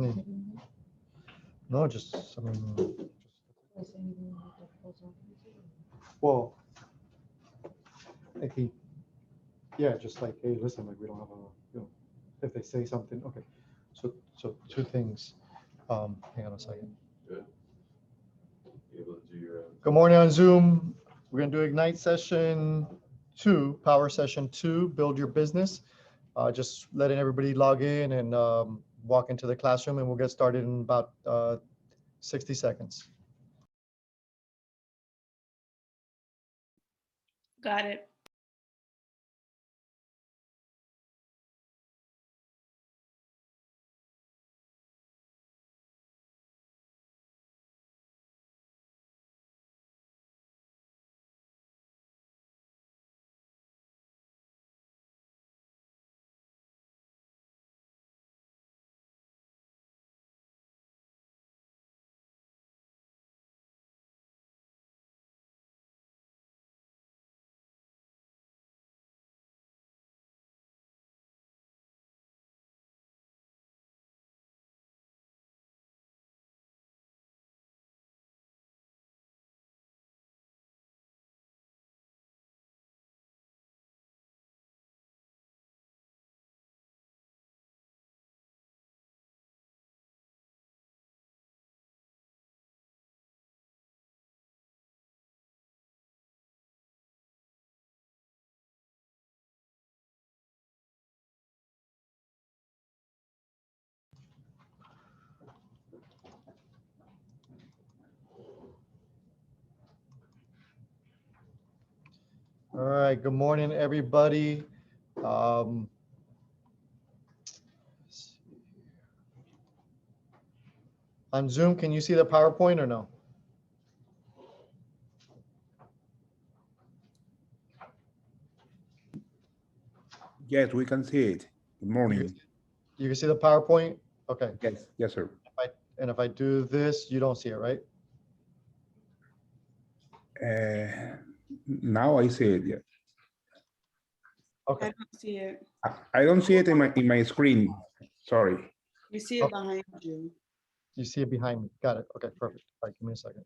morning. No, just, I mean, well, I think, yeah, just like, hey, listen, like, we don't have a, if they say something, okay. So two things. Hang on a second. Good. Able to do your. Good morning on Zoom. We're gonna do Ignite session 2, power session 2, build your business. Just letting everybody log in and walk into the classroom, and we'll get started in about 60 seconds. Got it. All right, good morning, everybody. Um, on Zoom, can you see the PowerPoint or no? Yes, we can see it. Good morning. You can see the PowerPoint? Okay. Yes, yes, sir. And if I do this, you don't see it, right? Now I see it. Yeah, Okay. I don't see it. I don't see it in my screen. Sorry. You see it behind you. You see it behind me. Got it. Okay, perfect. All right, give me a second.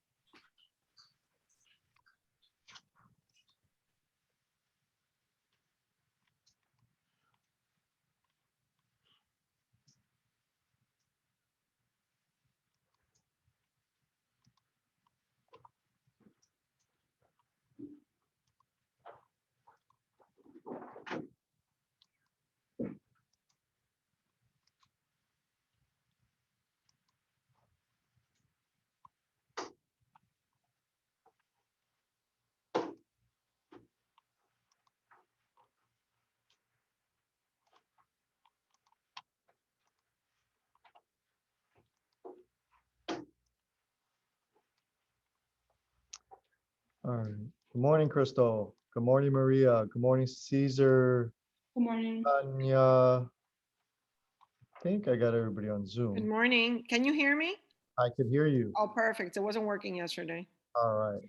All right. Good morning, Crystal. Good morning, Maria. Good morning, Caesar. Good morning. Tanya. I think I got everybody on Good Zoom. morning. Can you hear me? I could hear you. Oh, perfect. It wasn't working yesterday. All right.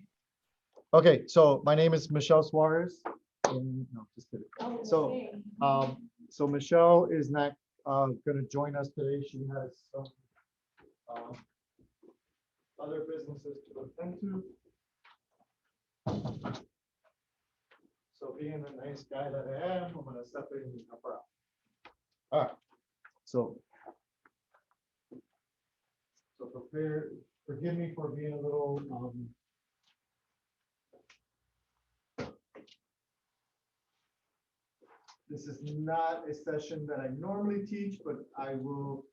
Okay, so my name is Michelle Suarez. No, just kidding. So Michelle is not going to join us today. She has some other businesses to attend to. So being the nice guy that I am, I'm going to step in and help her out. All right. So forgive me for being a little this is not a session that I normally teach, but I will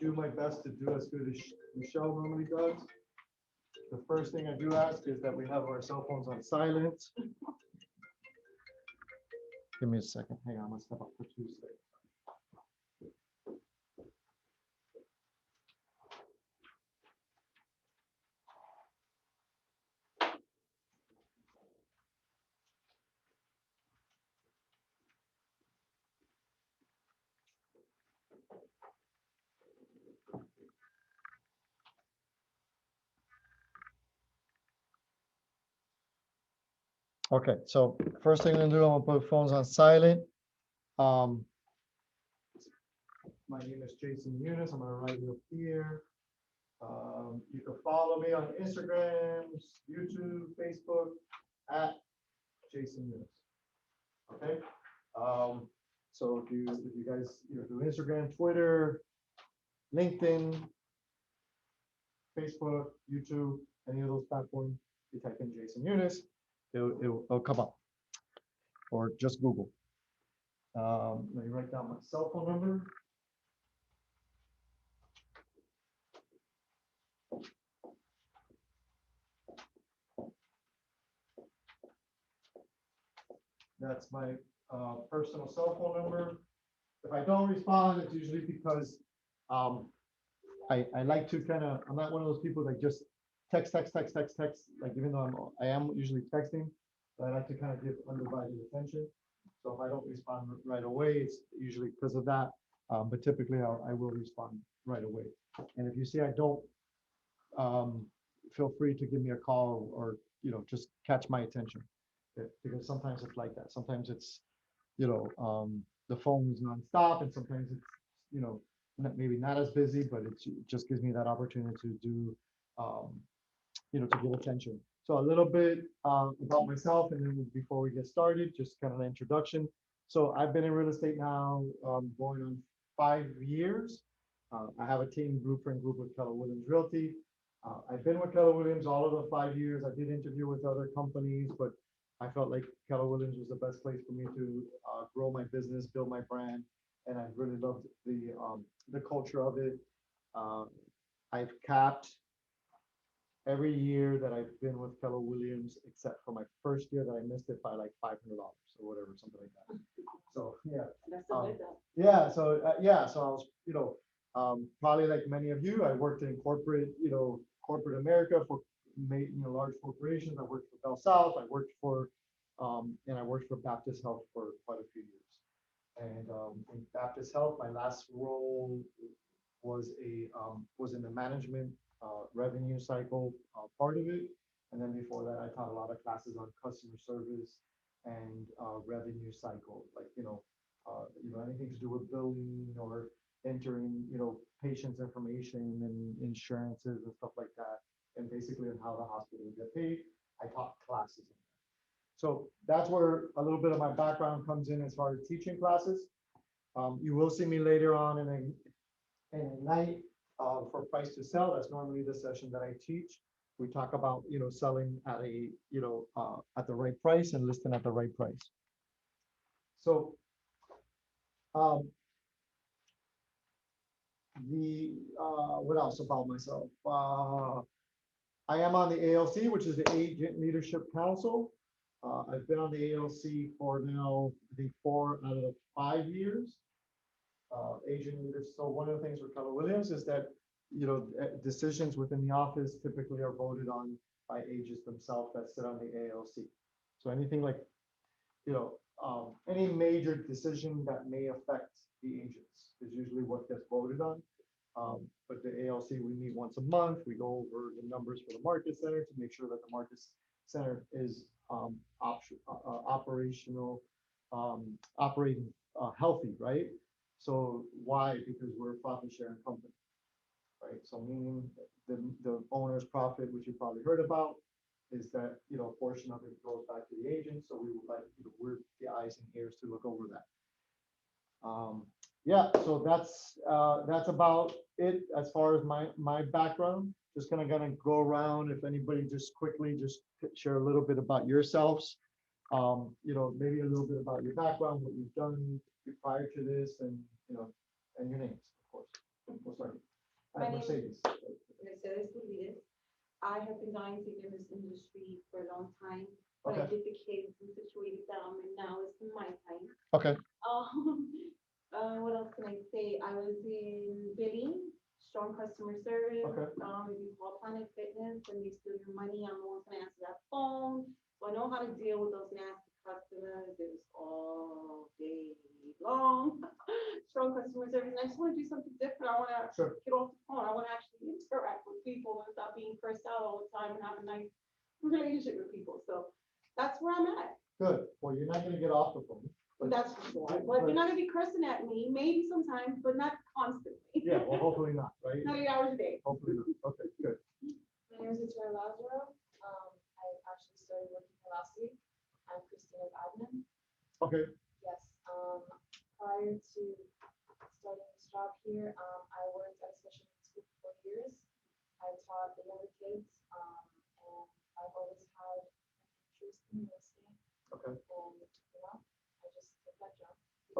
do my best to do as good as Michelle normally does. The first thing I do ask is that we have our cell phones on silent. Give me a second. Hang on, I'm gonna step up for 2 seconds. Okay, so first thing I'm gonna do, I'm gonna put phones on silent. my name is Jason Yunus. I'm gonna write it up here. You can follow me on Instagram, YouTube, Facebook, at Jason Yunus. Okay? So if you guys, do Instagram, Twitter, LinkedIn, Facebook, YouTube, any of those platforms, you type in Jason Yunus, it'll come up. Or just Google. Let me write down my cell phone number. That's my personal cell phone number. If I don't respond, it's usually because I like to I'm not one of those people that just text, like even though I am usually texting, but I like to kind of give undivided attention. So if I don't respond right away, it's usually because of that. But typically I will respond right away. And if you see I don't, feel free to give me a call or, just catch my attention. Because sometimes it's like that. Sometimes it's, the phone is nonstop and sometimes it's, maybe not as busy, but it just gives me that opportunity to do, to give attention. So a little bit about myself, and then before we get started, just kind of an introduction. So I've been in real estate now going on 5 years. I have a team, Blueprint Group with Keller Williams Realty. I've been with Keller Williams all of the 5 years. I did interview with other companies, but I felt like Keller Williams was the best place for me to grow my business, build my brand, and I really loved the culture of it. I've capped every year that I've been with Keller Williams, except for my first year that I missed it by like $500 or whatever, something like that. So yeah, That's the way though. yeah. So so I was, probably like many of you, I worked in corporate, corporate America for large corporations. I worked for Bell South. I worked for, and I worked for Baptist Health for quite a few years. And in Baptist Health, my last role was in the management revenue cycle part of it. And then before that, I taught a lot of classes on customer service and revenue cycle, like, anything to do with billing or entering, patients' information and insurances and stuff like that. And basically on how the hospital would get paid. I taught classes in that. So that's where a little bit of my background comes in as far as teaching classes. You will see me later on in a night for price to sell. That's normally the session that I teach. We talk about, selling at a, at the right price and listing at the right price. So what else about myself? I am on the ALC, which is the Agent Leadership Council. I've been on the ALC for now, I think 4 out of the 5 years. Agent leaders. So one of the things with Keller Williams is that, decisions within the office typically are voted on by agents themselves that sit on the ALC. So anything like, any major decision that may affect the agents is usually what gets voted on. But the ALC, we meet once a month. We go over the numbers for the market center to make sure that the market center is operating healthy, right? So why? Because we're a profit sharing company, right? So meaning the owner's profit, which you probably heard about, is that, a portion of it goes back to the agent. So we would like, we're the eyes and ears to look over that. Yeah, so that's about it as far as my background. Just gonna go around. If anybody just quickly just share a little bit about yourselves. Maybe a little bit about your background, what you've done prior to this, and and your names, of course. We'll start. My name is- Mercedes. Mercedes Gutierrez. I have been dying to get in this industry for a long time, but I Okay. did became situated that I'm in now is my time. Okay. What else can I say? I was in billing, strong customer service. Okay. If you call Planet Fitness and they steal your money, I'm the one to answer that phone. So I know how to deal with those nasty customers. It was all day long. Strong customer service. And I just want to do something different. I want to Sure. get off the phone. I want to actually interact with people and stop being cursed out all the time and have a nice relationship with people. So that's where I'm at. Good. Well, you're not gonna get off the phone, That's for sure. But you're not gonna be cursing at me, maybe sometimes, but not constantly. Yeah, well, hopefully not, right? 8 hours a day. Hopefully not. Okay, good. My name is Victoria Lazaro. I actually started working here last week. I'm Christina's admin. Okay, Yes, prior to starting this job here, I worked at a special needs school for 4 years. I taught the younger kids, and I've always had an interest in listening. okay, And, I just took that job.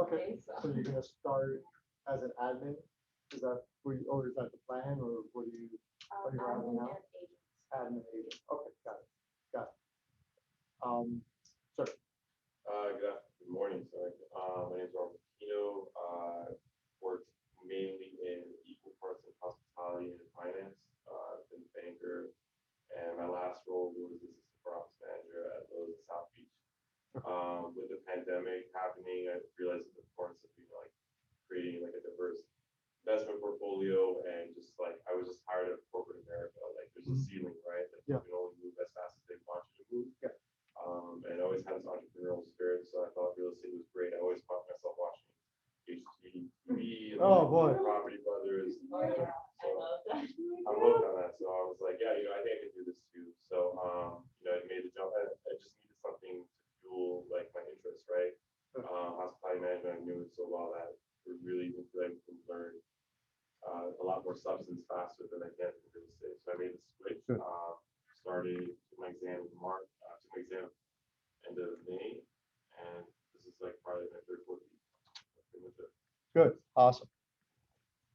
okay. So So you're gonna start as an admin? Is that, or is that the plan, or what do you, what are you admin admin now? and agents. Admin agent? Okay, got it, got it. Sir, Good morning, sorry. My name is Robert Pino. Worked mainly in equal parts of hospitality and finance. Been a banker, and my last role was assistant property manager at Lowe's in South Beach. With the pandemic happening, I realized the importance of, like creating like a diverse investment portfolio, and just like I was just tired of corporate America. Like there's a ceiling, right? Like Yeah. you can only move as fast as they want you to move. Yeah. And I always had this entrepreneurial spirit, so I thought real estate was great. I always caught myself watching HGTV and Oh, like, boy. Property Brothers. Oh, yeah, I So love that. I'm hooked on that. So I was like, yeah, I think I can do this too. So I made the jump. I just needed something to fuel like my interest, right? Hospitality management, I knew it so well that it really like learn a lot more substance faster than I can in real estate. So I made the switch. Good. Started took my exam in March, took my exam end of May, and this is like probably my third, fourth week. That's pretty much it. good, awesome.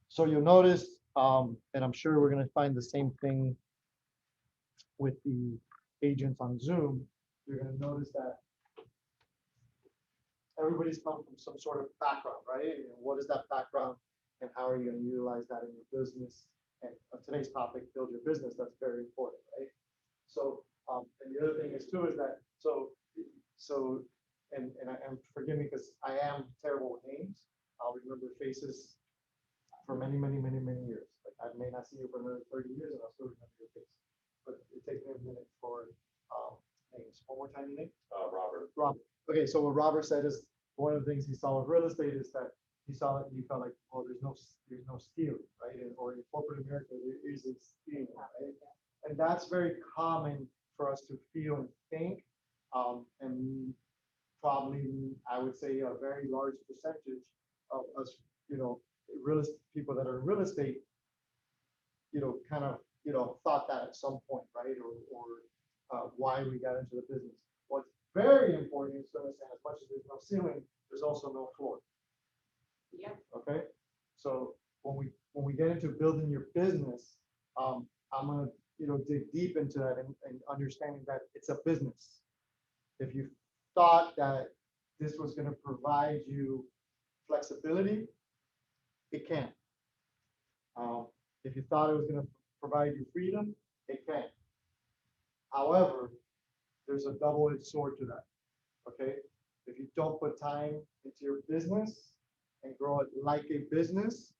So you'll notice, and I'm sure we're gonna find the same thing with the agents on Zoom. You're gonna notice that everybody's come from some sort of background, right? And what is that background, and how are you gonna utilize that in your business? And on today's topic, build your business, that's very important, right? So, and the other thing is too, is that, and forgive me, because I am terrible with names. I'll remember faces for many, many, many, many years. Like I may not see you for another 30 years and I'll still remember your face. But it takes me a minute for, names. One more time, your name? Robert. Robert. Okay, so what Robert said is, one of the things he saw with real estate is that he felt like, oh, there's no stealing, right? Or in corporate America, there is a stealing, right? And that's very common for us to feel and think. And probably, I would say, a very large percentage of us, real estate people that are in real estate, kind of, thought that at some point, right? Or why we got into the business. What's very important is to understand, as much as there's no ceiling, there's also no floor. Yep. Okay, so when we get into building your business, I'm gonna dig deep into that and understanding that it's a business. If you thought that this was gonna provide you flexibility, it can. If you thought it was gonna provide you freedom, it can. However, there's a double-edged sword to that. Okay, if you don't put time into your business and grow it like a business,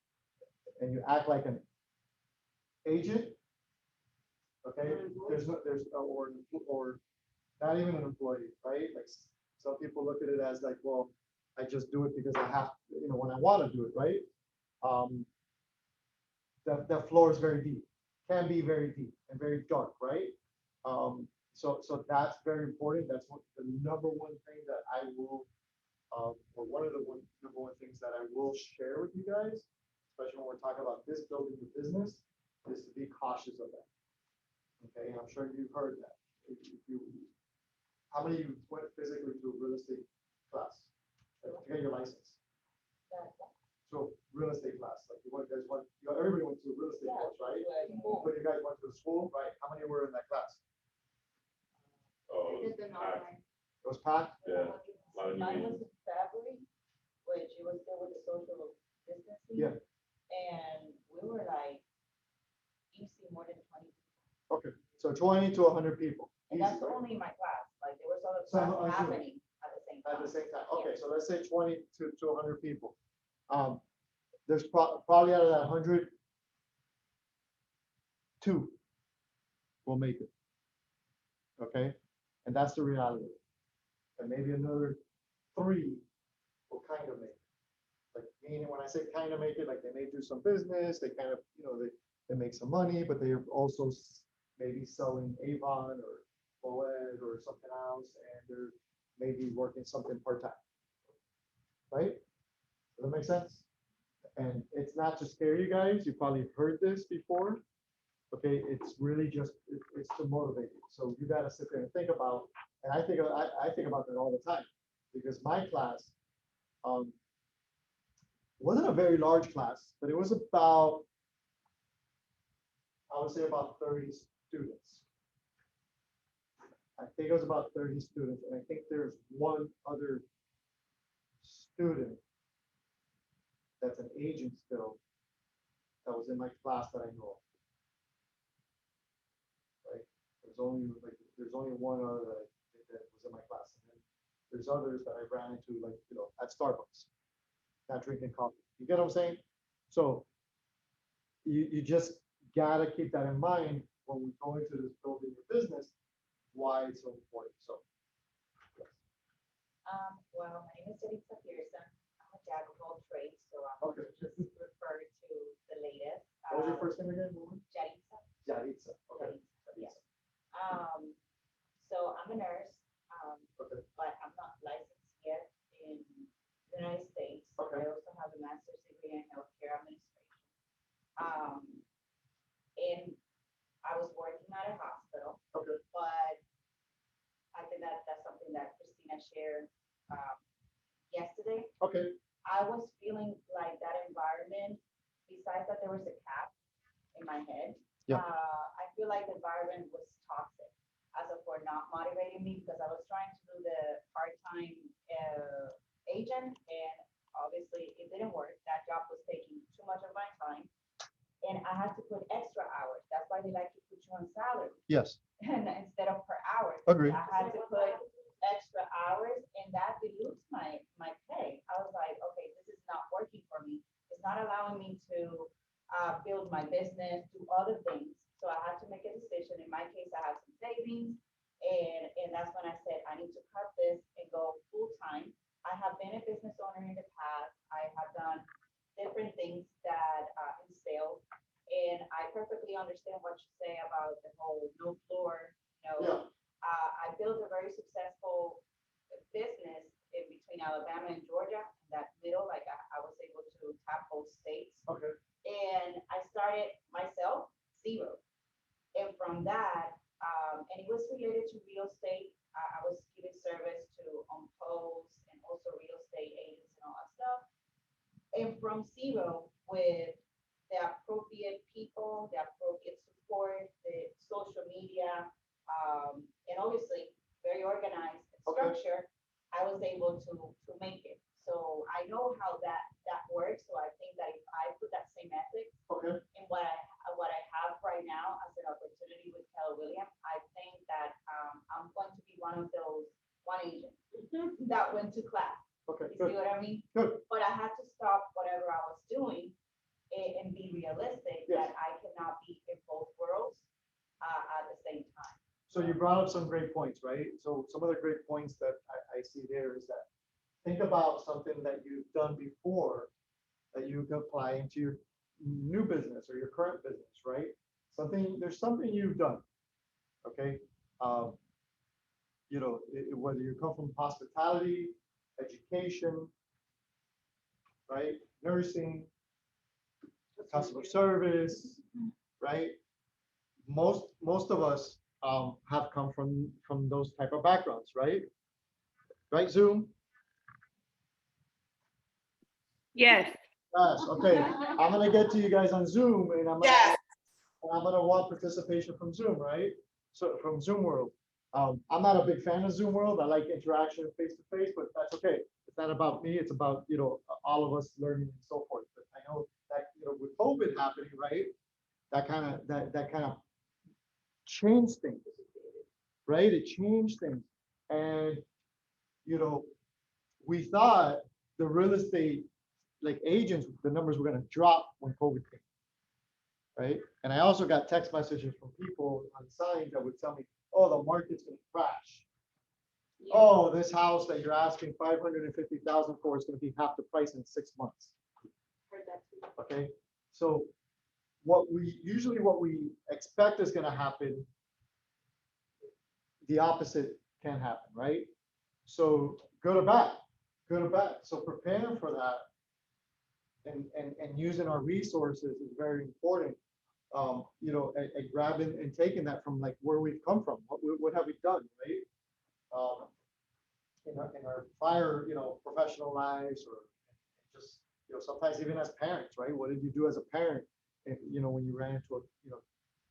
and you act like an agent, okay, or not even an employee, right? Like some people look at it as like, well, I just do it because I have, when I want to do it, right? The floor is very deep, can be very deep and very dark, right? So that's very important. That's the number one thing that I will, or one of the number one things that I will share with you guys, especially when we're talking about this building the business, is to be cautious of that. Okay, I'm sure you've heard that. How many of you went physically to a real estate class to get your license? So real estate class, like everybody went to a real estate course, right? But you guys went to a school, right? How many were in that class? Oh, Did the packed. non-line. It was packed? Yeah. A lot of Mine meetings. was in February, which it was still with the social distancing. Yeah. And we were like, you see more than 20. Okay, so 20 to 100 people. And Easy, that's right? only my class, like there was other Some classes are Zoom. happening at the same At time. the same time, okay, so let's say 20 to 100 people. There's probably out of that 100, 2 will make it. Okay, and that's the reality. And maybe another 3 or kind of make it. Like, meaning when I say kind of make it, like they may do some business, they kind of, they make some money, but they're also maybe selling Avon or Boed or something else, and they're maybe working something part-time. Right? Does that make sense? And it's not to scare you guys, you probably heard this before. Okay, it's really just, it's to motivate you. So you gotta sit there and think about, and I think about that all the time, because my class, wasn't a very large class, but it was about, I would say about 30 students. I think it was about 30 students, and I think there's one other student that's an agent still that was in my class that I know of. Right? There's only one other that was in my class. And then there's others that I ran into, like, at Starbucks, not drinking coffee. You get what I'm saying? So you just gotta keep that in mind when we go into this building your business, why it's so important. So yes. Well, my name is Jalitza Pearson. I'm a jack of all trades, so I'm Okay. going to just refer to the latest. What was your first name again? Woman? Jalitza. Yaritza. Okay. Yes. So I'm a nurse, Okay. but I'm not licensed yet in the United States. Okay. I also have a master's degree in healthcare administration. And I was working at a hospital, Okay. but I think that that's something that Christina shared yesterday. Okay. I was feeling like that environment, besides that there was a cap in my head. Yeah. I feel like the environment was toxic as of for not motivating me, because I was trying to do the part-time agent, and obviously it didn't work. That job was taking too much of my time, and I had to put extra hours. That's why they like to put you on salary Yes. and instead of per hour. Agree. I had to put extra hours, and that dilutes my pay. I was like, okay, this is not working for me. It's not allowing me to build my business, do other things. So I had to make a decision. In my case, I had some savings, and that's when I said, I need to cut this and go full time. I have been a business owner in the past. I have done different things that in sales, and I perfectly understand what you say about the whole no floor. Yeah. I built a very successful business in between Alabama and Georgia, that middle, like I was able to tap both states. Okay. And I started myself zero. And from that, and it was related to real estate. I was giving service to posts and also real estate agents and all that stuff. And from zero, with the appropriate people, the appropriate support, the social media, and obviously very organized and Okay. structured, I was able to make it. So I know how that works. So I think that if I put that same ethic Okay. in what I have right now as an opportunity with Keller Williams, I think that I'm going to be one of those one agent that went to class. Okay. You see Good. what I mean? Good. But I had to stop whatever I was doing and be realistic Yes. that I cannot be in both worlds at the same time. So you brought up some great points, right? So some of the great points that I see there is that think about something that you've done before that you can apply into your new business or your current business, right? There's something you've done, okay? Whether you come from hospitality, education, right? Nursing, customer service, right? Most of us have come from those type of backgrounds, right? Right, Zoom? Yes. Yes, okay. I'm gonna get to you guys on Zoom, and Yes. I'm gonna want participation from Zoom, right? So from Zoom World. I'm not a big fan of Zoom World. I like interaction face to face, but that's okay. It's not about me. It's about, all of us learning and so forth. But I know that, with COVID happening, right? That kind of changed things, right? It changed things. And, we thought the real estate, like agents, the numbers were gonna drop when COVID came, right? And I also got text messages from people on signs that would tell me, oh, the market's gonna crash. Yeah. oh, this house that you're asking 550,000 for is gonna be half the price in 6 months. Heard that too. Okay, so usually what we expect is gonna happen, the opposite can happen, right? So good or bad, good or bad. So preparing for that and using our resources is very important. You know, and grabbing and taking that from like where we've come from, what have we done, right? In our prior, you know, professional lives or just, you know, sometimes even as parents, right? What did you do as a parent? And, you know, when you ran into a, you know,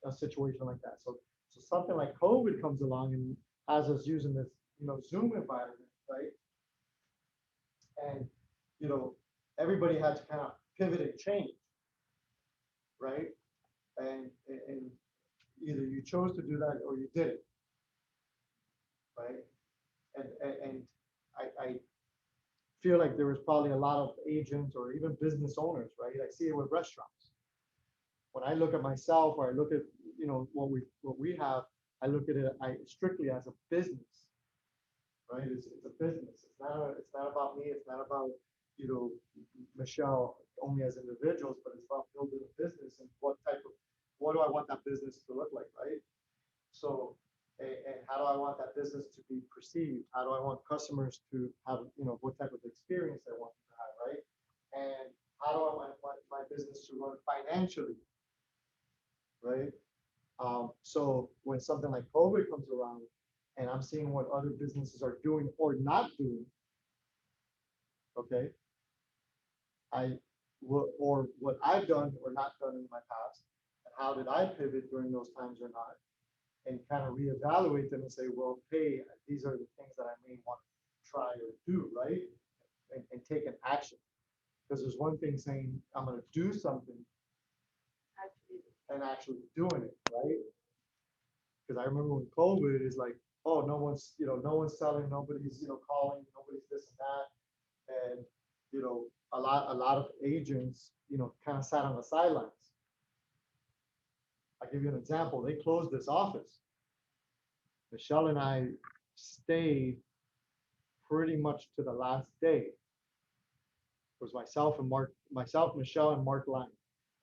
a situation like that. So something like COVID comes along and has us using this, you know, Zoom environment, right? And, you know, everybody had to kind of pivot and change, right? And either you chose to do that or you didn't, right? And I feel like there was probably a lot of agents or even business owners, right? I see it with restaurants. When I look at myself or I look at, you know, what we have, I look at it strictly as a business, right? It's a business. It's not about me. It's not about, you know, Michelle only as individuals, but it's about building a business and what do I want that business to look like, right? So, and how do I want that business to be perceived? How do I want customers to have, you know, what type of experience I want them to have, right? And how do I want my business to run financially, right? So when something like COVID comes around and I'm seeing what other businesses are doing or not doing, okay, or what I've done or not done in my past, and how did I pivot during those times or not? And kind of reevaluate them and say, well, hey, these are the things that I may want to try or do, right? And take an action. Because there's one thing saying, I'm going to do something and actually doing it, right? Because I remember when COVID is like, oh, no one's, you know, no one's selling, nobody's, you know, calling, nobody's this and that. And, you know, a lot of agents, you know, kind of sat on the sidelines. I'll give you an example. They closed this office. Michelle and I stayed pretty much to the last day. It was myself, Michelle, and Mark Lang,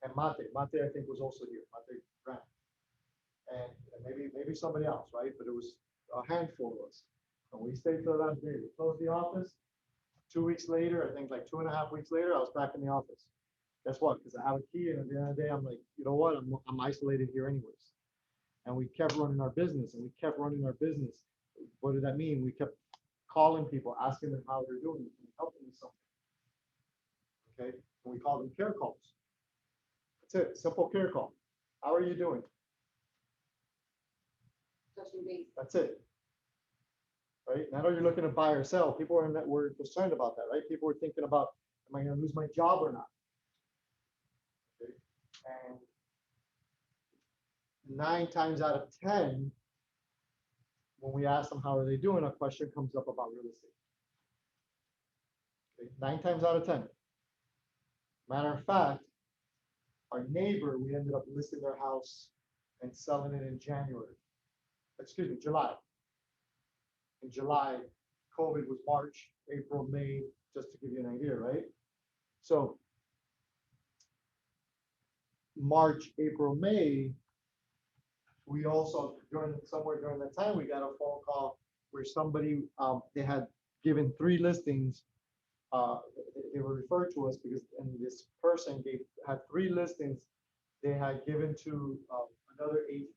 and Mate. Mate, I think, was also here. Mate Grant, and maybe somebody else, right? But it was a handful of us. And we stayed till the last day. We closed the office. 2 weeks later, I think like 2.5 weeks later, I was back in the office. Guess what? Because I have a key, and at the end of the day, I'm like, you know what? I'm isolated here anyways. And we kept running our business, and we kept running our business. What did that mean? We kept calling people, asking them how they're doing, helping them something. Okay, and we call them care calls. That's it, simple care call. How are you doing? Touching base. That's it. Right? Now you're looking to buy or sell. People were concerned about that, right? People were thinking about, am I going to lose my job or not? Okay. And 9 times out of 10, when we ask them how are they doing, a question comes up about real estate. Okay. 9 times out of 10. Matter of fact, our neighbor, we ended up listing their house and selling it in July. In July, COVID was March, April, May, just to give you an idea, right? So March, April, May, we also, somewhere during that time, we got a phone call where somebody, they had given 3 listings. They were referred to us because, and this person had 3 listings they had given to another agent,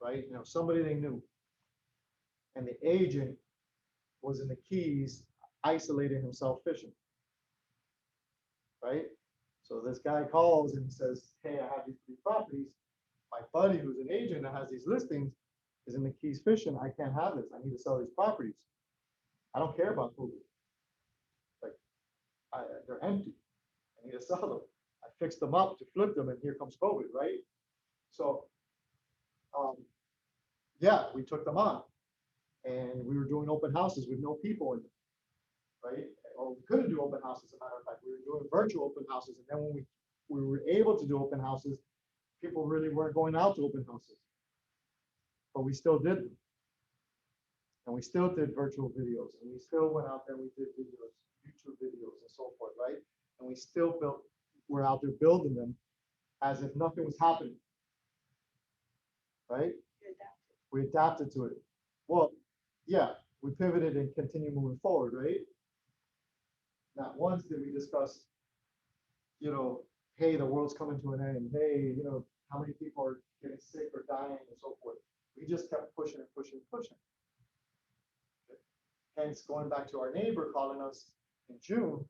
right? You know, somebody they knew. And the agent was in the Keys, isolating himself fishing, right? So this guy calls and says, hey, I have these 3 properties. My buddy, who's an agent that has these listings, is in the Keys fishing. I can't have this. I need to sell these properties. I don't care about COVID. Like, they're empty. I need to sell them. I fixed them up to flip them, and here comes COVID, right? So, yeah, we took them on, and we were doing open houses with no people in them, right? Or we couldn't do open houses. As a matter of fact, we were doing virtual open houses, and then when we were able to do open houses, people really weren't going out to open houses, but we still did them. and we still did virtual videos, and we still went out there, we did videos, YouTube videos and so forth, right? And we still we're out there building them as if nothing was happening. Right? We adapted to it. Well, yeah, we pivoted and continue moving forward, right? Not once did we discuss, hey, the world's coming to an end. Hey, how many people are getting sick or dying and so forth. We just kept pushing and pushing and pushing. Hence, going back to our neighbor calling us in June,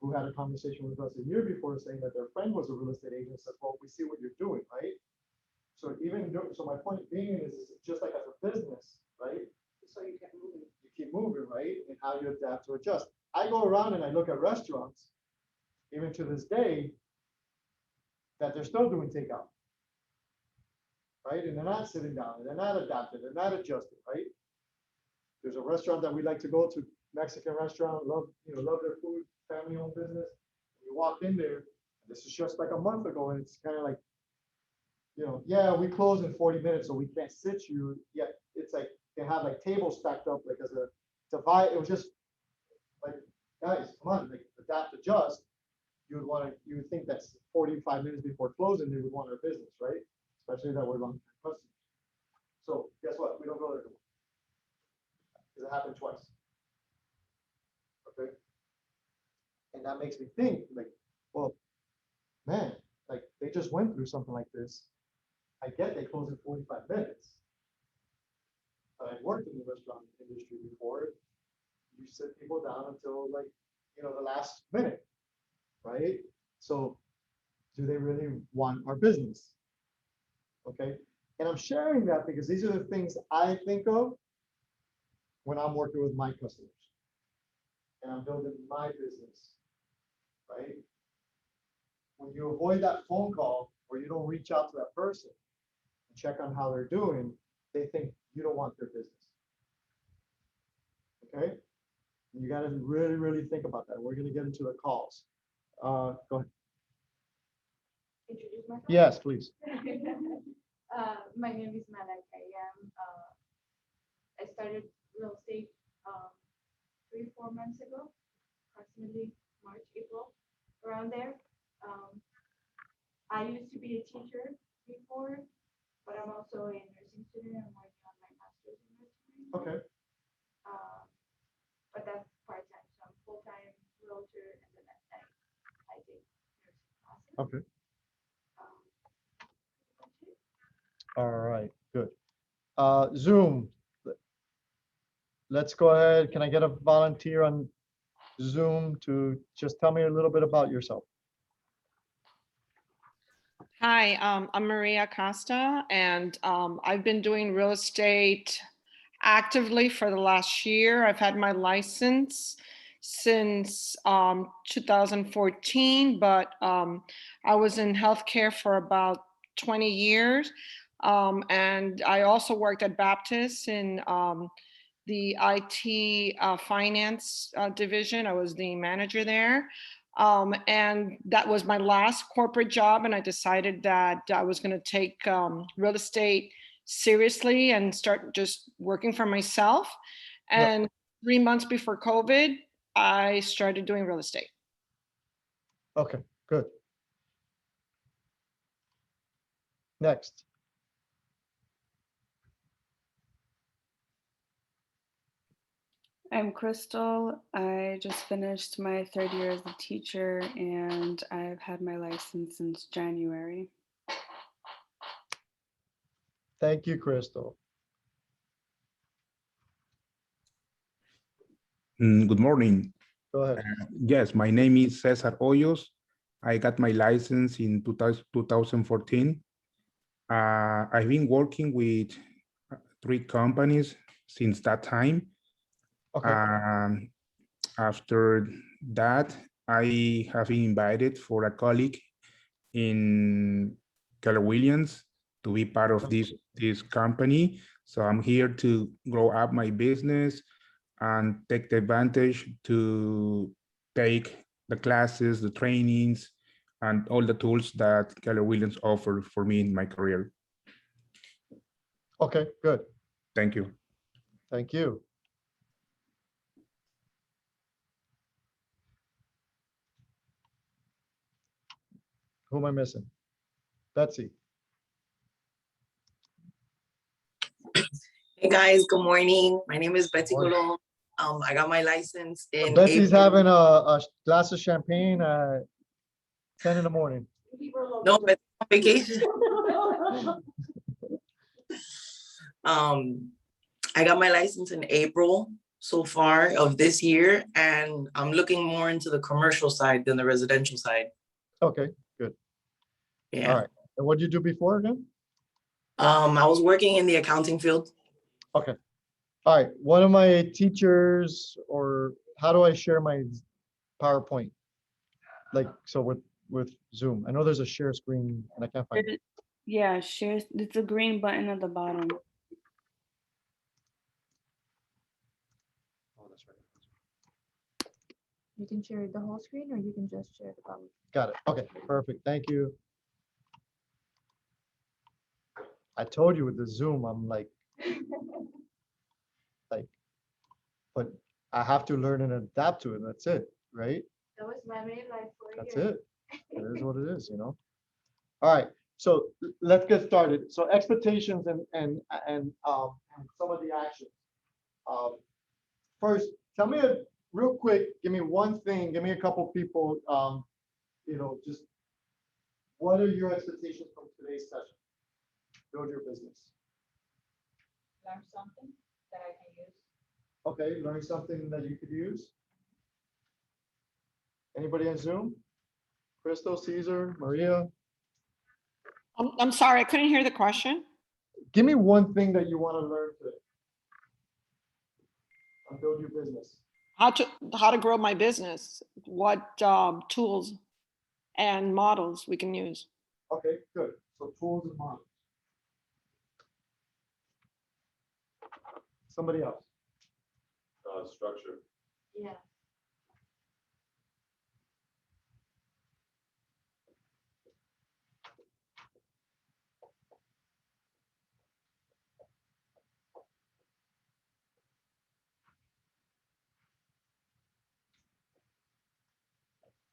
who had a conversation with us a year before saying that their friend was a real estate agent, said, well, we see what you're doing, right? So so my point being is just like as a business, right? So you kept moving. You keep moving, right? And how you adapt to adjust. I go around and I look at restaurants, even to this day, that they're still doing takeout. Right? And they're not sitting down, and they're not adapted, they're not adjusted, right? There's a restaurant that we like to go to, Mexican restaurant, love their food, family-owned business. You walk in there, this is just like a month ago, and it's kind of like, yeah, we close in 40 minutes, so we can't sit you. Yet it's like they have like tables stacked up like as a divide. It was just like, guys, come on, like adapt, adjust. You would think that's 45 minutes before closing, they would want our business, right? Especially that we're long-term customers. So guess what? We don't go there anymore. Because it happened twice. Okay. And that makes me think, like, well, man, like they just went through something like this. I get they close in 45 minutes. But I've worked in the restaurant industry before. You sit people down until like, the last minute, right? So do they really want our business? Okay. And I'm sharing that because these are the things I think of when I'm working with my customers and I'm building my business, right? When you avoid that phone call or you don't reach out to that person and check on how they're doing, they think you don't want their business. Okay? And you got to really, really think about that. We're going to get into the calls. Go ahead. Introduce myself? Yes, please. My name is Malak Ayam. I started real estate 3-4 months ago, approximately March, April, around there. I used to be a teacher before, but I'm also a nursing student. I'm working on my master's in nursing. Okay. But that's part-time, so I'm full-time realtor, and then I take nursing classes. Okay. That's it. All right. Good. Zoom. Let's go ahead. Can I get a volunteer on Zoom to just tell me a little bit about yourself? Hi, I'm Maria Costa, and I've been doing real estate actively for the last year. I've had my license since 2014, but I was in healthcare for about 20 years. And I also worked at Baptist in the IT finance division. I was the manager there. And that was my last corporate job. And I decided that I was going to take real estate seriously and start just working for myself. And 3 months before COVID, I started doing real estate. Okay, good. Next. I'm Crystal. I just finished my 3rd year as a teacher, and I've had my license since January. Thank you, Crystal. Good morning. Go ahead. Yes, my name is Cesar Hoyos. I got my license in 2014. I've been working with 3 companies since that time. Okay. After that, I have been invited for a colleague in Keller Williams to be part of this company. So I'm here to grow up my business and take the advantage to take the classes, the trainings, and all the tools that Keller Williams offer for me in my career. Okay, good. Thank you. Thank you. Who am I missing? Betsy. Hey guys, good morning. My name is Betsy Morning. Colon. I got my license in Betsy's April. having a glass of champagne at 10 in the morning. No, Betsy's on vacation. I got my license in April so far of this year, and I'm looking more into the commercial side than the residential side. Okay, good. All Yeah. right. And what did you do before again? I was working in the accounting field. Okay. All right. One of my teachers, or how do I share my PowerPoint? Like, so with Zoom. I know there's a share screen and I can't find it. Yeah, share. It's a green button at the bottom. Oh, that's right. You can share the whole screen or you can just share the bottom. Got it. Okay, perfect. Thank you. I told you with the Zoom, I'm like, but I have to learn and adapt to it. That's it, right? That was my main life for a That's year. it. It is what it is, you know? All right, so let's get started. So expectations and some of the actions. First, tell me real quick, give me one thing, give me a couple people, just what are your expectations from today's session? Build your business. Learn something that I can use. Okay, learn something that you could use. Anybody on Zoom? Crystal, Caesar, Maria? I'm sorry, I couldn't hear the question. Give me one thing that you want to learn today. On build your business. How to grow my business, what tools and models we can use. Okay, good. So tools and models. Somebody else. Structure. Yeah.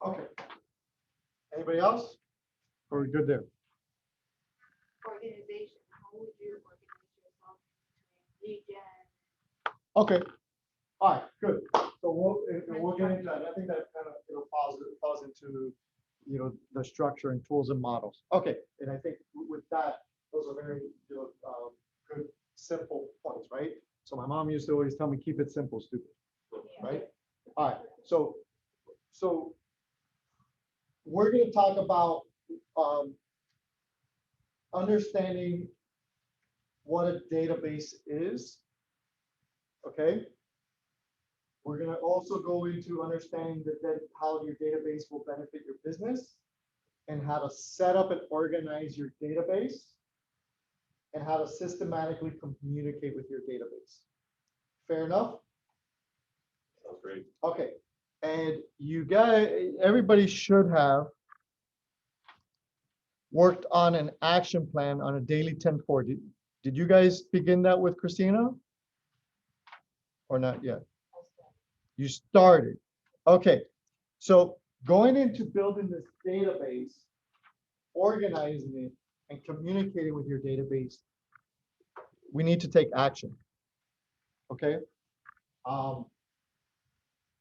Okay. Anybody else? Or are we good there? Organization, how would you organize yourself between lead gen? Okay. All right, good. So we'll get into that. I think that kind of, falls into, the structure and tools and models. Okay, and I think with that, those are very, good, simple points, right? So my mom used to always tell me, keep it simple, stupid, right? All right, so we're gonna talk about, understanding what a database is, okay? We're gonna also go into understanding how your database will benefit your business and how to set up and organize your database and how to systematically communicate with your database. Fair enough? Sounds great. Okay, and everybody should have worked on an action plan on a daily 10-4. Did you guys begin that with Christina? Or not yet? You started. Okay, so going into building this database, organizing it, and communicating with your database, we need to take action. Okay?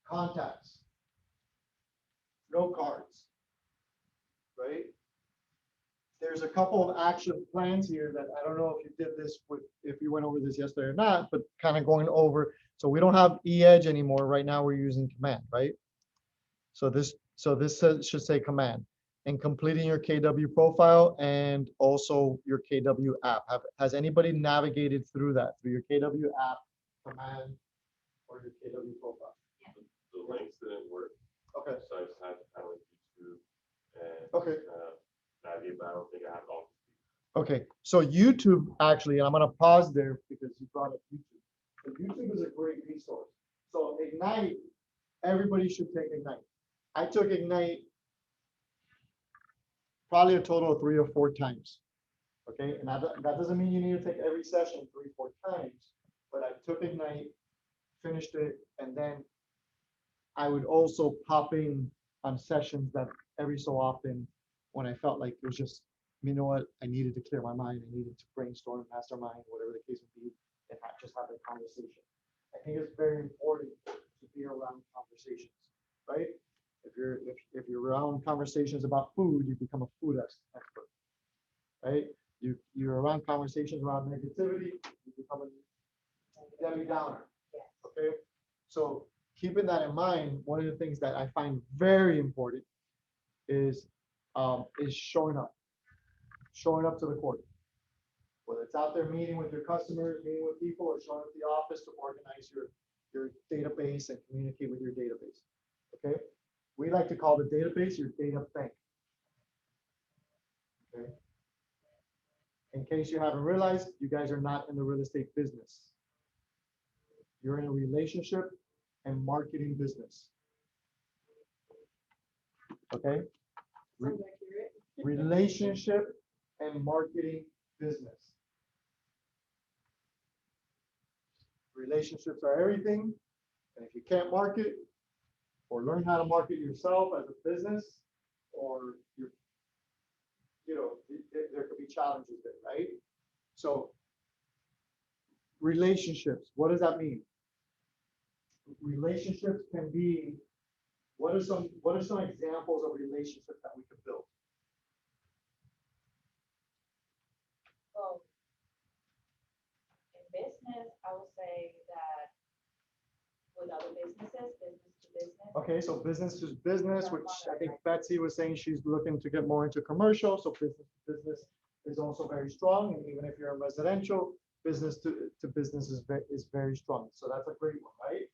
Contacts. No cards. Right? There's a couple of action plans here that I don't know if you did this if you went over this yesterday or not, but kind of going over. So we don't have e-edge anymore. Right now we're using command, right? So this should say command. And completing your KW profile and also your KW app. Has anybody navigated through that, through your KW app, command, or your KW profile? The links didn't work, Okay. so I just had to kind of like YouTube and Okay. navigate, but I don't think I have all. Okay, so YouTube actually, and I'm gonna pause there because you brought up YouTube. So YouTube is a great resource. So Ignite, everybody should take Ignite. I took Ignite probably a total of 3 or 4 times. Okay, and that doesn't mean you need to take every session 3 or 4 times, but I took Ignite, finished it, and then I would also pop in on sessions that every so often when I felt like it was just, you know what, I needed to clear my mind, I needed to brainstorm, mastermind, whatever the case would be, and just have a conversation. I think it's very important to be around conversations, right? If you're around conversations about food, you become a food expert, right? You're around conversations around negativity, you become a Debbie Downer. Okay, so keeping that in mind, one of the things that I find very important is showing up to the court. Whether it's out there meeting with your customers, meeting with people, or showing up at the office to organize your database and communicate with your database. Okay, we like to call the database your data bank. Okay. In case you haven't realized, you guys are not in the real estate business. You're in a relationship and marketing business. Okay? Sounds accurate. Relationship and marketing business. Relationships are everything. And if you can't market or learn how to market yourself as a business, or there could be challenges there, right? So relationships, what does that mean? Relationships can be, what are some examples of relationships that we could build? Well, in business, I would say that with other businesses, business to business. Okay, so business to business, which I think Betsy was saying she's looking to get more into commercial, so business to business is also very strong, and even if you're in residential, business to business is very strong. So that's a great one, right?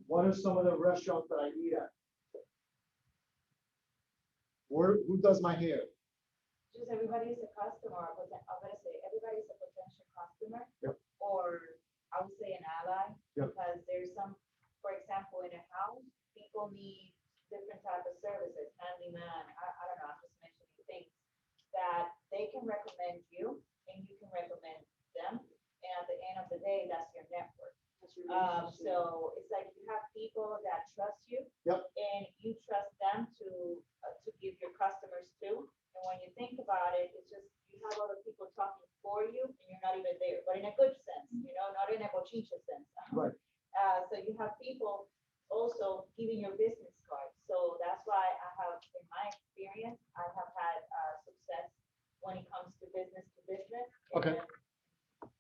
What are some of the restaurants that I eat at? Who does my hair? Just everybody is a customer, but I'm gonna say everybody is a potential customer. Yep. Or I would say an ally. Yep. Because there's some, for example, in a house, people need different type of services, handyman, I don't know, I'm just mentioning things that they can recommend you and you can recommend them. And at the end of the day, that's your network. So it's like you have people that trust you. Yep. And you trust them to give your customers to. And when you think about it, it's just, you have other people talking for you and you're not even there, but in a good sense, not in a bochincha sense. Right. So you have people also giving your business cards. So that's why I have, in my experience, I have had success when it comes to business. Okay. And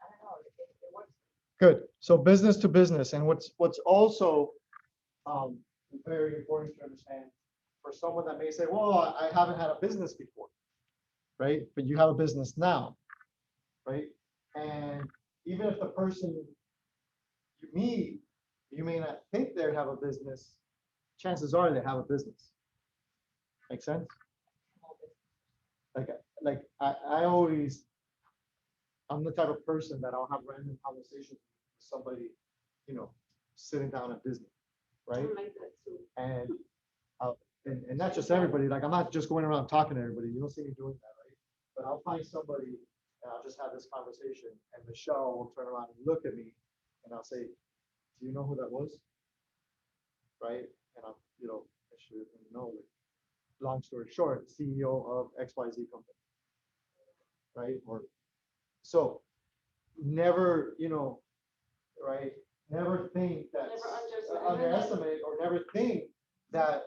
I don't know, it works. Good. So business to business, and what's also very important to understand for someone that may say, well, I haven't had a business before, right? But you have a business now, right? And even if the person you meet, you may not think they have a business, chances are they have a business. Make sense? Like I'm the type of person that I'll have random conversations with somebody, sitting down at Disney, right? I like that too. And not just everybody, like I'm not just going around talking to everybody. You don't see me doing that, right? But I'll find somebody and I'll just have this conversation, and Michelle will turn around and look at me and I'll say, do you know who that was? Right? And I'll, I should know, like, long story short, CEO of XYZ company. Right? Or so never, right? Never think that Never underestimate or never think that,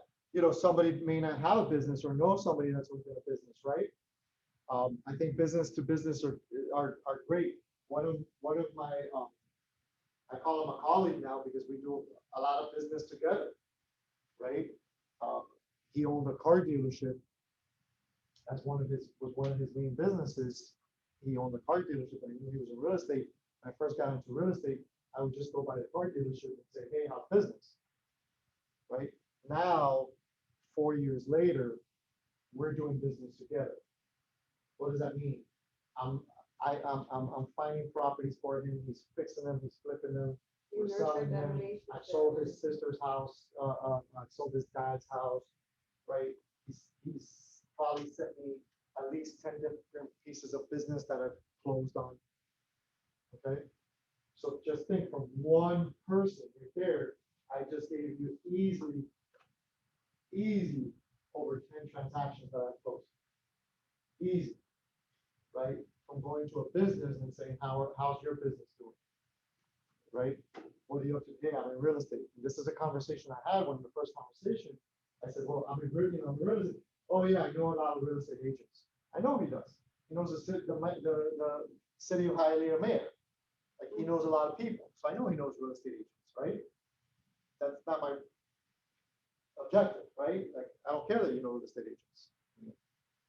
somebody may not have a business or know somebody that's within a business, right? I think business to business are great. One of my, I call him a colleague now because we do a lot of business together, right? He owned a car dealership. That's one of his main businesses. He owned a car dealership, and he was in real estate. When I first got into real estate, I would just go by the car dealership and say, hey, how's business? Right? Now, 4 years later, we're doing business together. What does that mean? I'm finding properties for him. He's fixing them. He's flipping them. You We're nurture selling that them. relationship. I sold his sister's house. I sold his dad's house. Right? He's probably sent me at least 10 different pieces of business that I've closed on. Okay. So just think from one person right there, I just gave you easy over 10 transactions that I've closed. Easy, right? From going to a business and saying, how's your business doing? Right? What are you up to? Yeah, I'm in real estate. This is a conversation I had when the first conversation. I said, well, I'm in real estate. Oh yeah, I know a lot of real estate agents. I know he does. He knows the city of Hialeah mayor. Like he knows a lot of people. So I know he knows real estate agents, right? That's not my objective, right? Like I don't care that you know real estate agents.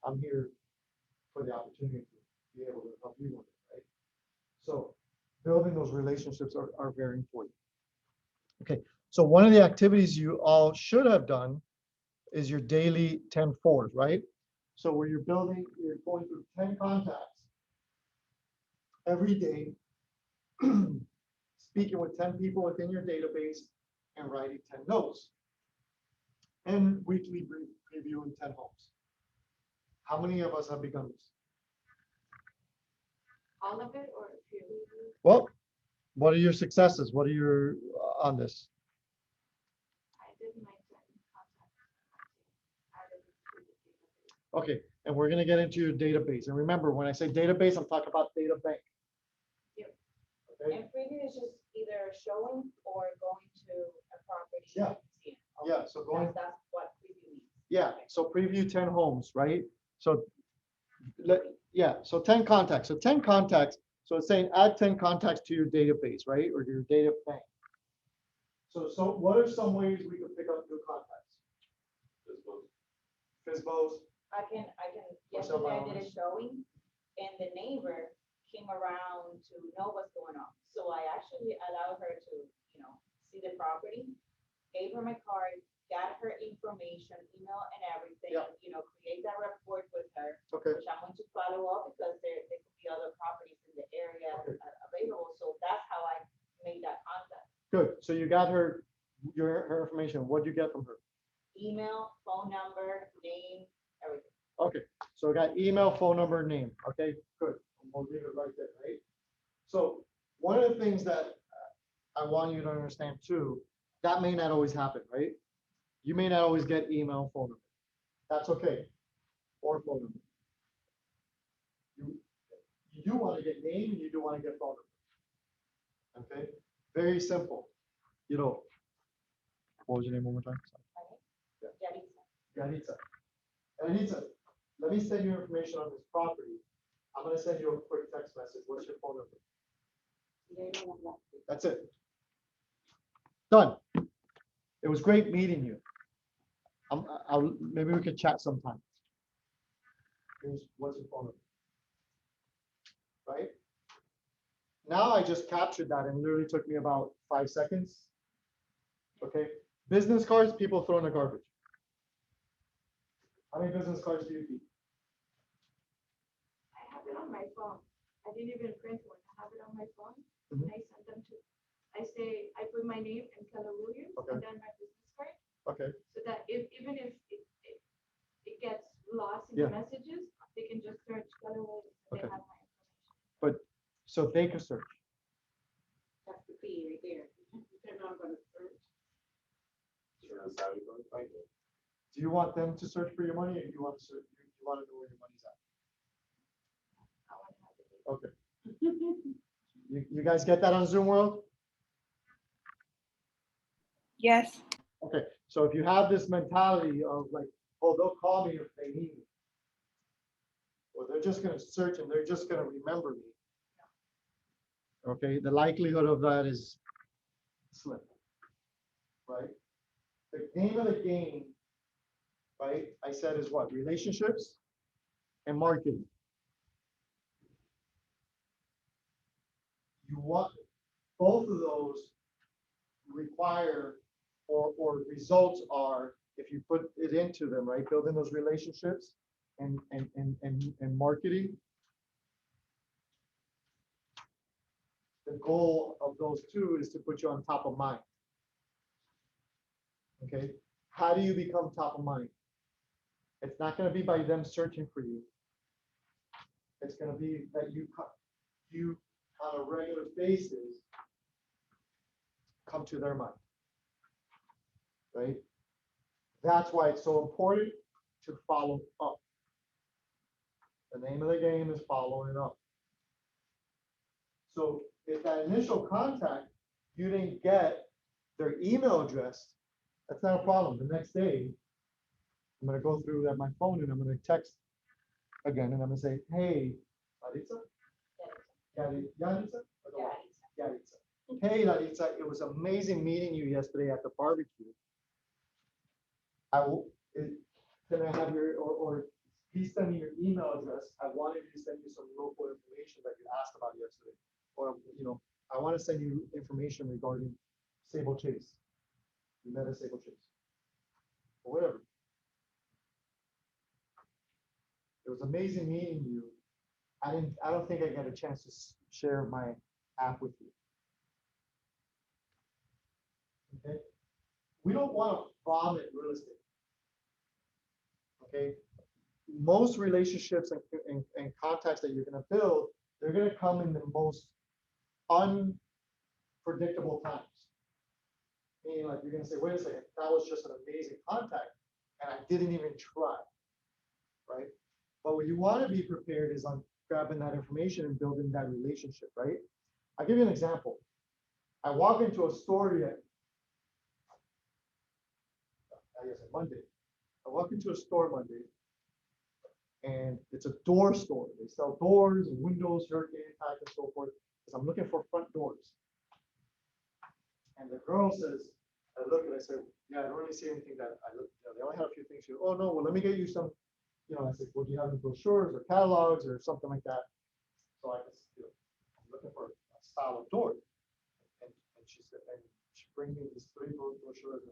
I'm here for the opportunity to be able to help you with it, right? So building those relationships are very important. Okay, so one of the activities you all should have done is your daily 10-4s, right? So where you're going through 10 contacts every day, speaking with 10 people within your database and writing 10 notes. And weekly reviewing 10 homes. How many of us have begun this? All of it or a few? Well, what are your successes? What are your on this? I did my 10 contacts. Okay, and we're gonna get into your database. And remember, when I say database, I'm talking about data bank. Yep. Okay, And preview is just either showing or going to a property. Yeah. and seeing. yeah, so going, That's what preview means. yeah, so preview 10 homes, right? So, so 10 contacts, so it's saying add 10 contacts to your database, right? Or your data bank. So what are some ways we can pick up new contacts? FISBOs, I can, What's up, yesterday I did a Alex? showing and the neighbor came around to know what's going on. So I actually allowed her to, see the property, gave her my card, got her information, email and everything, Yeah. Create that report with her, okay, which I'm going to follow up because there could be other properties in the area Okay. available. So that's how I made that contact. good. So you got her information. What'd you get from her? Email, phone number, name, everything. Okay, so I got email, phone number, name. Okay, good. We'll leave it right there, right? So one of the things that I want you to understand too, that may not always happen, right? You may not always get email, phone number. That's okay. Or phone number. You do want to get name and you do want to get phone number. Okay, very simple. What was your name one more time? Yalitza. Yanitza. Yanitza, let me send you information on this property. I'm gonna send you a quick text message. What's your phone number? That's it. Done. It was great meeting you. Maybe we could chat sometime. What's your phone number? Right? Now I just captured that and literally took me about 5 seconds. Okay, business cards, people throw in the garbage. How many business cards do you keep? I have it on my phone. I didn't even print one. I have it on my phone. Mhm. And I send them to, I put my name and Keller Williams Okay. and then my business card. Okay, So that even if it gets lost in Yeah. the messages, they can just search Keller Williams and they Okay. have my information. so they can search. That's the key right there. They're not gonna search. Do you want them to search for your money or you want to search, you want to know where your money's at? I want to have it. Okay. You guys get that on Zoom World? Yes. Okay, so if you have this mentality of like, oh, they'll call me if they need me. Or they're just gonna search and they're just gonna remember me. Okay, the likelihood of that is slim. Right? The name of the game, right, I said is what? Relationships and marketing. You want, both of those require or results are, if you put it into them, right, building those relationships and marketing. The goal of those two is to put you on top of mind. Okay, how do you become top of mind? It's not going to be by them searching for you. It's going to be that you on a regular basis come to their mind. Right? That's why it's so important to follow up. The name of the game is following up. So if that initial contact, you didn't get their email address, that's not a problem. The next day, I'm gonna go through at my phone and I'm gonna text again and I'm gonna say, hey, Laritza? Yaritza? Yaritza. Hey, Laritza, it was amazing meeting you yesterday at the barbecue. Can I have your, or please send me your email address. I wanted to send you some local information that you asked about yesterday. Or, you know, I want to send you information regarding Sable Chase. You met at Sable Chase. Or whatever. It was amazing meeting you. I don't think I got a chance to share my app with you. Okay. We don't want to vomit real estate. Okay. Most relationships and contacts that you're going to build, they're going to come in the most unpredictable times. Meaning, like, you're going to say, wait a second, that was just an amazing contact, and I didn't even try. Right? But what you want to be prepared is on grabbing that information and building that relationship, right? I'll give you an example. I walk into a store yet. I guess Monday. I walk into a store Monday, and it's a door store. They sell doors and windows, hurricane impact, and so forth. Because I'm looking for front doors. And the girl says, I look and I said, yeah, I don't really see anything that I look. You know, they only have a few things. She goes, oh no, well, let me get you some. You know, I said, well, do you have any brochures or catalogs or something like that? So I just, you know, I'm looking for a style of door. And she said, and she bring me these 3 brochures.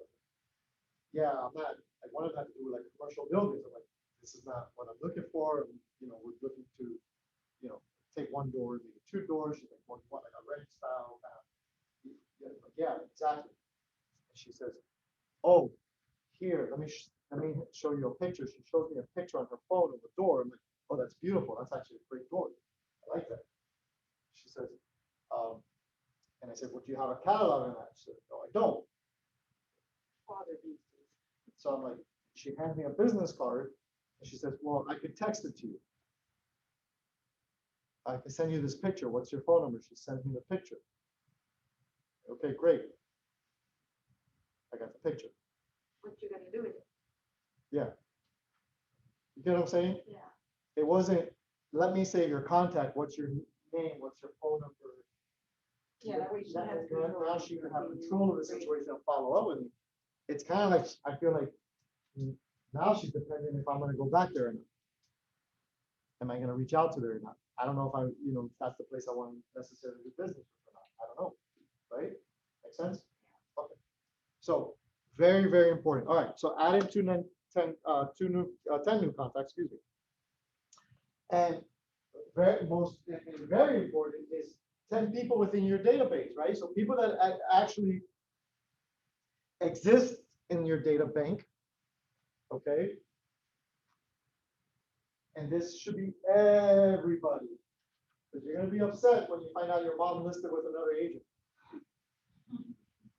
Yeah, I'm not, I wanted that to do with like commercial buildings. I'm like, this is not what I'm looking for. And, you know, we're looking to, you know, take 1 door, maybe 2 doors. She's like, one like a red style. Yeah, exactly. And she says, oh, here, let me show you a picture. She shows me a picture on her phone of the door. I'm like, oh, that's beautiful. That's actually a great door. I like that. She says, and I said, well, do you have a catalog on that? She said, no, I don't. So I'm like, she hands me a business card and she says, well, I could text it to you. I can send you this picture. What's your phone number? She sends me the picture. Okay, great. I got the picture. What you gonna do with it? Yeah. You get what I'm saying? Yeah. It wasn't, let me say your contact, what's your name, what's your phone number? Yeah, that way she has Now she can have control of the situation and follow up with me. It's kind of like, I feel like now she's depending if I'm gonna go back there or not. Am I gonna reach out to her or not? I don't know if I, you know, if that's the place I want to necessarily do business with or not. I don't know, right? Make sense? Okay. So very, very important. All right, so adding 10 new contacts, excuse me. And very important is 10 people within your database, right? So people that actually exist in your data bank, okay? And this should be everybody, because you're gonna be upset when you find out your mom listed with another agent.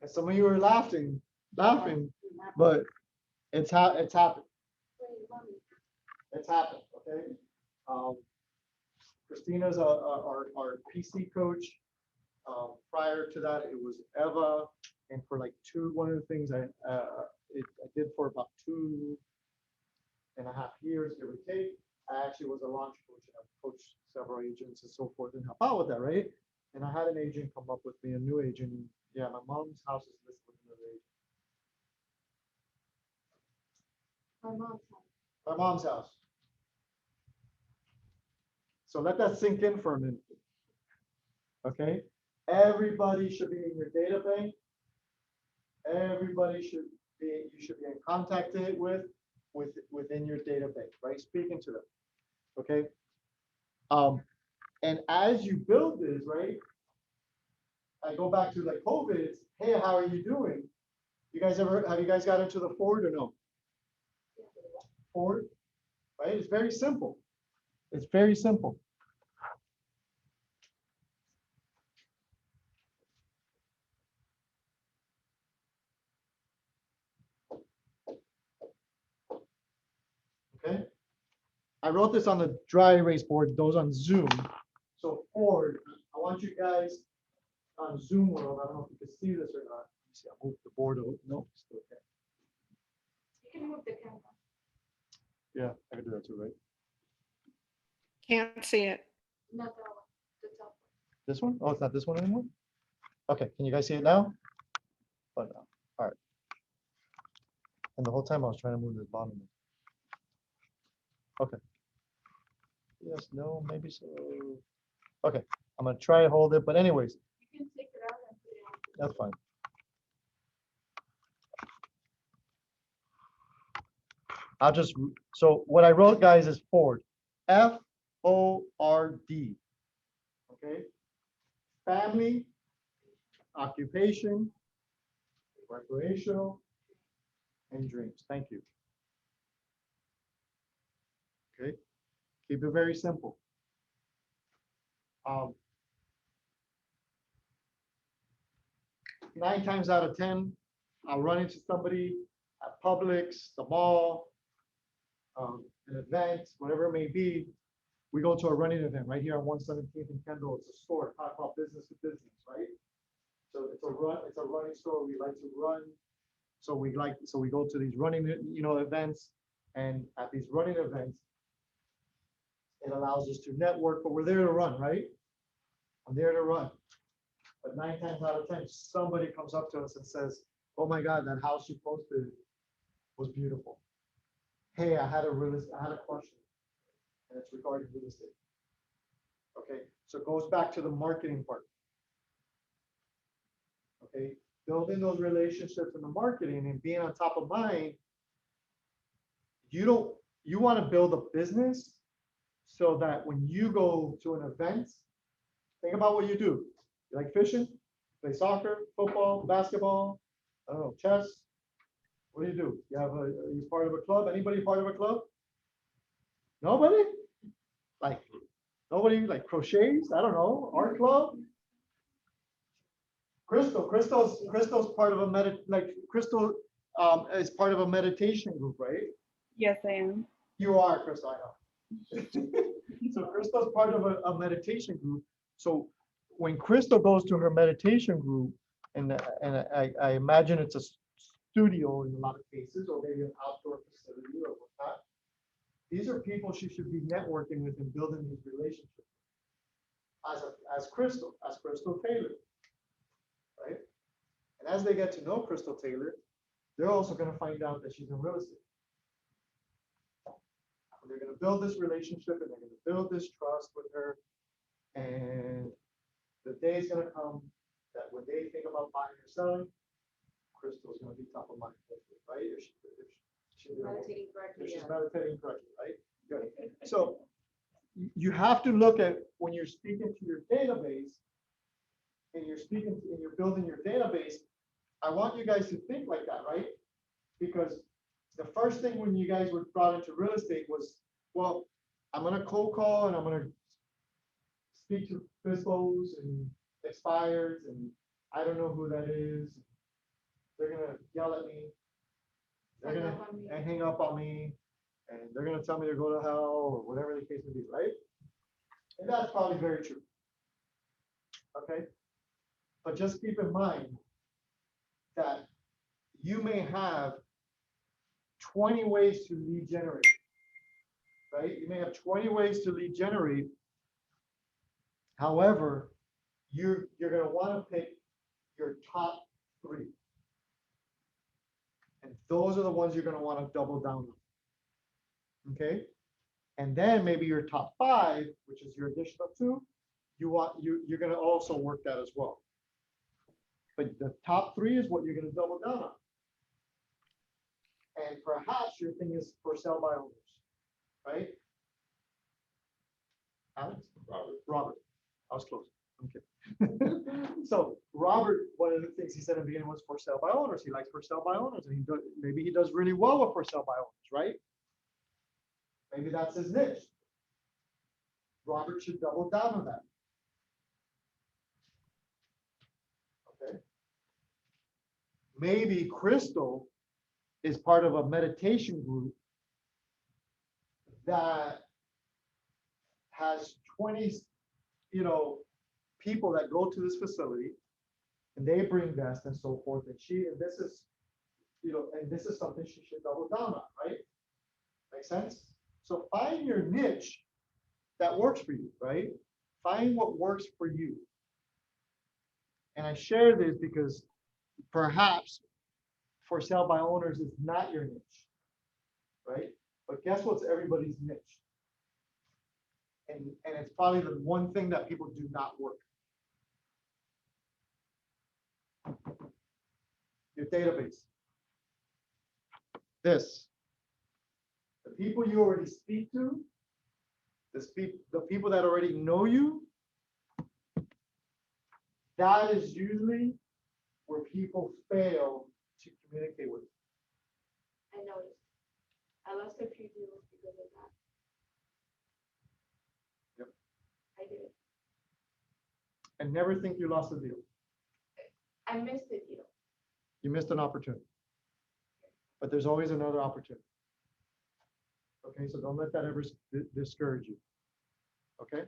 And some of you are laughing, but it's happened. It's happened, okay? Christina's our PC coach. Prior to that, it was Eva, and for like one of the things I did for about 2.5 years, give or take. I actually was a launch coach and I've coached several agents and so forth and help out with that, right? And I had an agent come up with me, a new agent. And yeah, my mom's house is listed with another agent. My mom's house. My mom's house. So let that sink in for a minute. Okay? Everybody should be in your data bank. Everybody should be, you should be in contact within your data bank, right? Speaking to them. Okay? And as you build this, right? I go back to like COVID, it's, hey, how are you doing? Have you guys got into the Ford or no? Ford, right? It's very simple. It's very simple. I wrote this on the dry erase board, those on Zoom. So Ford, I want you guys on Zoom world, I don't know if you can see this or not. Let me see, I'll move the board, no, it's still okay. You can move the camera. Yeah, I can do that too, right? Can't see it. Not that one, the top one. This one? Oh, it's not this one anymore? Okay, can you guys see it now? But, all right. And the whole time I was trying to move this bottom. Okay. Yes, no, maybe so. Okay, I'm gonna try to hold it, but anyways, You can take it out and put it on. that's fine. I'll just, so what I wrote, guys, is Ford, F-O-R-D. Okay? Family, occupation, recreational, and dreams. Thank you. Okay? Keep it very simple. 9 times out of 10, I'll run into somebody at Publix, the mall, an event, whatever it may be. We go to a running event right here on 117th and Kendall. It's a store, talk about business to business, right? So it's a running store. We like to run. So we go to these running, events, and at these running events, it allows us to network, but we're there to run, right? I'm there to run. But 9 times out of 10, somebody comes up to us and says, "Oh my God, that house you posted was beautiful. Hey, I had a question, and it's regarding real estate." Okay, so it goes back to the marketing part. Okay, building those relationships in the marketing and being on top of mind. You want to build a business so that when you go to an event, think about what you do. You like fishing, play soccer, football, basketball, I don't know, chess. What do? Are you part of a club? Anybody part of a club? Nobody? Like, nobody like crochets? I don't know, art club? Crystal's part of a Crystal is part of a meditation group, right? Yes, I am. You are, Crystal, I know. So Crystal's part of a meditation group. So when Crystal goes to her meditation group, and I imagine it's a studio in a lot of cases, or maybe an outdoor facility or whatnot, these are people she should be networking with and building these relationships as Crystal Taylor, right? And as they get to know Crystal Taylor, they're also going to find out that she's in real estate. They're going to build this relationship and they're going to build this trust with her. And the day is going to come that when they think about buying or selling, Crystal's going to be top of mind, right? If Meditating correctly, she's yeah. meditating correctly, right? Good. So you have to look at when you're speaking to your database and you're building your database, I want you guys to think like that, right? Because the first thing when you guys were brought into real estate was, well, I'm going to cold call and I'm going to speak to FISBOs and expires, and I don't know who that is. They're going to yell at me. They're going to hang up on me, and they're going to tell me to go to hell or whatever the case may be, right? And that's probably very true. Okay? But just keep in mind that you may have 20 ways to lead generate, right? You may have 20 ways to lead generate. However, you're going to want to pick your top 3. And those are the ones you're going to want to double down on. Okay? And then maybe your top 5, which is your additional 2, you're going to also work that as well. But the top 3 is what you're going to double down on. And perhaps your thing is for sale by owners, right? Alex? Robert. I was close. Okay. So Robert, one of the things he said in the beginning was for sale by owners. He likes for sale by owners, and maybe he does really well with for sale by owners, right? Maybe that's his niche. Robert should double down on that. Okay. Maybe Crystal is part of a meditation group that has 20, people that go to this facility and they bring guests and so forth, and this is, and this is something she should double down on, right? Make sense? So find your niche that works for you, right? Find what works for you. And I share this because perhaps for sale by owners is not your niche, right? But guess what's everybody's niche? And it's probably the one thing that people do not work. Your database. This. The people you already speak to, the people that already know you, that is usually where people fail to communicate with. I noticed. I lost a few deals because of that. Yep. I did. And never think you lost a deal. I missed a deal. You missed an opportunity. But there's always another opportunity. Okay, so don't let that ever discourage you. Okay?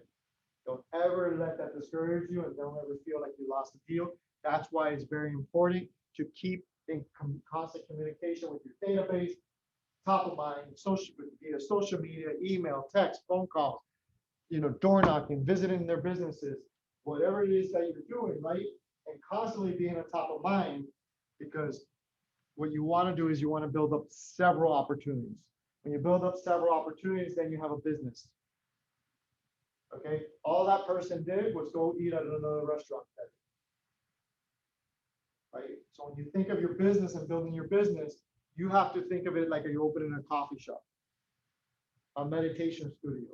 Don't ever let that discourage you, and don't ever feel like you lost a deal. That's why it's very important to keep in constant communication with your database, top of mind, social media, email, text, phone calls, door knocking, visiting their businesses, whatever it is that you're doing, right? And constantly being on top of mind, because what you want to do is you want to build up several opportunities. When you build up several opportunities, then you have a business. Okay, all that person did was go eat at another restaurant. Right? So when you think of your business and building your business, you have to think of it like you're opening a coffee shop, a meditation studio,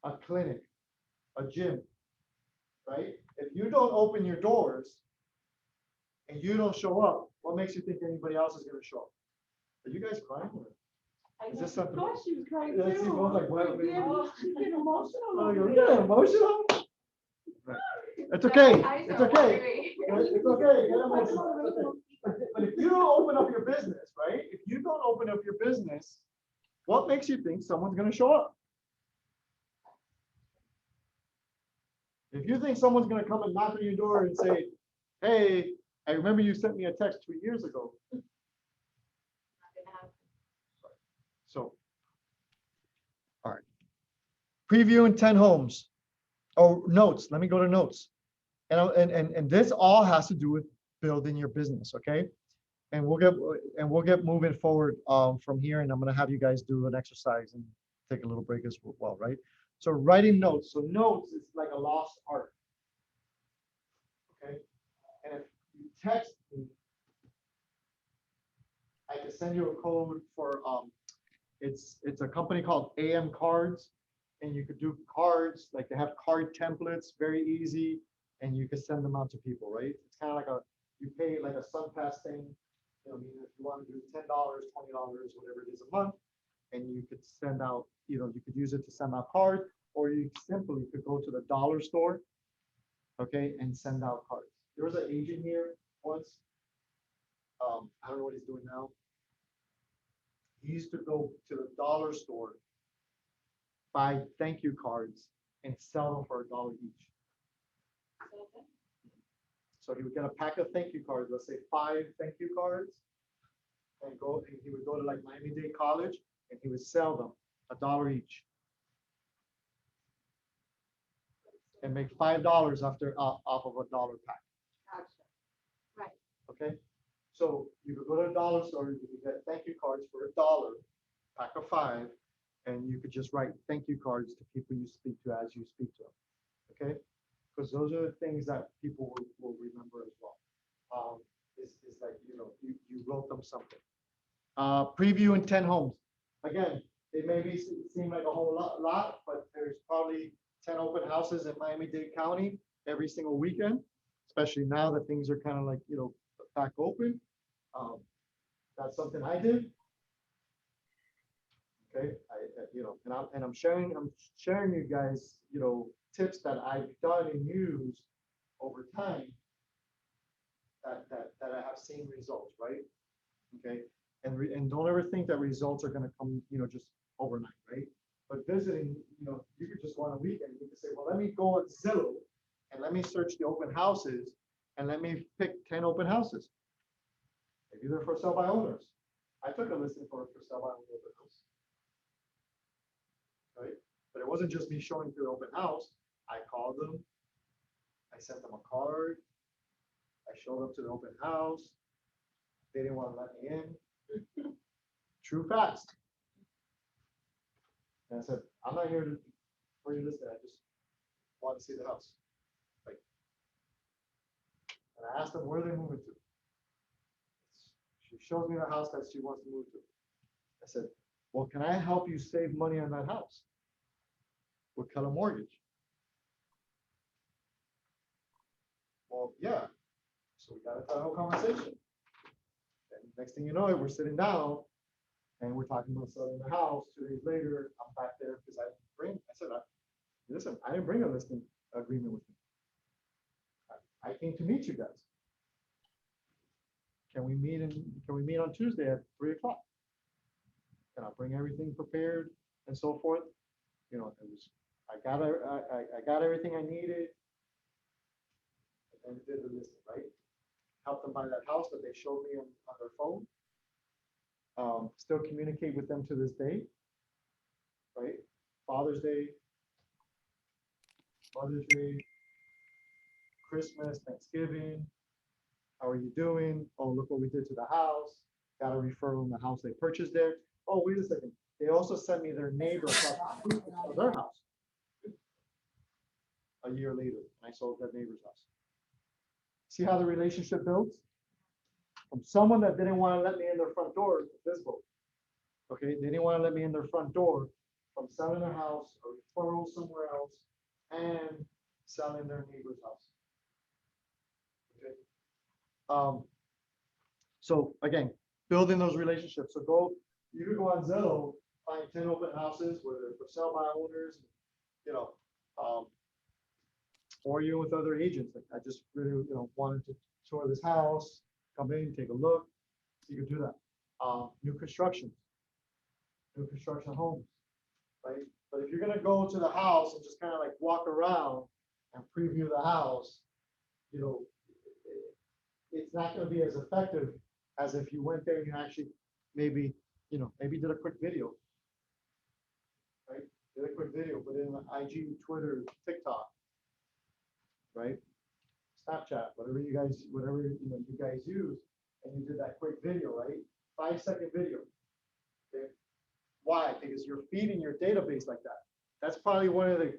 a clinic, a gym, right? If you don't open your doors and you don't show up, what makes you think anybody else is going to show up? Are you guys crying? Is this something? Of course she was crying Yeah, she too. was like, what? She's getting emotional. Oh, over you're here. getting emotional? Right. It's okay. It's okay. It's okay. Get emotional. It's okay. But if you don't open up your business, right? If you don't open up your business, what makes you think someone's going to show up? If you think someone's going to come and knock on your door and say, hey, I remember you sent me a text 2 years ago. So, all right. Previewing 10 homes. Oh, notes. Let me go to notes. And this all has to do with building your business, okay? And we'll get moving forward from here. And I'm gonna have you guys do an exercise and take a little break as well, right? So writing notes. So notes is like a lost art. Okay. And if you text me, I can send you a code for it's a company called AM Cards, and you could do cards, like they have card templates, very easy, and you can send them out to people, right? It's kind of like you pay like a SunPass thing, I mean, if you want to do $10, $20, whatever it is a month, and you could send out, you could use it to send out cards, or you simply could go to the dollar store, okay, and send out cards. There was an agent here once, I don't know what he's doing now. He used to go to the dollar store, buy thank you cards, and sell them for $1 each. So he would get a pack of thank you cards, let's say 5 thank you cards, and he would go to like Miami-Dade College, and he would sell them $1 each, and make $5 off of $1 pack. Gotcha. Right. Okay, so you could go to a dollar store, you could get thank you cards for $1, pack of 5, and you could just write thank you cards to people you speak to as you speak to them. Okay, because those are the things that people will remember as well. Is like you wrote them something. Previewing 10 homes. Again, it may seem like a whole lot, but there's probably 10 open houses in Miami-Dade County every single weekend, especially now that things are kind of like back open. That's something I did. Okay, I'm sharing you guys tips that I've done and used over time that I have seen results, right? Okay, and don't ever think that results are going to come just overnight, right? But visiting, you could just go on a weekend put Zillow and let me search the open houses and let me pick 10 open houses. Maybe they're for sale by owners. I took a listing for sale by owner open house. Right? But it wasn't just me showing through the open house. I called them. I sent them a card. I showed up to the open house. They didn't want to let me in. True facts. And I said, I'm not here to for you to listen. I just want to see the house. Like, and I asked them where they're moving to. She shows me the house that she wants to move to. I said, well, can I help you save money on that house with Keller Mortgage? Well, yeah. So we got into that whole conversation. And next thing you know, we're sitting down and we're talking about selling the house. 2 days later, I'm back there because I said, listen, I didn't bring a listing agreement with me. I came to meet you guys. Can we meet on Tuesday at 3 o'clock? And I'll bring everything prepared and so forth. You know, it was, I got everything I needed. And did the listing, right? Help them buy that house that they showed me on their phone. Still communicate with them to this day, right? Father's Day, Mother's Day, Christmas, Thanksgiving. How are you doing? Oh, look what we did to the house. Got a referral on the house they purchased there. Oh, wait a second. They also sent me their neighbor of their house. A year later, I sold that neighbor's house. See how the relationship builds? From someone that didn't want to let me in their front door, visible. Okay, they didn't want to let me in their front door, from selling a house, a referral somewhere else, and selling their neighbor's house. Okay. So again, building those relationships. So you can go on Zillow, find 10 open houses where they're for sale by owners, you know, or you with other agents. Like I just really, wanted to tour this house, come in, take a look. You can do that. New construction homes, right? But if you're gonna go to the house and just kind of like walk around and preview the house, it's not gonna be as effective as if you went there and you actually maybe did a quick video, right? Did a quick video, put it in IG, Twitter, TikTok, right? Snapchat, whatever you guys use, and you did that quick video, right? 5-second video. Okay. Why? Because you're feeding your database like that. That's probably one of the,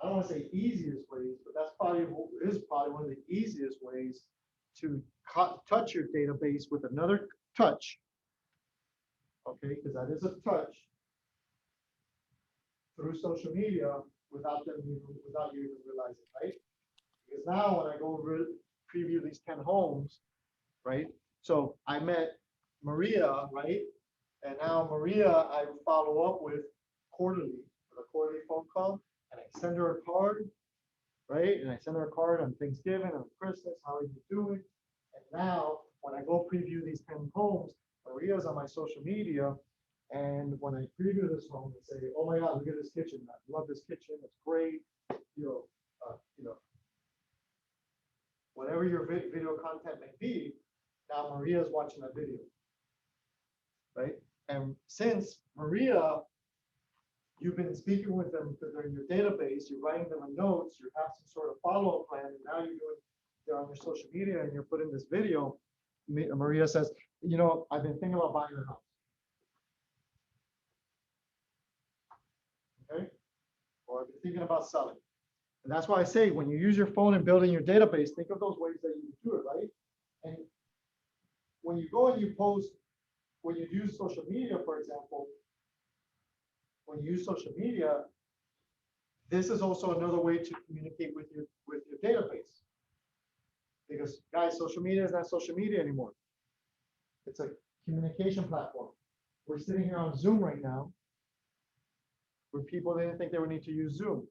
I don't want to say easiest ways, but that's probably one of the easiest ways to touch your database with another touch. Okay, because that is a touch through social media without you even realizing, right? Because now when I go preview these 10 homes, right? So I met Maria, right? And now Maria, I follow up with quarterly, with a quarterly phone call, and I send her a card, right? And I send her a card on Thanksgiving, on Christmas, how are you doing? And now when I go preview these 10 homes, Maria's on my social media, and when I preview this home and say, oh my God, look at this kitchen. I love this kitchen. It's great. Whatever your video content may be, now Maria's watching that video, right? And since Maria, you've been speaking with them because they're in your database, you're writing them a notes, you have some sort of follow-up plan, and now they're on your social media and you're putting this video. Maria says, I've been thinking about buying a house. Okay, or I've been thinking about selling. And that's why I say, when you use your phone and building your database, think of those ways that you do it, right? And when you go and you post, when you use social media, for example, when you use social media, this is also another way to communicate with your database. Because guys, social media is not social media anymore. It's a communication platform. We're sitting here on Zoom right now, where people didn't think they would need to use Zoom.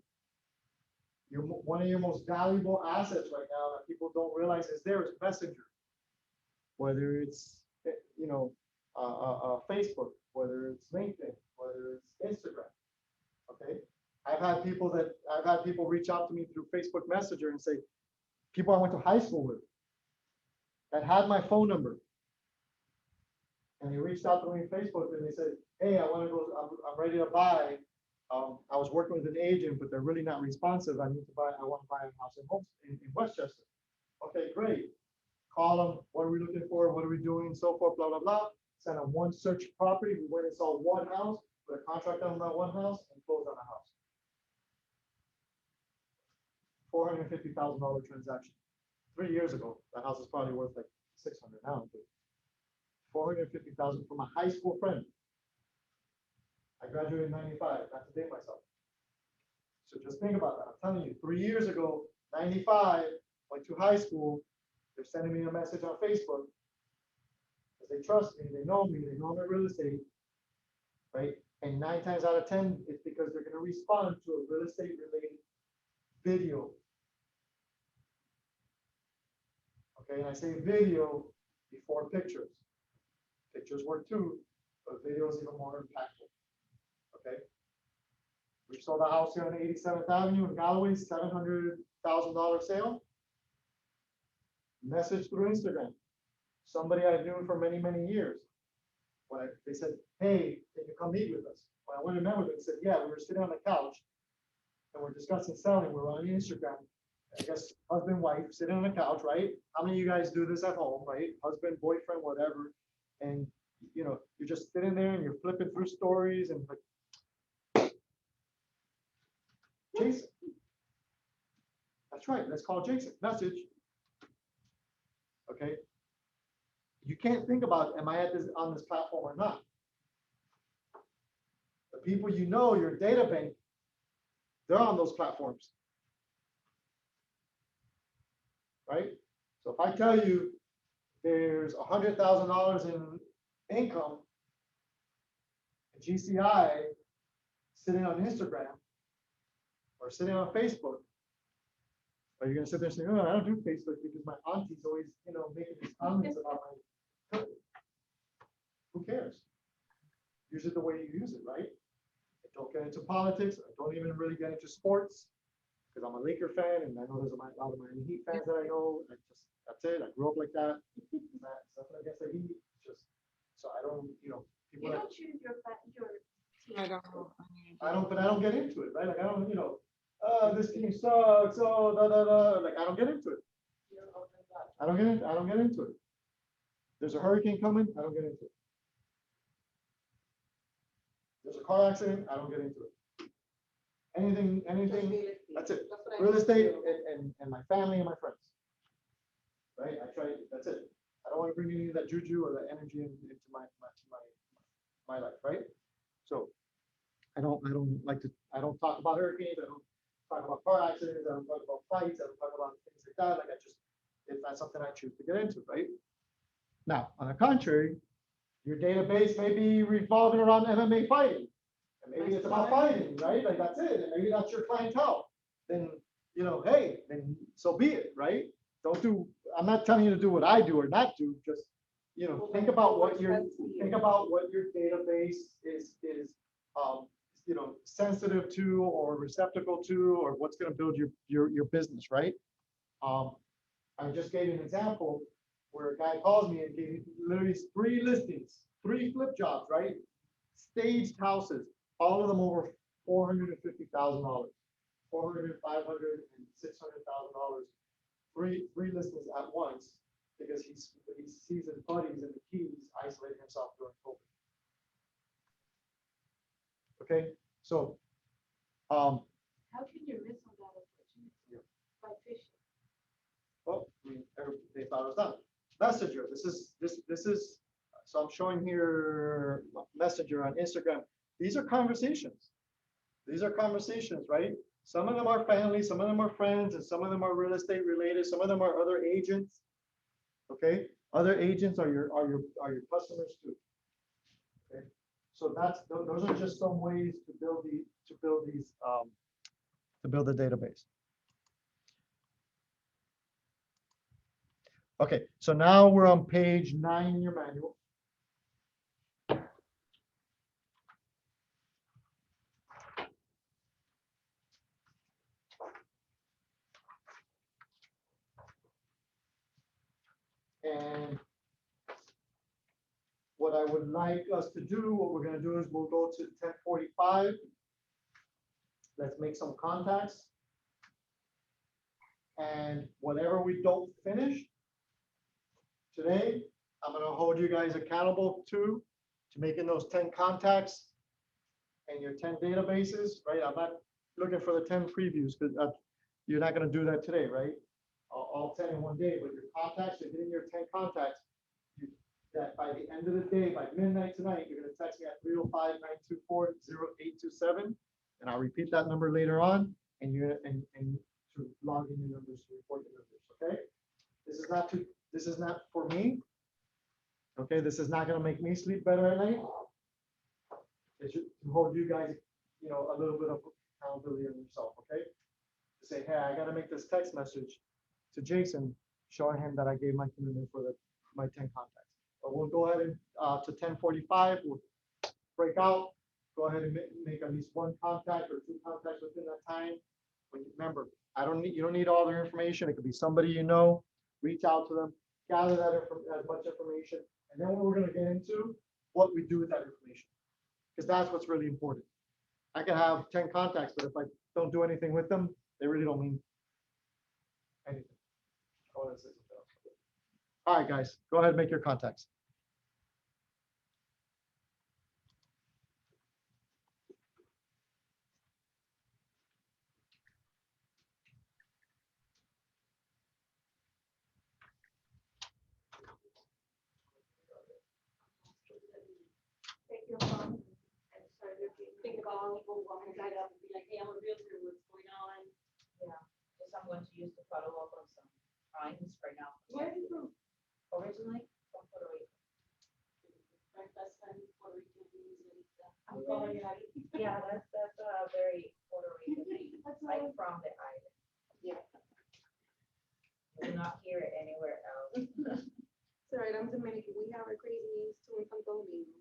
One of your most valuable assets right now that people don't realize is Messenger. Whether it's Facebook, whether it's LinkedIn, whether it's Instagram, Okay, I've had people reach out to me through Facebook Messenger and say, people I went to high school with that had my phone number. And they reached out to me on Facebook and they said, hey, I want to go, I'm ready to buy. I was working with an agent, but they're really not responsive. I want to buy a house in Westchester. Okay, great. Call them, what are we looking for? What are we doing? So forth, blah, blah, blah. Send them one search property. We went and saw one house, put a contract on that one house and closed on a house. $450,000 transaction. 3 years ago, that house is probably worth like 600 now. But 450,000 from a high school friend. I graduated in 95, not to date myself. So just think about that. I'm telling you, 3 years ago, 95, went to high school. They're sending me a message on Facebook because they trust me, they know my real estate, right? And 9 times out of 10, it's because they're going to respond to a real estate related video. Okay, and I say video before pictures. Pictures work too, but video is even more impactful. Okay. We sold a house here on 87th Avenue in Galloway, $700,000 sale. Message through Instagram. Somebody I knew for many, many years. They said, hey, can you come meet with us? When I went and met with them, they said, yeah, we were sitting on the couch and we're discussing selling. We're on Instagram. I guess husband, wife, sitting on the couch, right? How many of you guys do this at home, right? Husband, boyfriend, whatever. And you know, you're just sitting there and you're flipping through stories and like, Jason. That's right. Let's call Jason. Message. Okay. You can't think about, am I on this platform or not? The people you know, your data bank, they're on those platforms. Right? So if I tell you there's $100,000 in income, GCI sitting on Instagram or sitting on Facebook, are you going to sit there and say, oh, I don't do Facebook because my auntie's always, you know, making these comments about my company. Who cares? Use it the way you use it, right? I don't get into politics. I don't even really get into sports because I'm a Laker fan and I know there's a lot of Miami Heat fans that I know. That's it. I grew up like that. Nothing against the Heat. Just so I don't, you know, people. You don't choose your team. I don't know. But I don't get into it, right? Like I don't, you know, this team sucks. Oh, da da da. Like I don't get into it. I don't get into it. There's a hurricane coming. I don't get into it. There's a car accident. I don't get into it. Anything. That's it. Real estate and my family and my friends. Right? I try. That's it. I don't want to bring any of that juju or that energy into my life. Right? So I don't talk about hurricanes. I don't talk about car accidents. I don't talk about fights. I don't talk about things like that. Like it's not something I choose to get into. Right? Now, on the contrary, your database may be revolving around MMA fighting. And maybe it's about fighting, right? Like that's it. And maybe that's your clientele. Then, you know, hey, then so be it, right? I'm not telling you to do what I do or not do, just, you know, think about what your database is, you know, sensitive to or receptacle to, or what's going to build your business, right? I just gave you an example where a guy calls me and gave me literally 3 listings, 3 flip jobs, right? Staged houses, all of them over $450,000, $400,000, $500,000, and $600,000. 3 listings at once because he sees his buddies in the Keys isolating himself during COVID. Okay, so How can you miss on that opportunity? By fishing. well, I mean, they thought it was done. Messenger. This is. So I'm showing here Messenger on Instagram. These are conversations. These are conversations, right? Some of them are family, some of them are friends, and some of them are real estate related. Some of them are other agents. Okay, other agents are your customers too. Okay, so those are just some ways to build the database. Okay, so now we're on page 9 in your manual. what I would like us to do, what we're gonna do is we'll go to 10:45. Let's make some contacts. And whatever we don't finish today, I'm gonna hold you guys accountable to making those 10 contacts and your 10 databases, right? I'm not looking for the 10 previews, because you're not gonna do that today, right? All 10 in one day, but your contacts, you're getting your 10 contacts. That by the end of the day, by midnight tonight, you're gonna text me at 305-924-0827, and I'll repeat that number later on, and to log in your numbers, to report your numbers, okay? This is not for me. Okay, this is not gonna make me sleep better at night. It should hold you guys, a little bit of accountability on yourself, okay? To say, hey, I gotta make this text message to Jason, showing him that I gave my commitment for my 10 contacts. But we'll go ahead and, to 10:45, we'll break out, go ahead and make at least one contact or two contacts within that time. But remember, you don't need all their information. It could be somebody you know, reach out to them, gather as much information. And then we're gonna get into what we do with that information. Because that's what's really important. I can have 10 contacts, but if I don't do anything with them, they really don't mean anything. I wanna say something else. All right, guys, go ahead and make your contacts. Take your phone and start looking, think about people walking right up and be like, hey, I'm a realtor, what's going on? Yeah, because I'm going to use to follow up on some clients right now. Where are you from? Originally from Puerto Rico. My best friend, Puerto Rican, Luisita. I'm calling you. Yeah, that's a very Puerto Rican name, That's like right. from the island. Yeah. You will not hear it anywhere else. It's all right, I'm Dominican, we have our crazy names too in Santo Domingo.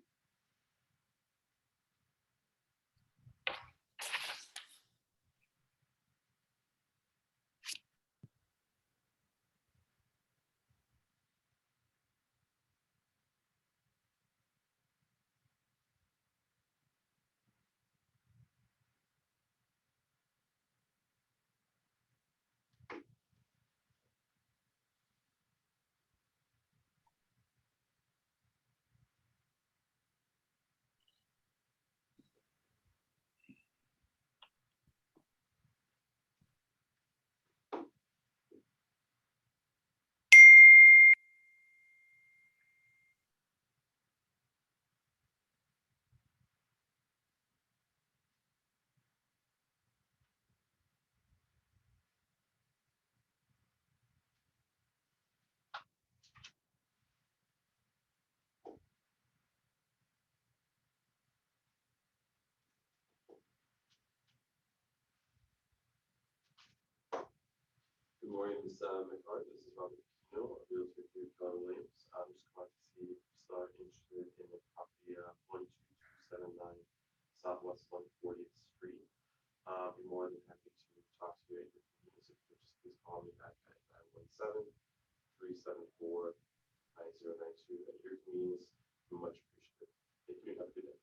Good morning, Ms. McCart. This is Robert Kino, a realtor here in Keller Williams. I'm just calling to see if you are interested in the property 12279 Southwest 140th Street. I'll be more than happy to talk to you at your convenience. If you just please call me back at 917-374-9092 at your convenience. Much appreciated. Thank you. Have a good day.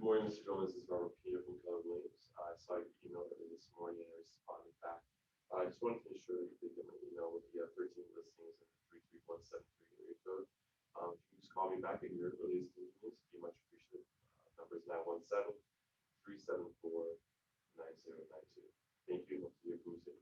morning, Mr. Gomez. This is Robert Peter from Keller Williams. I saw your email earlier this morning and I responded back. I just wanted to ensure that you did get my email with the 13 listings and the 33173 area code. If you just call me back at your earliest convenience, it'd be much appreciated. Number is 917-374-9092. Thank you. Hope to hear from you soon.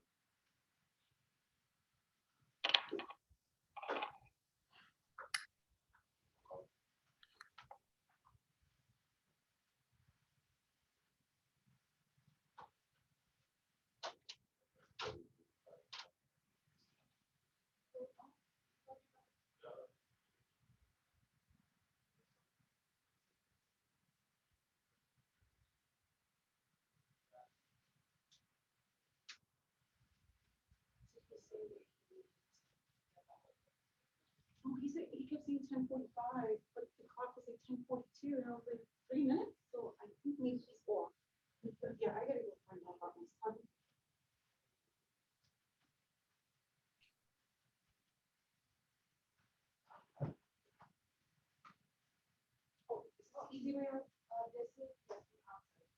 Oh, he kept saying 10:45, but the clock was like 10:42, and I was like, 3 minutes, so I think maybe he's off. Yeah, I gotta go find out about my son. Oh, it's not easy way out, this is, yes, outside.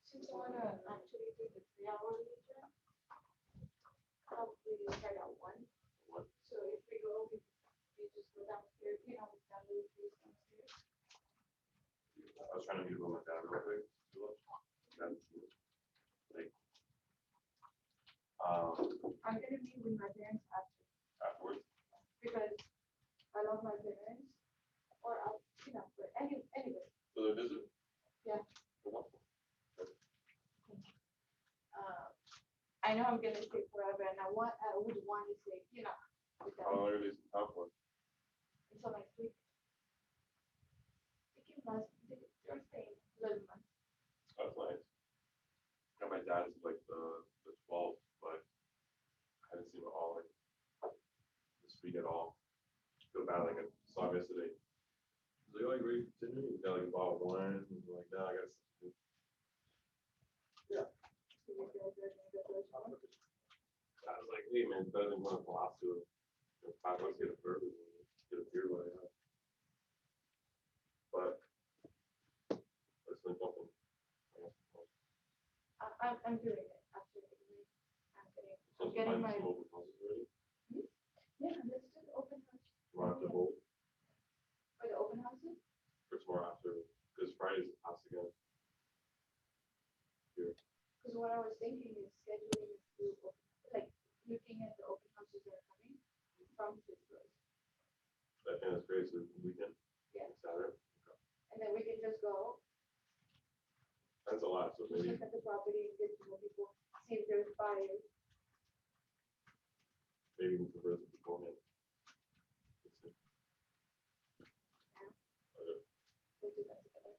Since I wanna actually do the 3-hour meeting, probably start at 1. So if we go, we just go downstairs, we can do this downstairs. I was trying to meet with my dad real quick. Like, I'm gonna meet with my parents afterwards. because I love my parents, or but anyway, So the visit? Yeah. For what? I know I'm gonna stay forever, and I would want to stay, with How them long are these out for? until next week. They can last, they're staying 11 months. That's nice. Yeah, my dad is like the 12th, but I haven't seen him all like this week at all. Feel bad, like I saw him yesterday. He's like, oh, you ready for dinner? He's got like a bottle of wine. He's like, no, I got something. So we feel good, and good relationship. I was like, hey man, it's better than going to Palacio. $5 get a burger, get a beer while I have. But let's link up and. I'm doing it, absolutely. So I'm getting my, some open houses already. yeah, let's do the open house. You want to hold? So maybe, Look at the property, get to know people, see if there's buyers. maybe we can converse with beforehand. Okay. We'll do that together.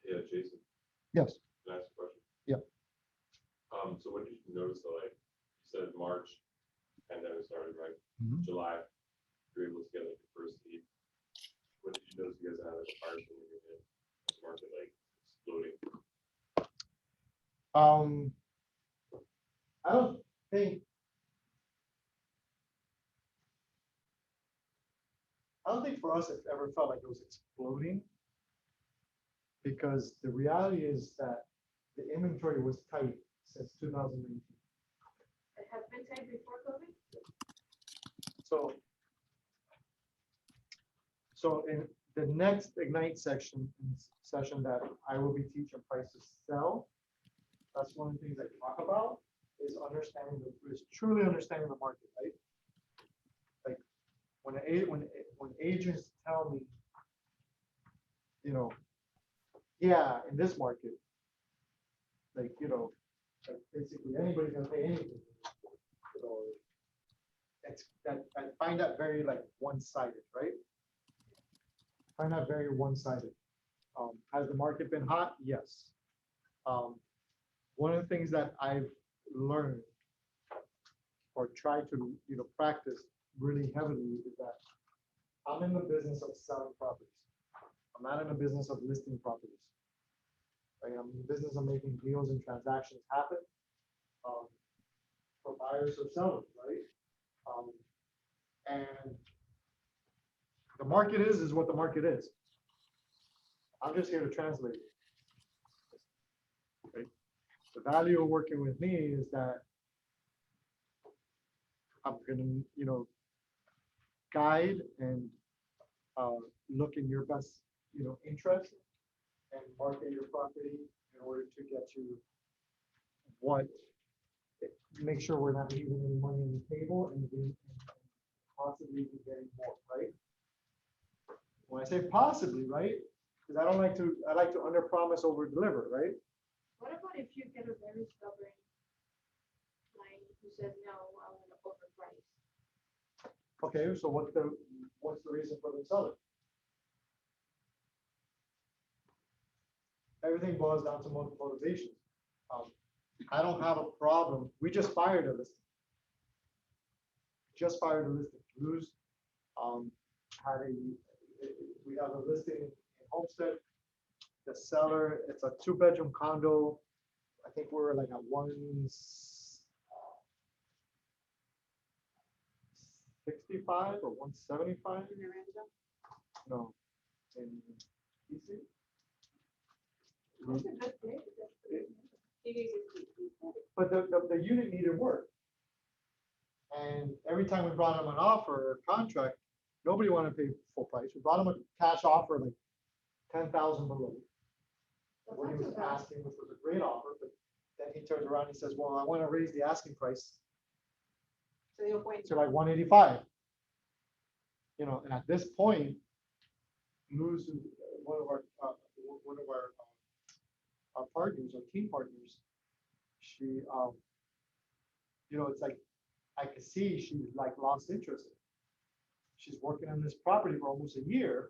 Yeah, Jason, Yes. can I ask a question? Yeah. So when did you notice that, like, you said March, pandemic started, right? Mhm. July, you were able to get like the first lead. When did you notice you guys had like a fire in the market, like exploding? I don't think. I don't think for us it ever felt like it was exploding. Because the reality is that the inventory was tight since 2019. It has been tight before COVID. So in the next Ignite session that I will be teaching price to sell, that's one of the things I talk about is truly understanding the market, right? Like when agents tell me, you know, yeah, in this market, like, you know, like basically anybody's gonna pay anything. So it's that, I find that very like one-sided, right? Find that very one-sided. Has the market been hot? Yes. One of the things that I've learned or tried to, you know, practice really heavily is that I'm in the business of selling properties. I'm not in the business of listing properties. Right? I'm in the business of making deals and transactions happen for buyers or sellers, right? And the market is what the market is. I'm just here to translate it. Right? The value of working with me is that I'm gonna, you know, guide and look in your best, you know, interest and market your property in order to get you what, make sure we're not leaving any money on the table and possibly be getting more, right? When I say possibly, right? Because I like to under promise, over deliver, right? What about if you get a very stubborn client who says, no, I'm gonna overprice? Okay, so what's the reason for them selling? Everything boils down to motivation. I don't have a problem. We just fired a listing. Just fired a listing. Lose we have a listing in Homestead. The seller, it's a 2-bedroom condo. I think we're like at 165 or 175. No, in DC. That's a good place. But the unit needed work. And every time we brought them an offer or contract, nobody wanted to pay full price. We brought them a cash offer like 10,000 below what he was asking, which was a great offer. But then he turns around and he says, well, I want to raise the asking price So you're going to like 185. You know, and at this point, Luz, one of our partners, our team partners, she, you know, it's like I could see she's like lost interest. She's working on this property for almost a year.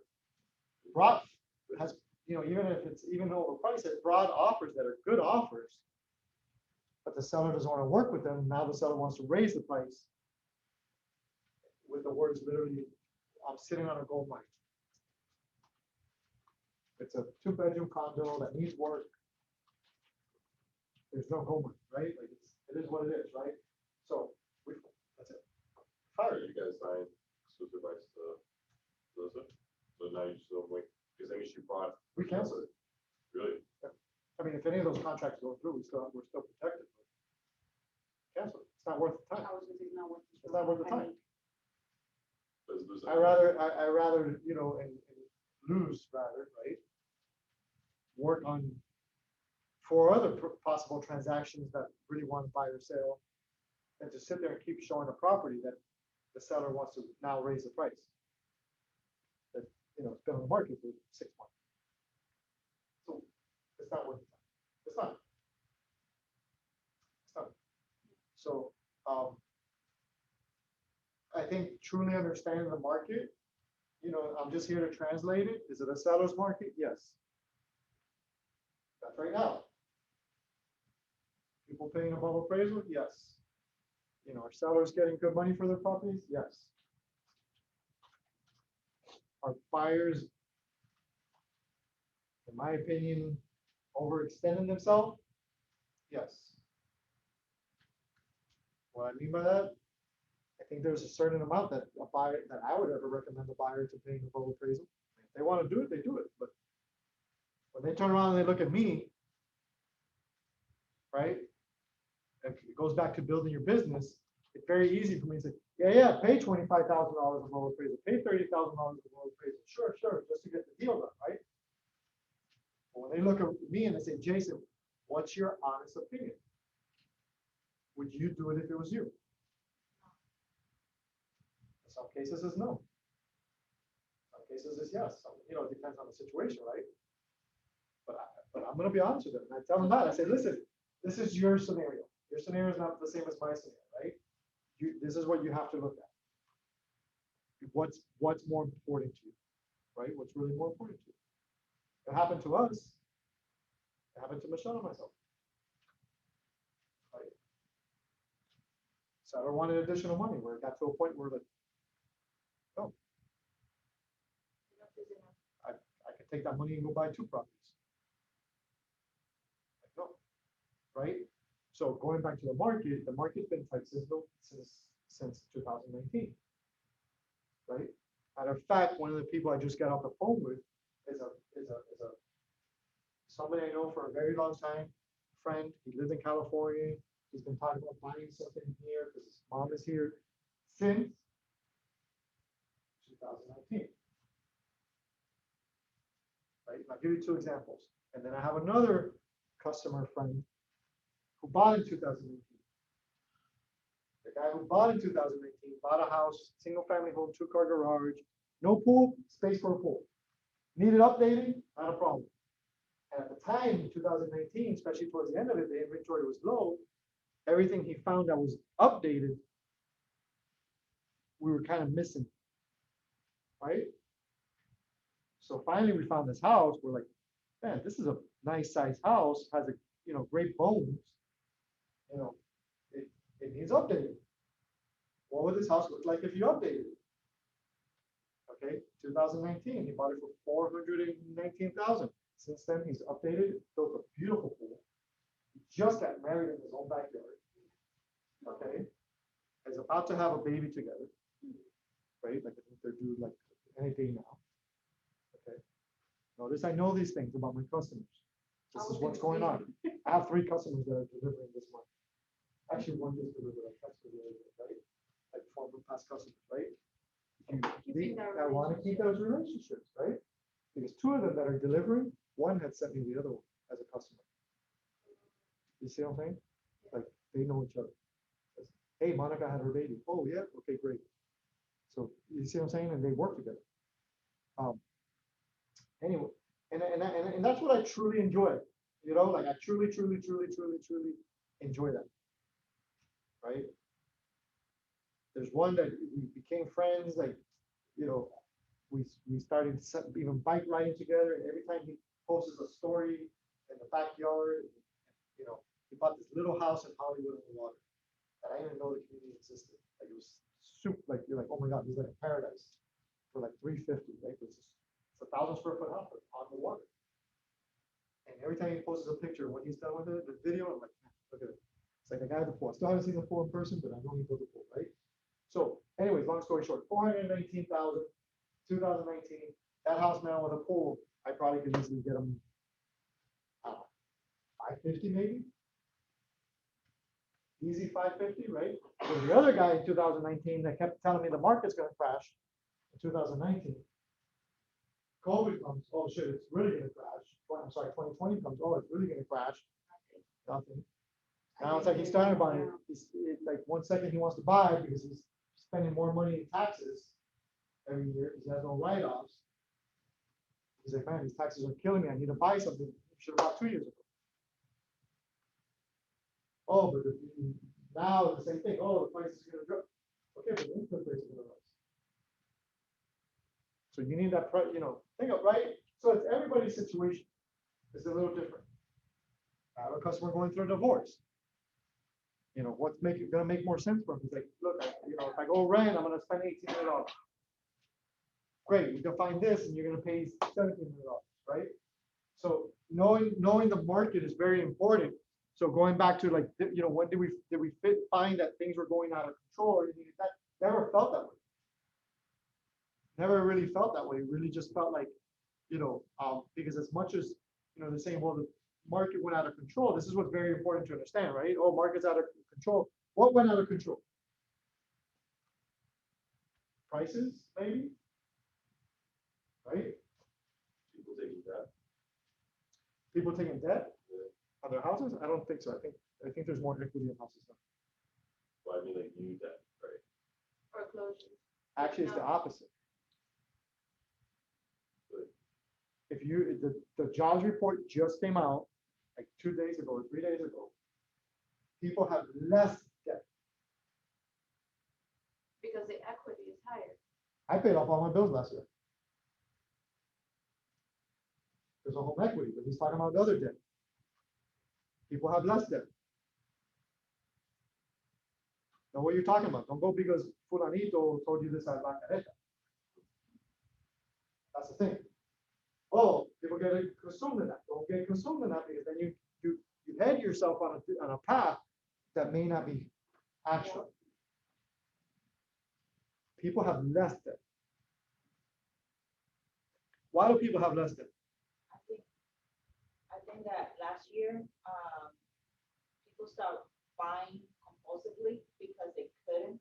Has, you know, even if it's even overpriced, it brought offers that are good offers. But the seller doesn't want to work with them. Now the seller wants to raise the price. With the words literally, I'm sitting on a gold mine. It's a 2-bedroom condo that needs work. There's no gold mine, right? Like it is what it is, right? So that's it. How are you guys signed exclusive rights to Melissa? So now you still wait, because I mean, she brought. We canceled it. Really? I mean, if any of those contracts go through, we're still protected. Cancel it. It's not worth the time. I was gonna say, not worth It's not worth the time. Does Luz- I rather, you know, and lose rather, right? Work on 4 other possible transactions that really want to buy or sell, and to sit there and keep showing a property that the seller wants to now raise the price. That, it's been on the market for 6 months. So it's not worth it. It's not. It's not. So, I think truly understanding the market, I'm just here to translate it. Is it a seller's market? Yes. That's right now. People paying above appraisal? Yes. Are sellers getting good money for their properties? Yes. Are buyers, in my opinion, overextending themselves? Yes. What I mean by that, I think there's a certain amount that a buyer, that I would ever recommend a buyer to pay above appraisal. If they want to do it, they do it. But when they turn around and they look at me, right? It goes back to building your business. It's very easy for me to say, yeah, pay $25,000 above appraisal, pay $30,000 above appraisal. Sure, just to get the deal done, right? But when they look at me and they say, Jason, what's your honest opinion? Would you do it if it was you? In some cases, it's no. Some cases, it's yes. It depends on the situation, right? But I'm going to be honest with them. And I tell them that. I say, listen, this is your scenario. Your scenario is not the same as my scenario, right? This is what you have to look at. What's more important to you, right? What's really more important to you? It happened to us. It happened to Michelle and myself. Right? So I wanted additional money where it got to a point where like, no. I could take that money and go buy 2 properties. Like, no. Right? So going back to the market's been tight since 2019. Right? Matter of fact, one of the people I just got off the phone with is somebody I know for a very long time, friend. He lives in California. He's been talking about buying something here because his mom is here since 2019. Right? I'll give you 2 examples. And then I have another customer friend who bought in 2018. The guy who bought in 2018 bought a house, single family home, 2-car garage, no pool, space for a pool. Needed updating, not a problem. And at the time, in 2019, especially towards the end of it, the inventory was low. Everything he found that was updated, we were kind of missing, right? So finally, we found this house. We're like, man, this is a nice size house, has a great bones. It needs updating. What would this house look like if you updated it? Okay, 2019, he bought it for $419,000. Since then, he's updated, built a beautiful pool. He just got married in his own backyard. Okay, is about to have a baby together. Right, like I think they're due like any day now. Okay, notice I know these things about my customers. This is what's going on. I have 3 customers that are delivering this month. Actually, one just delivered, right? Like former past customers, right? I want to keep those relationships, right? Because 2 of them that are delivering, one had sent me the other one as a customer. You see what I'm saying? Like they know each other. Hey, Monica had her baby. Oh yeah, okay, great. So you see what I'm saying? And they work together. Anyway, and that's what I truly enjoy. Like I truly enjoy that. Right? There's one that we became friends, like, we started even bike riding together, and every time he posts a story in the backyard, he bought this little house in Hollywood on the water. And I didn't know the community existed. Like it was super, like you're like, oh my God, this is like a paradise for like $350, right? It's a 1,000 square foot house on the water. And every time he posts a picture, when he's done with it, the video, I'm like, look at it. It's like the guy at the pool. I still haven't seen the pool in person, but I know he built a pool, right? So, anyways, long story short, $419,000, 2019. That house now with a pool, I probably could easily get him $550 maybe. Easy 550, right? So the other guy in 2019 that kept telling me the market's going to crash in 2019. COVID comes, oh shit, it's really going to crash. I'm sorry, 2020 comes, oh, it's really going to crash. Nothing. Now it's like he's starting to buy it. It's like 1 second he wants to buy because he's spending more money in taxes every year because he has no write-offs. He's like, man, these taxes are killing me. I need to buy something. Should have bought 2 years ago. Oh, but now the same thing. Oh, the price is gonna drop. Okay, but the input price is gonna rise. So you need that, think of, right? So it's everybody's situation. It's a little different. I have a customer going through a divorce. What's gonna make more sense for him? He's like, look, if I go rent, I'm gonna spend $1,800. Great, you can find this and you're gonna pay $1,700, right? So knowing the market is very important. So going back to when did we find that things were going out of control or anything like that? Never felt that way. Never really felt that way. Really just felt like, because as much as, they're saying, well, the market went out of control. This is what's very important to understand, right? Oh, market's out of control. What went out of control? Prices, maybe? Right? People taking debt. People taking debt on their houses? I don't think so. I think there's more equity in houses now. Well, I mean, like new debt, right? Foreclosures. Actually, it's the opposite. If the jobs report just came out like 2 days ago or 3 days ago, people have less debt. Because the equity is higher. I paid off all my bills last year. There's a home equity, but he's talking about the other debt. People have less debt. Now, what are you talking about? Don't go because Fulanito told you this at La Careta. That's the thing. Oh, people get consumed in that. Don't get consumed in that because then you head yourself on a path that may not be actual. People have less debt. Why do people have less debt? I think that last year, people started buying compulsively because they couldn't.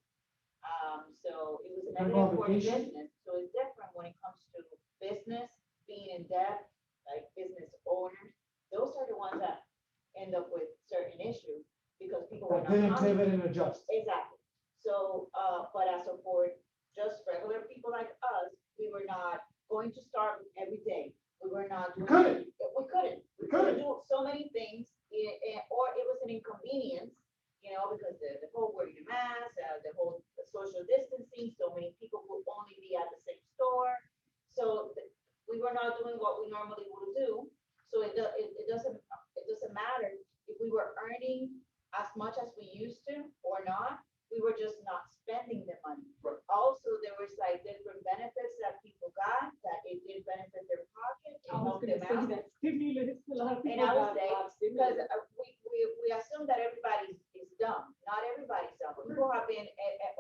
So it was negative for the business. So it's different when it comes to business being in debt, like business owners. Those are the ones that end up with certain issues because people were That didn't not pivot and adjust. Exactly. So, but as for just regular people like us, we were not going to start every day. We were not. You couldn't. We couldn't. We We couldn't. couldn't do so many things, or it was an inconvenience, because the whole wearing a mask, the whole social distancing, so many people would only be at the same store. So we were not doing what we normally would do. So it doesn't matter if we were earning as much as we used to or not. We were just not spending the money. Right. Also, there was like different benefits that people got, that it did benefit their pocket. It helped them out. And I would say, because we assume that everybody is dumb. Not everybody's dumb. People have been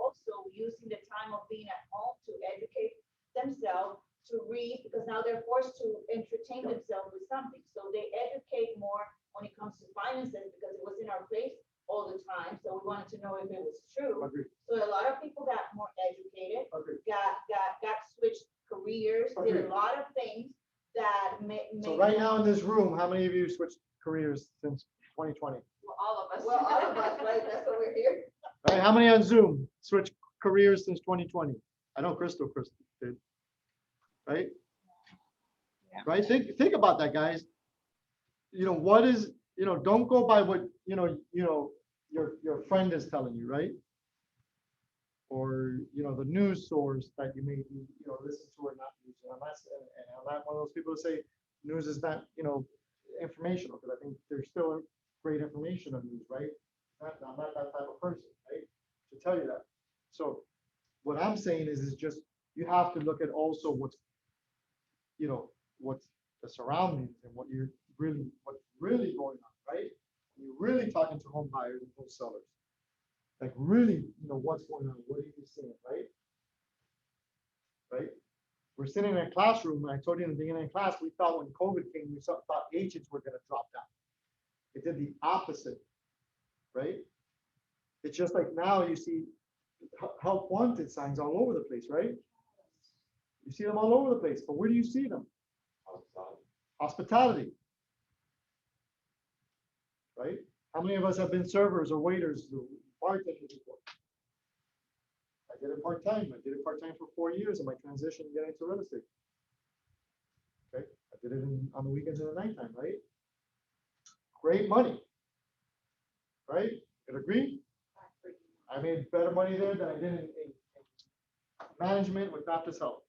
also using the time of being at home to educate themselves, to read, because now they're forced to entertain themselves with something. So they educate more when it comes to finances because it was in our face all the time. So we wanted to know if it was true. Agreed. So a lot of people got more educated, Agreed. got switched careers, did Agreed. a lot of things that made. So right now in this room, how many of you switched careers since 2020? Well, all of us. Well, all of us, right? That's what we're here. Right, how many on Zoom switched careers since 2020? I know Crystal did. Right? Yeah. Right? Think about that, guys. What is, don't go by what, your friend is telling you, right? Or, the news source that you may be, listen to or not use. And I'm not one of those people who say news is not, informational, because I think there's still great information on news, right? I'm not that type of person, right? To tell you that. So what I'm saying is just, you have to look at also what's the surroundings and what's really going on, right? You're really talking to home buyers and home sellers. Like really, what's going on, what are you seeing, right? Right? We're sitting in a classroom, and I told you in the beginning of class, we thought when COVID came, we thought agents were gonna drop down. It did the opposite, right? It's just like now you see help wanted signs all over the place, right? You see them all over the place, but where do you see them? Hospitality. Right? How many of us have been servers or waiters or bartenders before? I did it part-time. I did it part-time for 4 years in my transition to get into real estate. Okay, I did it on the weekends and the nighttime, right? Great money. Right? Could agree? I made better money there than I did in management with Baptist Health.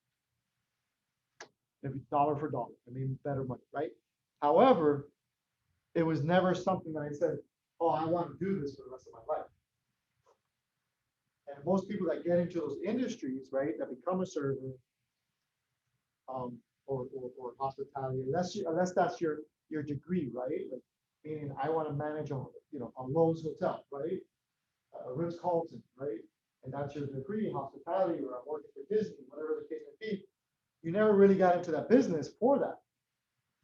Maybe dollar for dollar. I mean, better money, right? However, it was never something that I said, oh, I want to do this for the rest of my life. And most people that get into those industries, right, that become a server, or hospitality, unless that's your degree, right? Like, meaning I want to manage a Lowe's hotel, right? A Ritz-Carlton, right? And that's your degree in hospitality, or I'm working for Disney, whatever the case may be. You never really got into that business for that.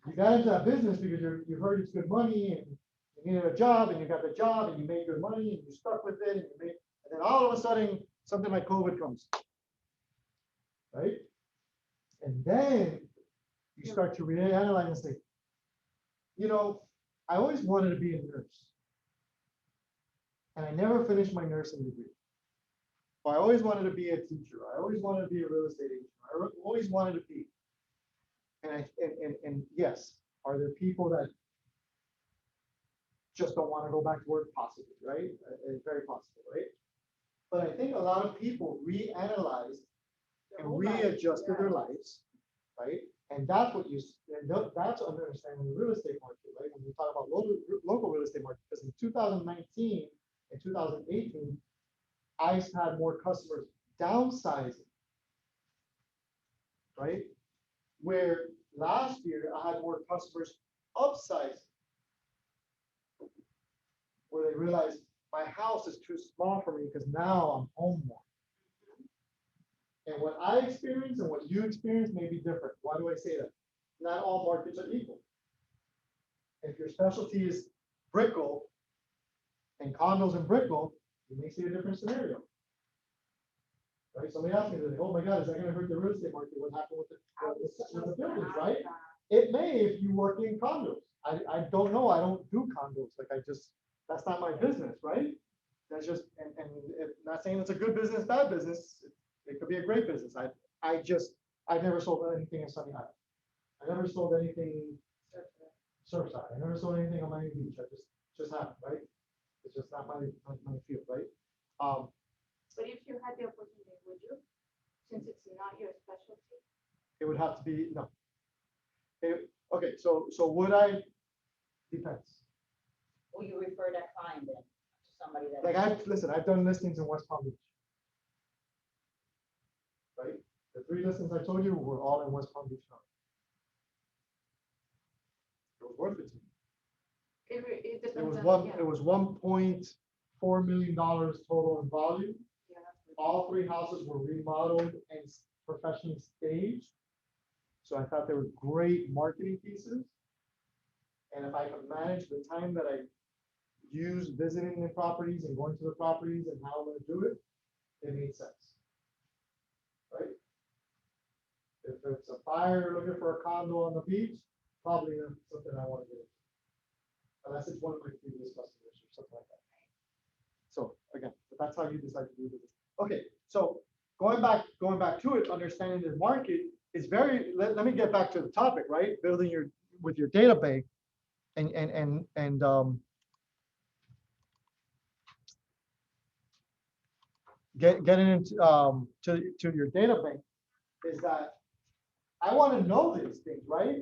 You got into that business because you heard it's good money and you needed a job and you got the job and you made good money and you stuck with it and then all of a sudden something like COVID comes, right? And then you start to reanalyze and say, I always wanted to be a nurse. And I never finished my nursing degree. But I always wanted to be a teacher. I always wanted to be a real estate agent. I always wanted to be. And yes, are there people that just don't want to go back to work? Possibly, right? It's very possible, right? But I think a lot of people reanalyzed and readjusted their lives, right? And that's that's understanding the real estate market, right? When we talk about local real estate market, because in 2019 and 2018, ICE had more customers downsizing, right? Where last year I had more customers upsizing, where they realized my house is too small for me because now I'm home more. And what I experience and what you experience may be different. Why do I say that? Not all markets are equal. If your specialty is Brickell and condos in Brickell, you may see a different scenario. Right? Somebody asked me, oh my God, is that going to hurt the real estate market? What happened with the buildings, right? It may if you work in condos. I don't know. I don't do condos. That's not my business, right? That's just, and not saying it's a good business, bad business. It could be a great business. I've never sold anything in Sunny Isles. I never sold anything Surfside. I never sold anything on Miami Beach. I just haven't, right? It's just not my field, right? But if you had the opportunity, would you? Since it's not your specialty? It would have to be, no. Okay, so would I? Depends. Will you refer that client then to somebody that? I've done listings in West Palm Beach. Right? The 3 listings I told you were all in West Palm Beach. It was worth it to me. It It depends was on, it was $1.4 million total in volume. yeah. All 3 houses were remodeled and professionally staged. So I thought they were great marketing pieces. And if I could manage the time that I use visiting the properties and going to the properties and how I'm going to do it, it made sense. Right? If it's a buyer looking for a condo on the beach, probably not something I want to do. Unless it's one of my previous customers or something like that. So again, but that's how you decide to do this. Okay, so going back to it, understanding the market is very. Let me get back to the topic, right? Building with your data bank, and getting into to your data bank is that I want to know these things, right?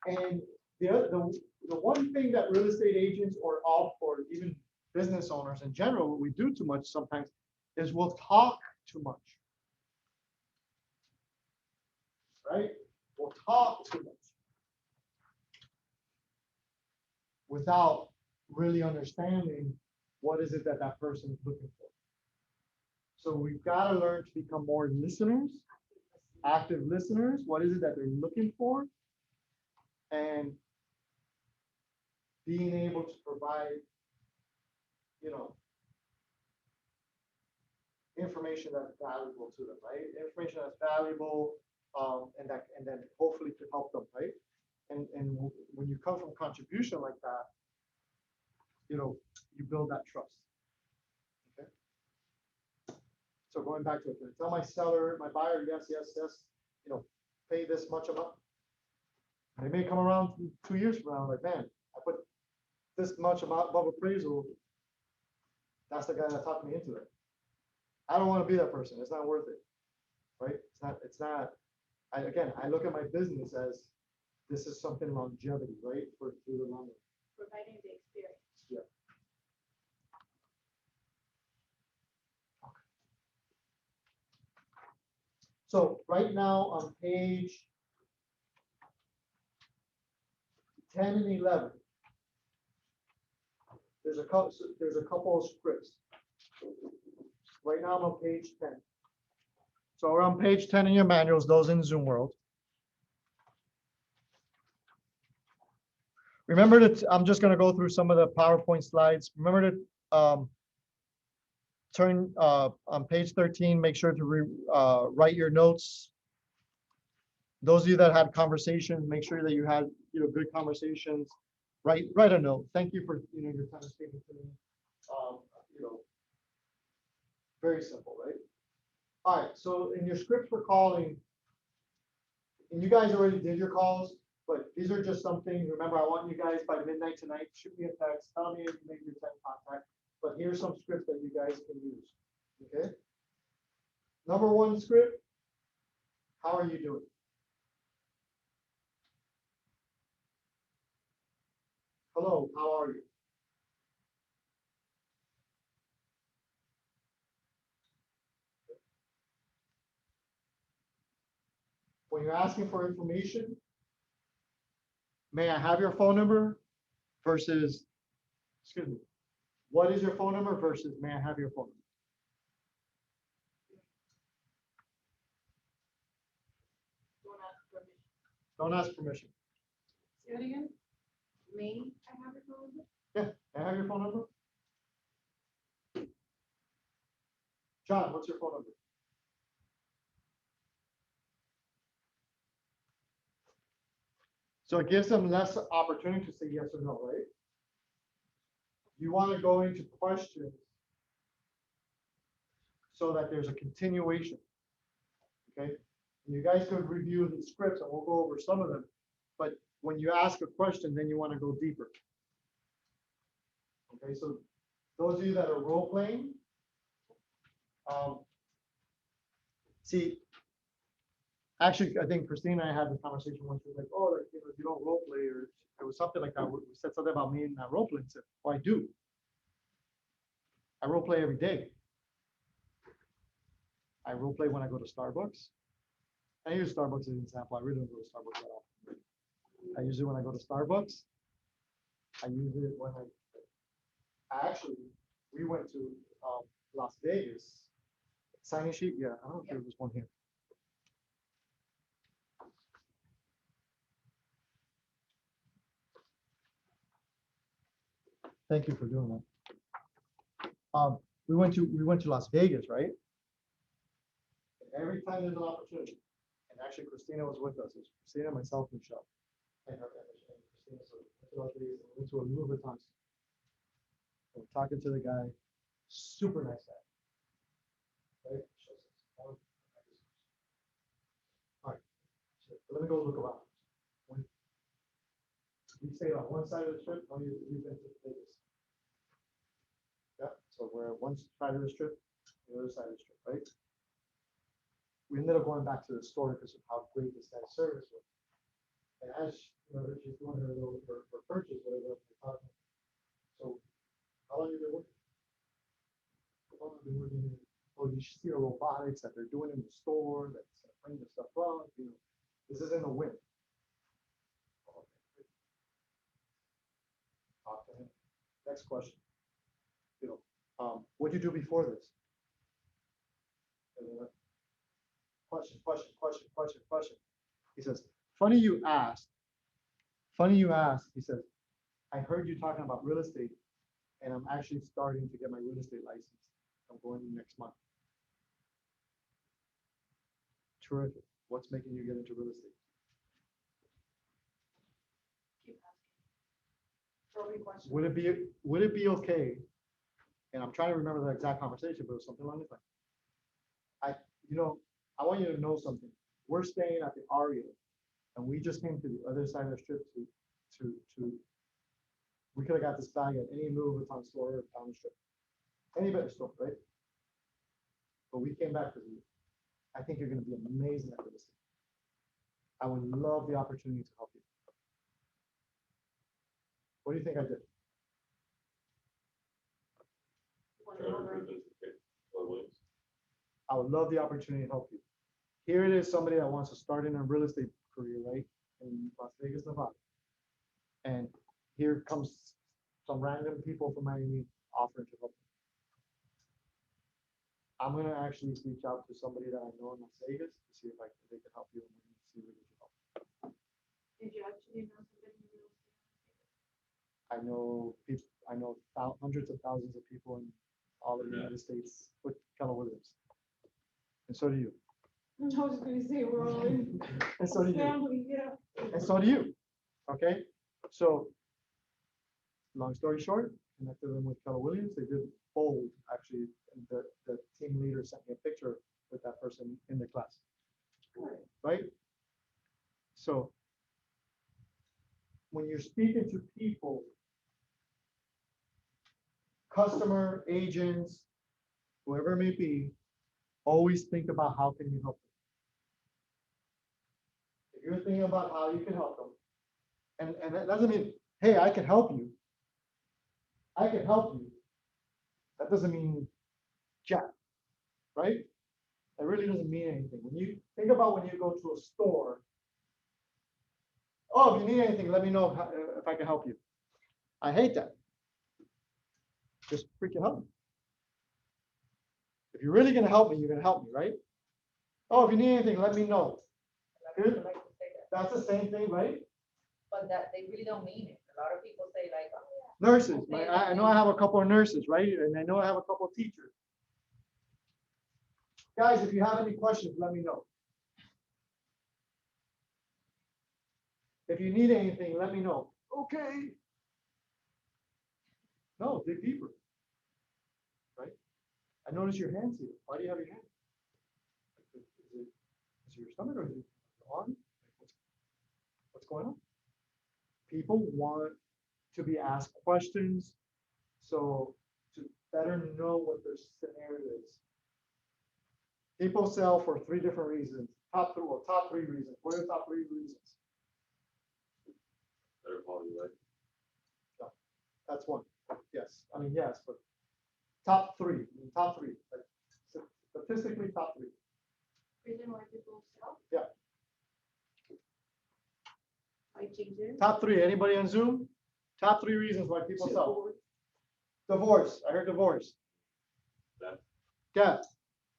And the one thing that real estate agents or even business owners in general, what we do too much sometimes is we'll talk too much. Right? We'll talk too much without really understanding what is it that person is looking for. So we've got to learn to become more listeners, active listeners. What is it that they're looking for? And being able to provide, information that's valuable to them, right? Information that's valuable, and then hopefully to help them, right? And when you come from contribution like that, you build that trust. Okay. So going back to it, can I tell my seller, my buyer, yes, yes, yes, you know, pay this much amount? They may come around 2 years from now, like, man, I put this much amount above appraisal. That's the guy that talked me into it. I don't want to be that person. It's not worth it. Right? It's not, again, I look at my business as this is something longevity, right? For through the long run. Providing the experience. Yeah. So right now on page 10 and 11, there's a couple of scripts. Right now I'm on page 10. So we're on page 10 in your manuals, those in Zoom world. Remember that I'm just going to go through some of the PowerPoint slides. Remember to turn on page 13, make sure to write your notes. Those of you that had conversations, make sure that you had good conversations. Write a note. Thank you for your time speaking to me. Very simple, right? All right. So in your script for calling, and you guys already did your calls, but these are just something. Remember, I want you guys by midnight tonight. Shoot me a text. Tell me if you made your 10 contact. But here's some scripts that you guys can use. Okay. Number one script. How are you doing? Hello, how are you? When you're asking for information, may I have your phone number versus, excuse me, what is your phone number versus may I have your phone number? Don't ask permission. Say it again. May I have your phone number? Yeah, may I have your phone number? John, what's your phone number? So it gives them less opportunity to say yes or no, right? You want to go into questions so that there's a continuation. Okay, and you guys could review the scripts and we'll go over some of them. But when you ask a question, then you want to go deeper. Okay, so those of you that are role playing, see, actually, I think Christina and I had this conversation once. She was like, "Oh, like, you don't role play," or it was something like that. We said something about me not role playing. Said, "Oh, I do. I role play every day. I role play when I go to Starbucks. I use Starbucks as an example. I really don't go to Starbucks that often. I use it when I go to Starbucks. I use it when we went to Las Vegas. Signing sheet, yeah. I don't know if there was one here. Thank you for doing that. We went to Las Vegas, right? And every time there's an opportunity, and actually Christina was with us. It was Christina, myself, Michelle, and her and Christina. So we went to Las Vegas and we went to a Louis Vuitton. And we're talking to the guy, super nice guy. Right? All right. So let me go look around. We stayed on one side of the strip. We've been to Vegas. Yeah. So we're at one side of the strip, the other side of the strip, right? We ended up going back to the store because of how great this guy's service was. And as she's doing her little her purchase, whatever we're talking. So how long have you been working? How long have you been working? Oh, you should see the robotics that they're doing in the store. That's bringing the stuff up. This is in the wind. Talk to him. Next question. What did you do before this? Question. He says, funny you asked. He says, I heard you talking about real estate, and I'm actually starting to get my real estate license. I'm going next month. Terrific. What's making you get into real estate? Keep asking. Probing questions. Would it be okay? And I'm trying to remember the exact conversation, but it was something along this line. I want you to know something. We're staying at the Aria, and we just came to the other side of the strip to, we could have got this bag at any Louis Vuitton store or town strip, any better store, right? But we came back because I think you're gonna be amazing at this. I would love the opportunity to help you. What do you think I did? One Trying to over. recruit this kid, Floyd Williams. I would love the opportunity to help you. Here it is, somebody that wants to start in a real estate career, right, in Las Vegas, Nevada. And here comes some random people from Miami offering to help. I'm gonna actually reach out to somebody that I know in Las Vegas to see if they can help you and see what you can help. Did you actually know somebody in real estate? I know people, I know hundreds of thousands of people in all of the United States with Keller Williams. And so do you. I was gonna say, we're all in And so do you. family, yeah. And so do you. Okay, so long story short, connected them with Keller Williams. They did bold, actually. And the team leader sent me a picture with that person in the class. Right? So when you're speaking to people, customer, agents, whoever it may be, always think about how can you help them. If you're thinking about how you can help them, and that doesn't mean, hey, I can help you. I can help you. That doesn't mean jack, right? That really doesn't mean anything. When you think about when you go to a store, oh, if you need anything, let me know if I can help you. I hate that. Just freaking help me. If you're really gonna help me, you're gonna help me, right? Oh, if you need anything, let me know. A lot of people like to say that, That's the same thing, right? but that they really don't mean it. A lot of people say like, oh, yeah. Nurses, I know I have a couple of nurses, right? And I know I have a couple of teachers. Guys, if you have any questions, let me know. If you need anything, let me know. Okay. No, dig deeper. Right? I notice your hands here. Why do you have your hand? Is it your stomach or is it your arm? What's going on? People want to be asked questions, so to better know what their scenario is. People sell for 3 different reasons. Top 3 reasons. What are the top 3 reasons? Better quality life. That's one. Yes, I mean, yes, but top 3, like statistically top 3. Reason why people sell? Yeah. I change it. Top 3, anybody on Zoom? Top 3 reasons why people sell. Divorce, I heard divorce. Death. Death,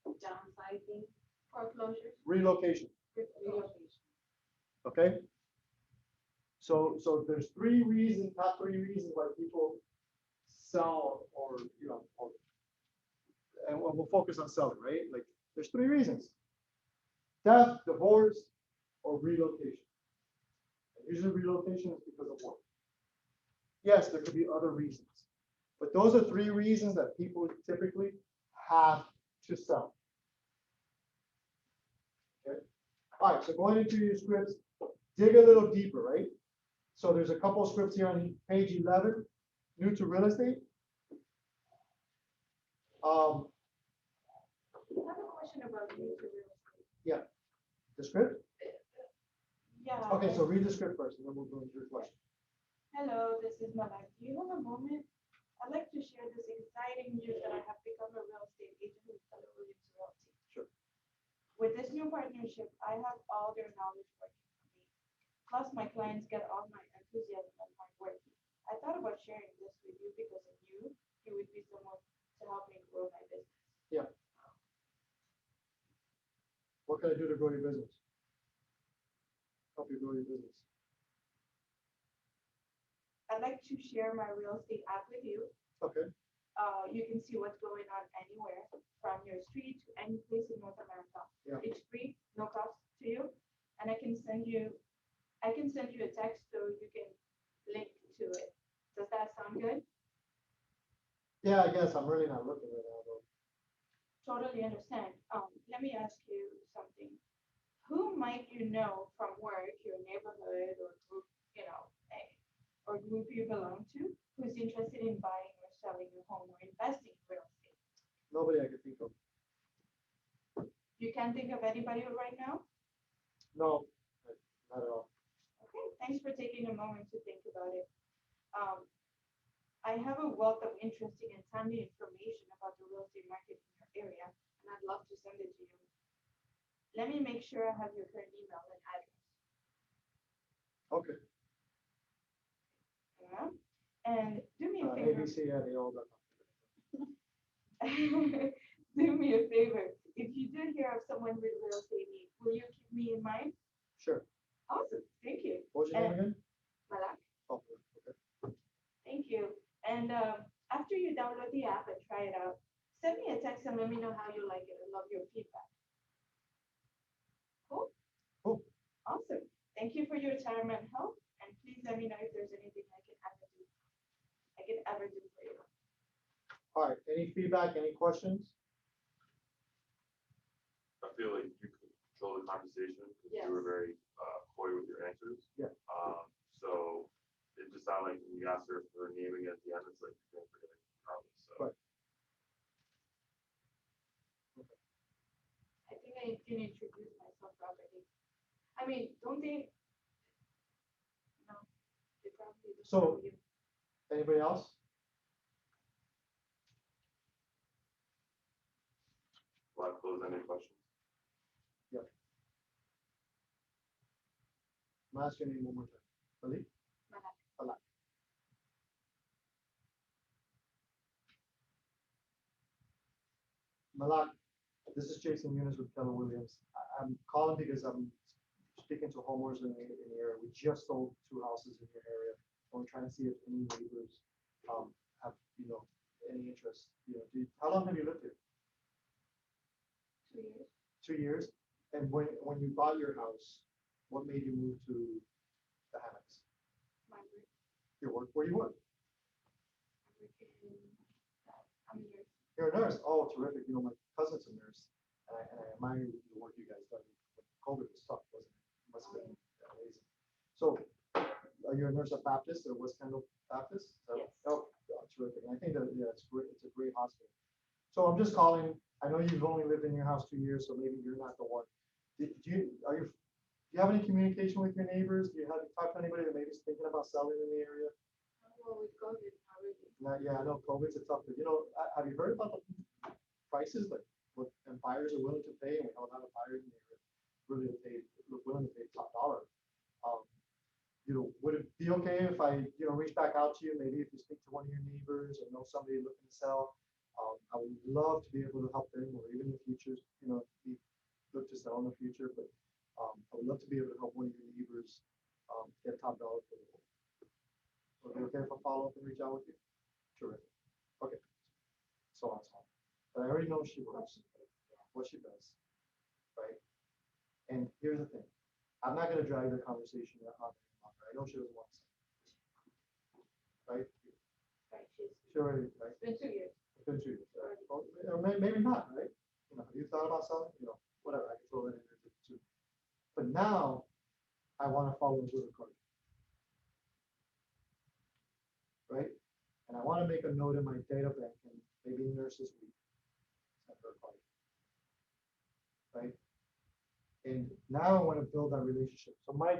Downsizing, foreclosures, relocation, relocation. okay? So there's 3 reasons, top 3 reasons why people sell or, and we'll focus on selling, right? Like, there's 3 reasons. Death, divorce, or relocation. And usually relocation is because of work. Yes, there could be other reasons, but those are 3 reasons that people typically have to sell. Okay. All right, so going into your scripts, dig a little deeper, right? So there's a couple of scripts here on page 11, new to real estate. I have a question about new to real estate. The script? Yeah. Okay, so read the script first, and then we'll go into your question. Hello, this is Malak. Do you have a moment? I'd like to share this exciting news that I have become a real estate agent with Keller Williams Realty. Sure. With this new partnership, I have all their knowledge working for me. Plus, my clients get all my enthusiasm and hard work. I thought about sharing this with you because I knew you would be someone to help me grow my business. What can I do to grow your business? Help you grow your business. I'd like to share my real estate app with you. Okay, You can see what's going on anywhere from your street to any place in North America. Yeah. It's free, no cost to you, and I can send you a text so you can link to it. Does that sound good? yeah, I guess I'm really not looking right now, though. Total totally understand. Let me ask you something. Who might you know from work, your neighborhood or group, or group you belong to, who's interested in buying or selling your home or investing in real estate? Nobody I can think of. You can't think of anybody right now? No, not at all. Okay, thanks for taking a moment to think about it. I have a wealth of interesting and timely information about the real estate market in your area, and I'd love to send it to you. Let me make sure I have your current email and address. Okay. Yeah? And do me a favor. ABC at the old. Do me a favor. If you do hear of someone with real estate needs, will you keep me in mind? Sure. Awesome. Thank you. What's your name again? Malak. Oh, okay. Thank you. And after you download the app and try it out, send me a text and let me know how you like it. I love your feedback. Cool? Cool. Awesome. Thank you for your time and help. And please let me know if there's anything I can ever do for you. All right, any feedback, any questions? I feel like you could control the conversation because Yes. you were very coy with your answers. Yeah. So it just sounded like when you asked her for her name again at the end, it's like you're going for it probably. So Right. I think I didn't introduce myself properly. I mean, don't they? No, they probably don't So- know you. Anybody else? will I close any questions? I'm asking you one more time. Malik? Malak. Malak. Malak, this is Jason Yunus with Keller Williams. I'm calling because I'm speaking to homeowners in the area. We just sold 2 houses in your area. And we're trying to see if any neighbors have, any interest. How long have you lived here? 2 years. 2 years? And when you bought your house, what made you move to the Hammocks? My work. Your work, where do you work? I work in, I'm a nurse. You're a nurse. Oh, terrific. My cousin's a nurse. And I admire the work you guys done. COVID was tough, wasn't it? Must have been amazing. So, are you a nurse at Baptist or West Kendall Baptist? Yes. Oh, terrific. And I think that, yeah, it's great. It's a great hospital. So I'm just calling. I know you've only lived in your house 2 years, so maybe you're not the one. Do you have any communication with your neighbors? Do you have talked to anybody that maybe is thinking about selling in the area? Well, with COVID, not really. Yeah, I know COVID's a tough, but have you heard about the prices, like what and buyers are willing to pay? And we have a lot of buyers in the area willing to pay top dollar. Would it be okay if I, reach back out to you? Maybe if you speak to one of your neighbors or know somebody looking to sell, I would love to be able to help them, or even in the future, look to sell in the future. But I would love to be able to help one of your neighbors get top dollar for the home. Would it be okay if I follow up and reach out with you? Terrific. Okay. So on, so on. But I already know she works, what she does, right? And here's the thing. I'm not going to drag the conversation on any longer. I know she doesn't want to say. Right? Right, She already, right? it's been 2 years. It's been 2 years. Right? Or maybe not, right? You thought about selling, whatever. I can throw that in there too. But now I want to follow up with a card. Right? And I want to make a note in my data bank and maybe nurses week. Send her a card. Right? And now I want to build that relationship. So my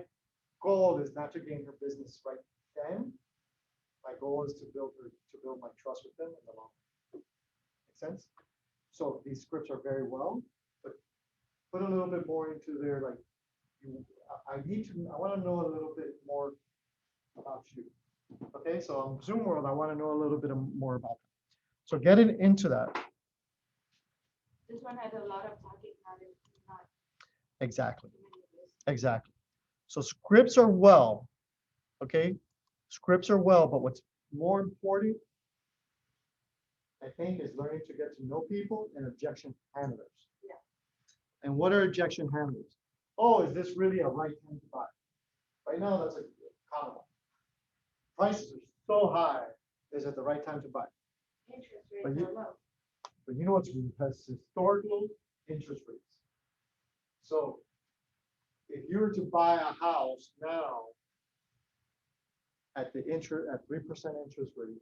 goal is not to gain her business right then. My goal is to build my trust with them in the long run. Make sense? So these scripts are very well, but put a little bit more into there. Like I want to know a little bit more about you. Okay, so on Zoom World, I want to know a little bit more about that. So getting into that. This one had a lot of talking, not Exactly. too many of this. Exactly. So scripts are well, okay? Scripts are well, but what's more important, I think, is learning to get to know people and objection handlers. Yeah. And what are objection handlers? Oh, is this really a right time to buy? Right now, that's a common one. Prices are so high. Is it the right time to buy? Interest But rates you- are low. But you know what's has historical interest rates. So if you were to buy a house now at the interest at 3% interest rate,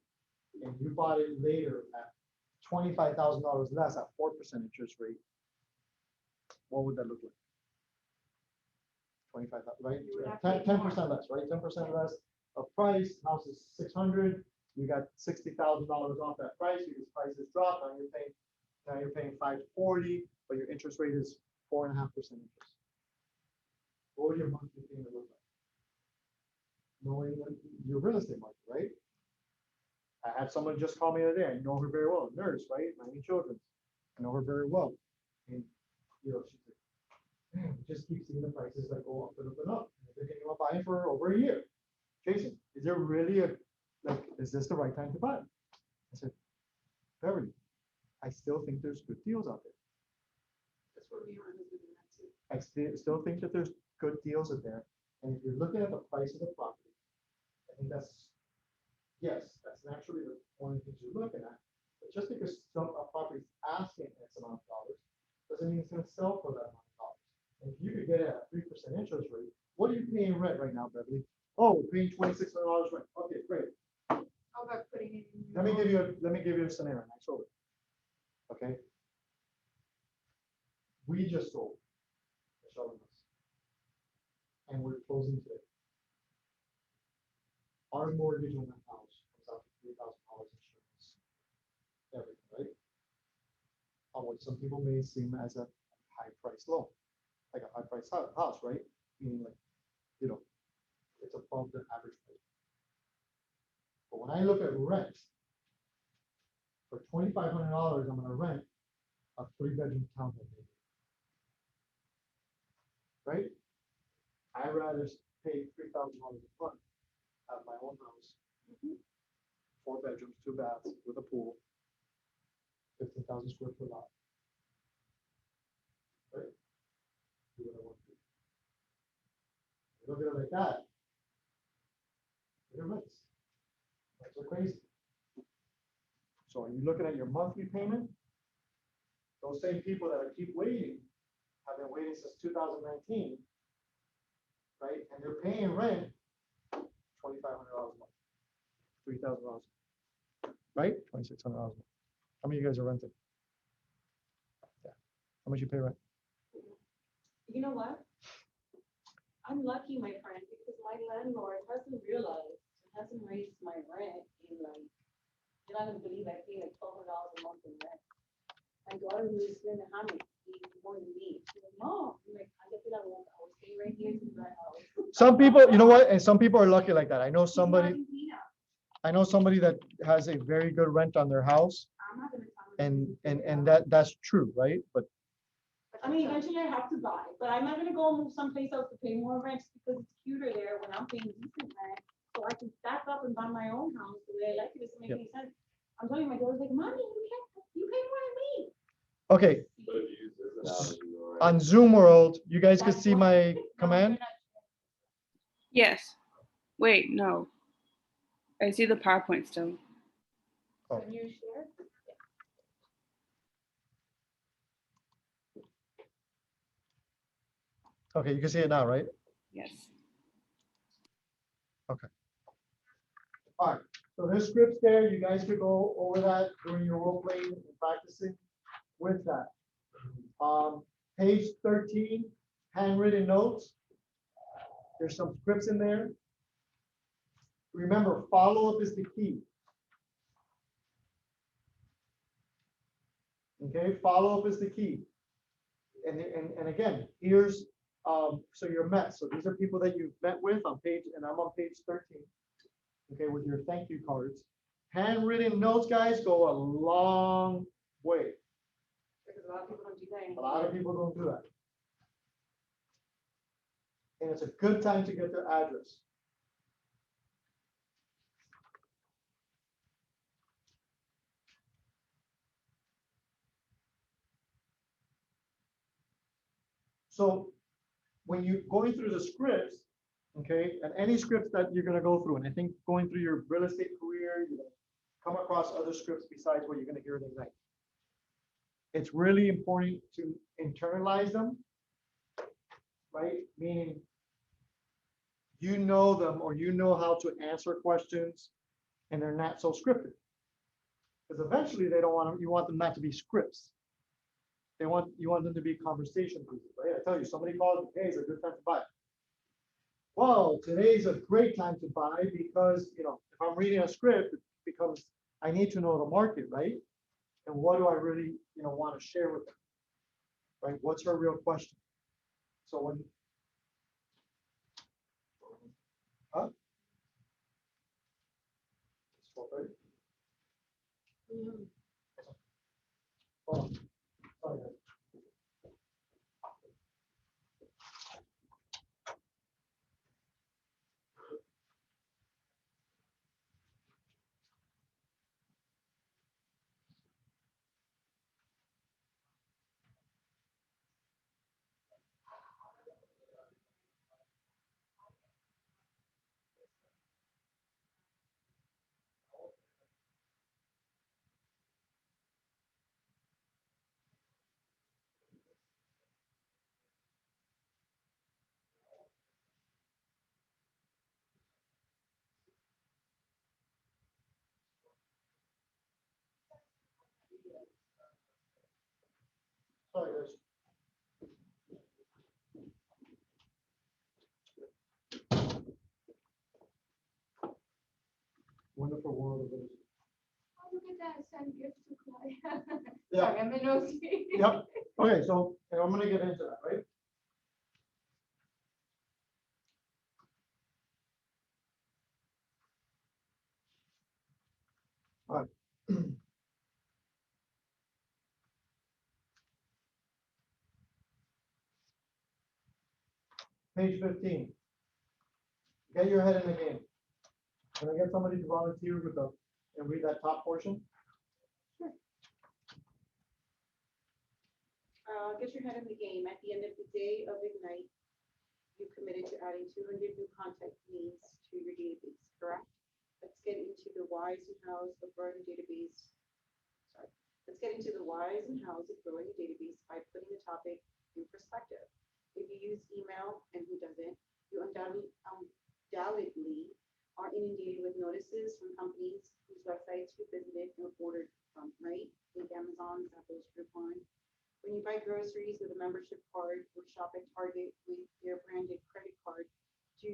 and you bought it later at $25,000 less at 4% interest rate, what would that look like? 25, right? You would have to pay 10% less, right? 10% less of price. House is 600. You got $60,000 off that price because prices dropped. Now you're paying 540, but your interest rate is 4.5% interest. What would your monthly payment look like? Knowing your real estate market, right? I had someone just call me the other day. I know her very well, nurse, right? 9 children. I know her very well. And she's like, man, we just keep seeing the prices that go up and up and up. They're thinking about buying for over a year. Jason, is there really is this the right time to buy? I said, Beverly, I still think there's good deals out there. That's what we were doing that too. I still think that there's good deals out there. And if you're looking at the price of the property, I think that's naturally one of the things you're looking at. But just because a property is asking X amount of dollars, doesn't mean it's going to sell for that amount of dollars. And if you could get it at 3% interest rate, what are you paying rent right now, Beverly? Oh, we're paying $2,600 rent. Okay, great. How about putting it in? Let me give you a scenario. I sold it. Okay. We just sold Michelle and us, and we're closing today. Our mortgage on that house comes out to $3,000 insurance. Everything, right? On what some people may seem as a high price loan, like a high price house, right? Meaning like, it's above the average price. But when I look at rent, for $2,500, I'm gonna rent a 3-bedroom townhome. Right? I'd rather pay $3,000 a month at my own house. 4 bedrooms, 2 baths with a pool, 15,000 square foot lot. Right? Do what I want to do. You look at it like that. Your rents. Rents are crazy. So are you looking at your monthly payment? Those same people that keep waiting have been waiting since 2019, right? And they're paying rent $2,500 a month, $3,000, right? $2,600 a month. How many of you guys are renting? Yeah. How much you pay rent? You know what? I'm lucky, my friend, because my landlord hasn't realized, hasn't raised my rent in you're not gonna believe I pay like $1,200 a month in rent. My daughter who lives here in the hammock pays more than me. She's like, no, I'm like, I get that I will stay right here to the house. Some people, you know what? And some people are lucky like that. I know She's not somebody in Pina. that has a very good rent on their house, I'm not gonna tell her. and that's true, right? But I mean, eventually I have to buy, but I'm not gonna go move someplace else to pay more rent because it's cuter there when I'm paying decent rent. So I can stack up and buy my own house the way I like it. It doesn't make any sense. I'm telling my daughter's like, mommy, you pay more than me. okay, But if you use this analogy, all right, on Zoom World, you guys can That's see why- my No, command. you're not- Yes. Wait, no. I see the PowerPoint still. Oh. Can you share? Okay, you can see it now, right? Yes. All right, so there's scripts there. You guys could go over that during your role playing and practicing with that. Page 13, handwritten notes. There's some scripts in there. Remember, follow-up is the key. Okay, follow-up is the key. And again, here's, so you're met. So these are people that you've met with on page, and I'm on page 13. Okay, with your thank you cards. Handwritten notes, guys, go a long way. Because a lot of people don't do that A anymore. lot of people don't do that. And it's a good time to get their address. So when you're going through the scripts, okay, and any scripts that you're gonna go through, and I think going through your real estate career, you're gonna come across other scripts besides what you're gonna hear tonight. it's really important to internalize them, right? Meaning you know them or you know how to answer questions and they're not so scripted. Because eventually they don't want them, you want them not to be scripts. You want them to be conversation pieces, right? I tell you, somebody calls me, hey, it's a good time to buy. Well, today's a great time to buy because, if I'm reading a script, it becomes, I need to know the market, right? And what do I really, want to share with them, right? What's her real question? So when, huh? It's 4:30? Hold on. Sorry, guys. Sorry, guys. Wonderful world of it. Oh, look at that, send gifts to Claudia. Yeah. Sorry, I'm a nosy. Yep. Okay, so and I'm gonna get into that, right? All right. Page 15. Get your head in the game. Can I get somebody to volunteer and read that top portion? Get your head in the game. At the end of the day of Ignite, you committed to adding 200 new contact names to your database, correct? Let's get into the whys and hows of growing a database. Sorry. Let's get into the whys and hows of growing a database by putting the topic in perspective. If you use email, and who doesn't, you undoubtedly are inundated with notices from companies whose websites you visited or ordered from, right? Like Amazon, Apple's, Groupon. When you buy groceries with a membership card or shop at Target with their branded credit card, do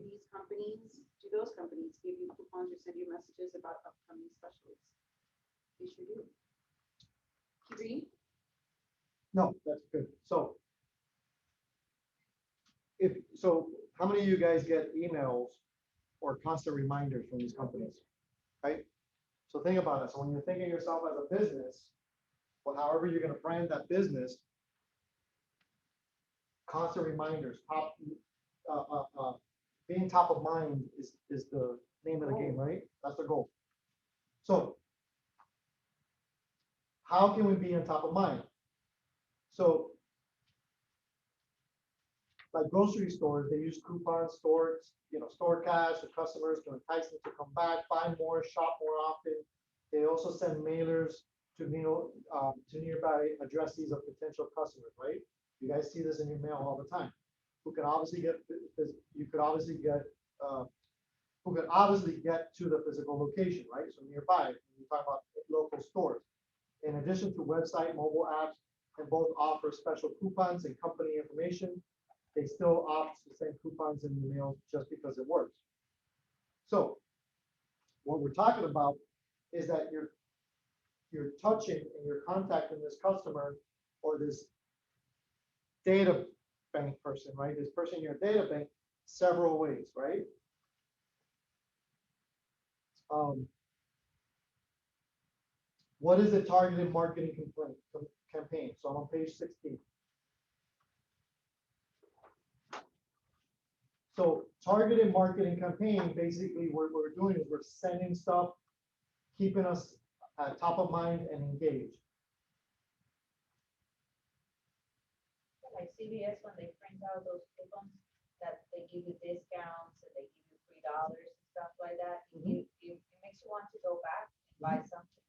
those companies give you coupons or send you messages about upcoming specials? They sure do. Keep reading. No, that's good. So how many of you guys get emails or constant reminders from these companies? Right? So think about it. So when you're thinking of yourself as a business, well, however you're going to brand that business, constant reminders, being top of mind is the name of the game, right? That's the goal. So how can we be on top of mind? So like grocery stores, they use coupons, store cash, the customers to entice them to come back, buy more, shop more often. They also send mailers to nearby addresses of potential customers, right? You guys see this in your mail all the time. Who could obviously get to the physical location, right? So nearby, when you talk about local stores. In addition to website, mobile apps, and both offer special coupons and company information, they still opt to send coupons in the mail just because it works. So what we're talking about is that you're touching and you're contacting this customer or this data bank person, right? This person in your data bank several ways, right? What is a targeted marketing campaign? So I'm on page 16. So targeted marketing campaign, basically what we're doing is we're sending stuff, keeping us top of mind and engaged. Like CVS, when they print out those coupons that they give you discounts and they give you $3 and stuff like that, it makes you want to go back and buy something.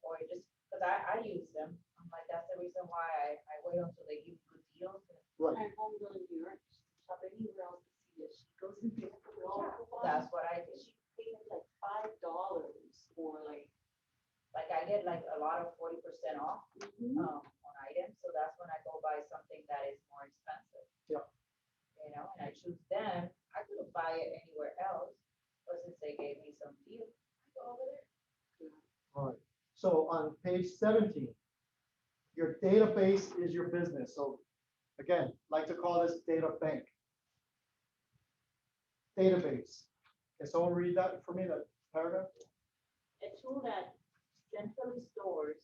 Or just, because I use them, like, that's the reason why I wait until they give good deals. Right. My homegirl in New York, she shop anywhere else to see it. She goes in there. for all Yeah, coupons. that's what I did. She paid like $5 for like. Like, I get like a lot of 40% off Mhm. on items, so that's when I go buy something that is more expensive. Yeah. You know, and I choose them. I could buy it anywhere else, but since they gave me some deal, I go over there. All right. So on page 17, your database is your business. So again, like to call this data bank. Database. Can someone read that for me, that paragraph? A tool that centrally stores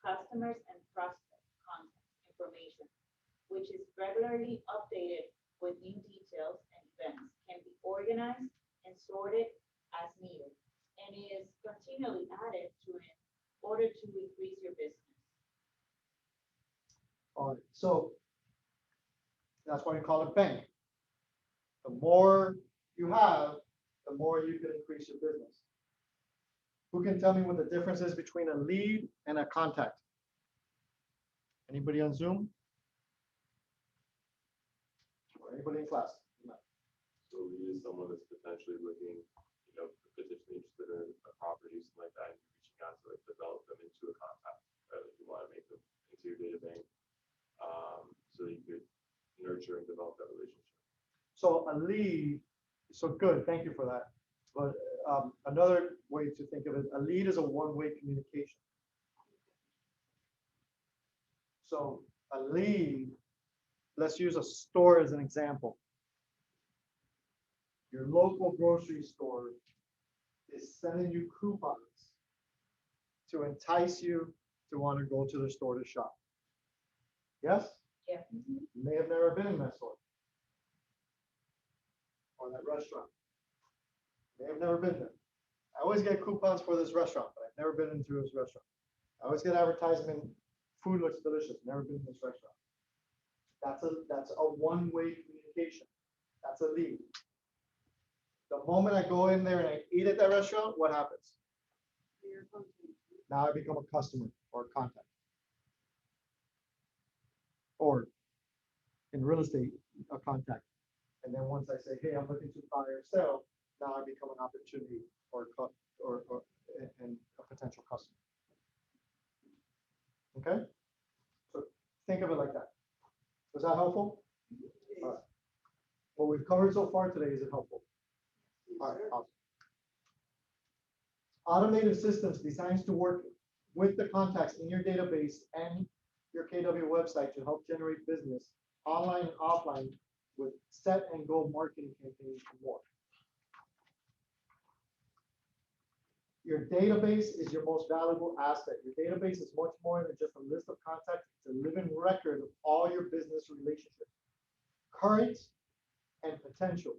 customers and prospect contact information, which is regularly updated with new details and events, can be organized and sorted as needed, and is continually added to in order to increase your business. All right, so that's why you call it bank. The more you have, the more you can increase your business. Who can tell me what the difference is between a lead and a contact? Anybody on Zoom? Or anybody in class? So we is someone that's potentially looking, potentially interested in a property, something like that, and you're reaching out to like develop them into a contact, right? Like you want to make them into your data bank, so you could nurture and develop that relationship. So a lead, so good, thank you for that. But another way to think of it, a lead is a one-way communication. So a lead, let's use a store as an example. Your local grocery store is sending you coupons to entice you to want to go to the store to shop. Yes? Yeah. You may have never been in that store or that restaurant. May have never been there. I always get coupons for this restaurant, but I've never been into this restaurant. I always get advertisement, food looks delicious, never been in this restaurant. That's a one-way communication. That's a lead. The moment I go in there and I eat at that restaurant, what happens? Now I become a customer or a contact. Or in real estate, a contact. And then once I say, hey, I'm looking to buy or sell, now I become an opportunity and a potential customer. Okay? So think of it like that. Was that helpful? All right. What we've covered so far today, is it helpful? All right, awesome. Automated systems designed to work with the contacts in your database and your KW website to help generate business online and offline with set and go marketing campaigns and more. Your database is your most valuable asset. Your database is much more than just a list of contacts. It's a living record of all your business relationships, current and potential.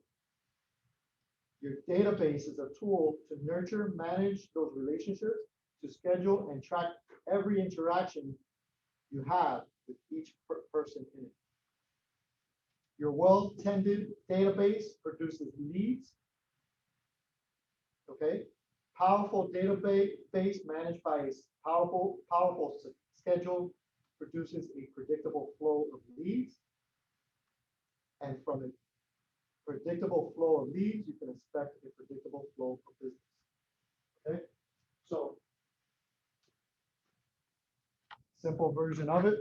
Your database is a tool to nurture, manage those relationships, to schedule and track every interaction you have with each person in it. Your well-tended database produces leads. Okay. Powerful database managed by a powerful schedule produces a predictable flow of leads. And from a predictable flow of leads, you can expect a predictable flow of business. Okay. So, simple version of it.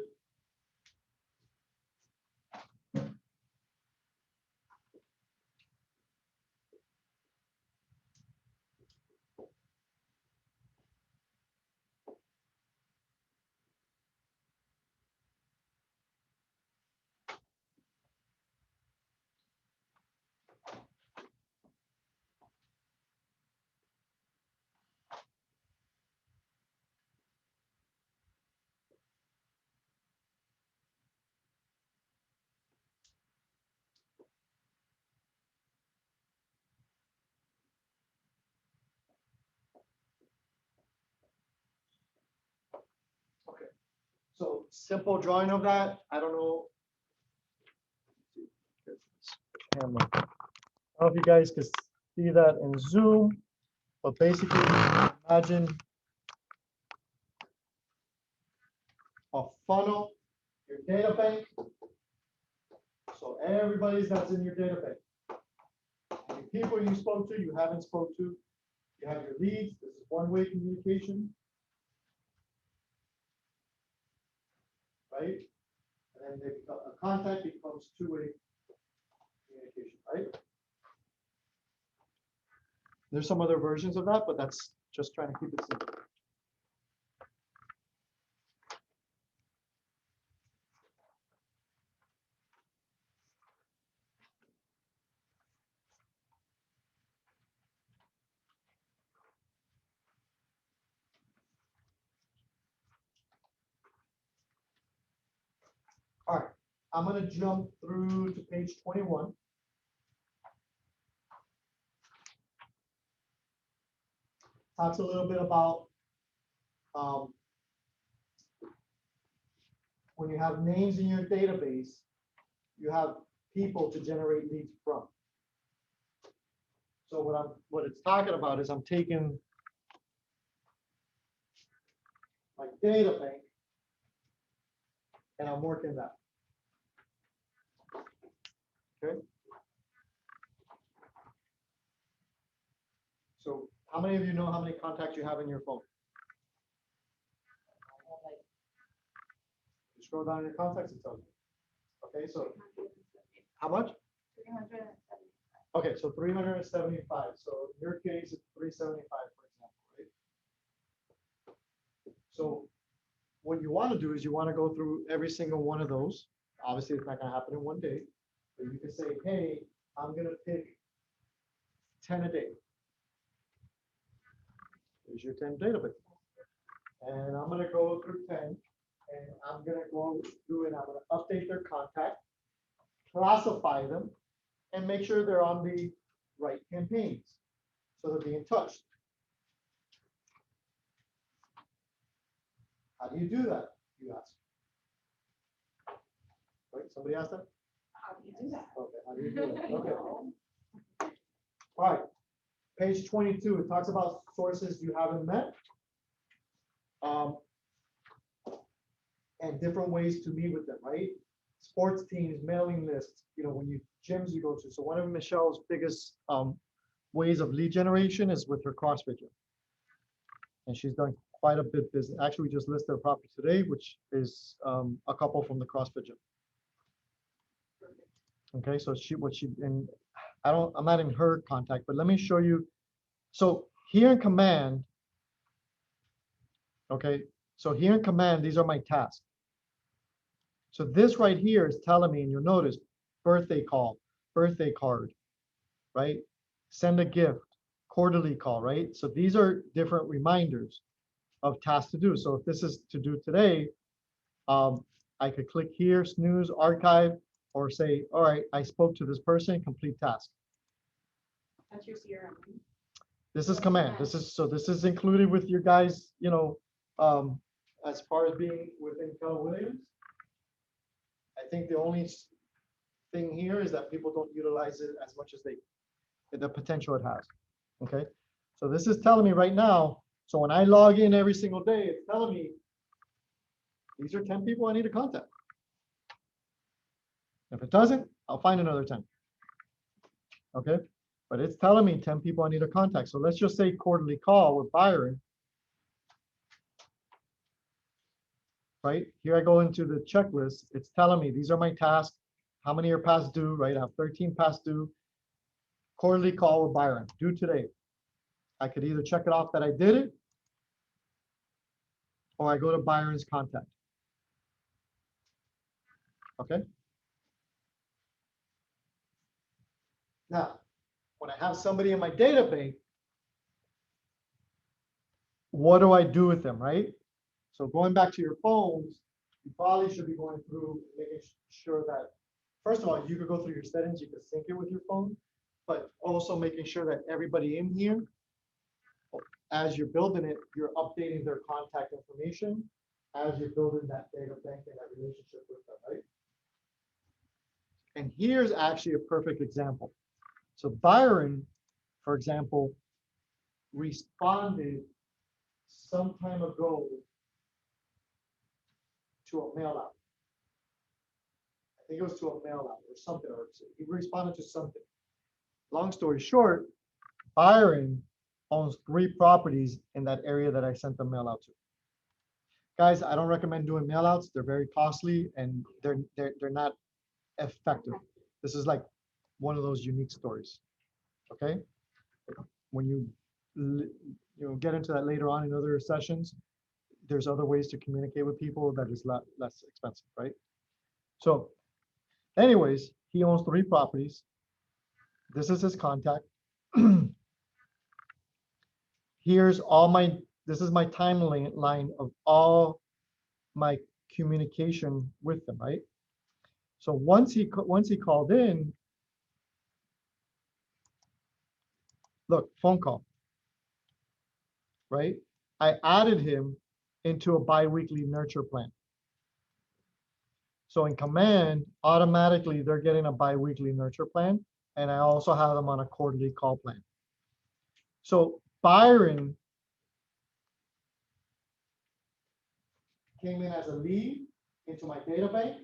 Okay. So simple drawing of that. I don't know. Camera. I don't know if you guys can see that in Zoom, but basically imagine a funnel, your data bank. So everybody's that's in your data bank. And the people you spoke to, you haven't spoke to, you have your leads. This is one-way communication. Right? And then they become, a contact becomes two-way communication, right? There's some other versions of that, but that's just trying to keep it simple. All right, I'm gonna jump through to page 21. Talks a little bit about when you have names in your database, you have people to generate leads from. So what it's talking about is I'm taking my data bank and I'm working that. Okay. So how many of you know how many contacts you have in your phone? You scroll down in your contacts, it tells you. Okay, so how much? 375. Okay, so 375. So in your case, it's 375, for example, right? So what you want to do is you want to go through every single one of those. Obviously, it's not going to happen in one day, but you can say, hey, I'm going to pick 10 a day. Here's your 10 database. And I'm going to go through 10, and I'm going to go through and I'm going to update their contact, classify them, and make sure they're on the right campaigns so they're being touched. How do you do that? You ask. Right? Somebody asked that? How do you do that? Okay, how do you do that? Okay. All right. Page 22, it talks about sources you haven't met. And different ways to meet with them, right? Sports teams, mailing lists, when you gyms you go to. So one of Michelle's biggest ways of lead generation is with her CrossFit gym. And she's done quite a bit business. Actually, we just listed a property today, which is a couple from the CrossFit gym. Okay, so I'm not in her contact, but let me show you. So here in command, okay, so here in command, these are my tasks. So this right here is telling me, and you'll notice, birthday call, birthday card, right? Send a gift, quarterly call, right? So these are different reminders of tasks to do. So if this is to do today, I could click here, snooze, archive, or say, all right, I spoke to this person, complete task. That's your CRM. This is command. This is included with your guys, as far as being within Keller Williams. I think the only thing here is that people don't utilize it as much as the potential it has. Okay, so this is telling me right now. So when I log in every single day, it's telling me these are 10 people I need to contact. If it doesn't, I'll find another 10. Okay, but it's telling me 10 people I need to contact. So let's just say quarterly call with Byron. Right here, I go into the checklist. It's telling me these are my tasks. How many are past due? Right, I have 13 past due. Quarterly call with Byron, due today. I could either check it off that I did it, or I go to Byron's contact. Okay. Now, when I have somebody in my data bank, what do I do with them, right? So going back to your phones, you probably should be going through making sure that, first of all, you could go through your settings, you could sync it with your phone, but also making sure that everybody in here, as you're building it, you're updating their contact information as you're building that data bank and that relationship with them, right? And here's actually a perfect example. So Byron, for example, responded some time ago to a mail out. I think it was to a mail out or something, or he responded to something. Long story short, Byron owns 3 properties in that area that I sent the mail out to. Guys, I don't recommend doing mail outs. They're very costly and they're not effective. This is like one of those unique stories. Okay? When you get into that later on in other sessions, there's other ways to communicate with people that is less expensive, right? So anyways, he owns 3 properties. This is his contact. Here's all this is my timeline of all my communication with them, right? So once he called in, look, phone call, right? I added him into a biweekly nurture plan. So in Command, automatically they're getting a biweekly nurture plan, and I also have them on a quarterly call plan. So Byron came in as a lead into my data bank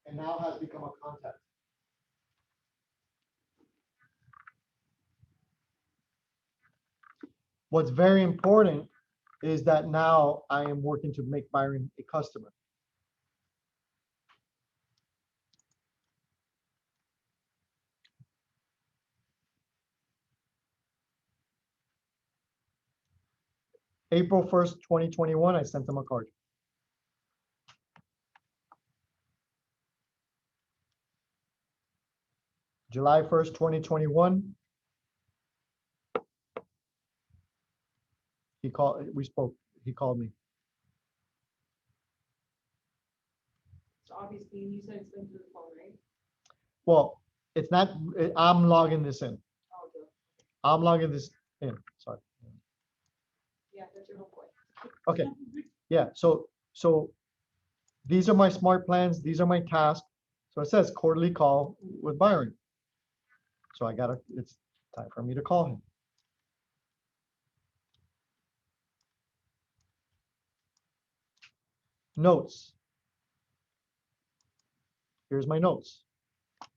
and now has become a contact. What's very important is that now I am working to make Byron a customer. April 1st, 2021, I sent him a card. July 1st, 2021, he called me. So obviously, you said it's been through the phone, right? Well, it's not, I'm logging this in. Oh, okay. I'm logging this in, sorry. Yeah, that's your whole point. Okay, yeah, so these are my smart plans, these are my tasks. So it says quarterly call with Byron. So it's time for me to call him. Notes. Here's my notes. If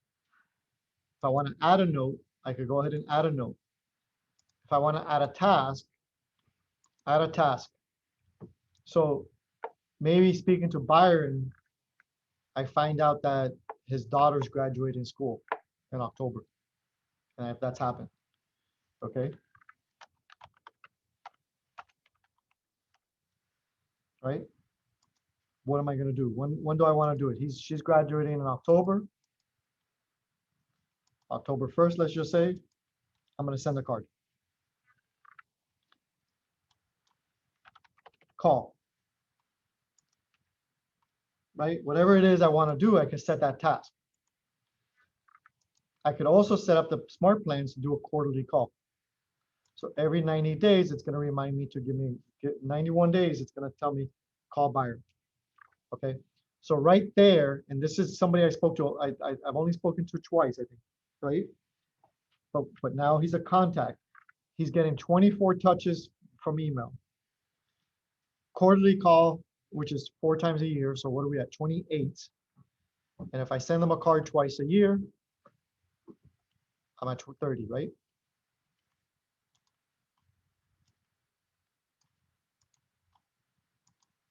I want to add a note, I could go ahead and add a note. If I want to add a task, add a task. So maybe speaking to Byron, I find out that his daughter's graduating school in October. And if that's happened, okay? Right? What am I gonna do? When do I wanna do it? She's graduating in October. October 1st, let's just say. I'm gonna send a card. Call. Right? Whatever it is I wanna do, I can set that task. I could also set up the smart plans to do a quarterly call. So every 90 days, it's gonna remind me to get 91 days, it's gonna tell me, call Byron. Okay, so right there, and this is somebody I spoke to, I've only spoken to twice, I think, right? But now he's a contact. He's getting 24 touches from email. Quarterly call, which is 4 times a year, so what are we at, 28? And if I send them a card twice a year, I'm at 30, right?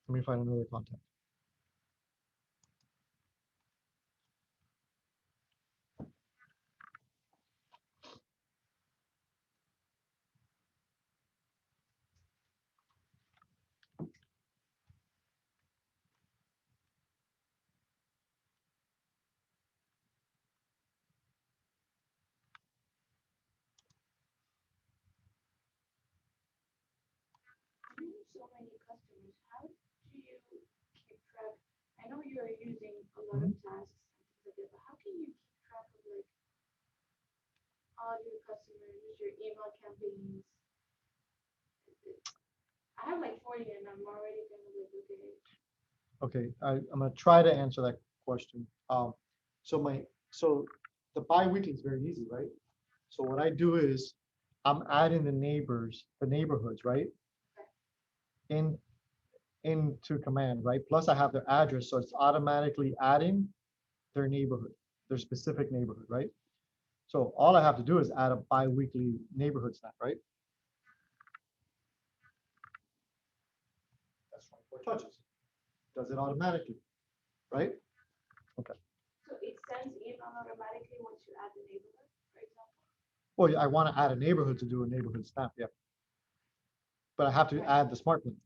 Let me find another contact. You have so many customers. How do you keep track? I know you're using a lot of tasks and things like that, but how can you keep track of like all your customers, your email campaigns? I have like 40 and I'm already gonna be looking at. Okay, I'm gonna try to answer that question. So the bi-weekly is very easy, right? So what I do is I'm adding the neighborhoods, right? into command, right? Plus I have their address, so it's automatically adding their neighborhood, their specific neighborhood, right? So all I have to do is add a bi-weekly neighborhood snap, right? That's 24 touches. Does it automatically, right? So it sends email automatically once you add the neighborhood, for example? Well, I want to add a neighborhood to do a neighborhood snap, yeah. But I have to add the smart link,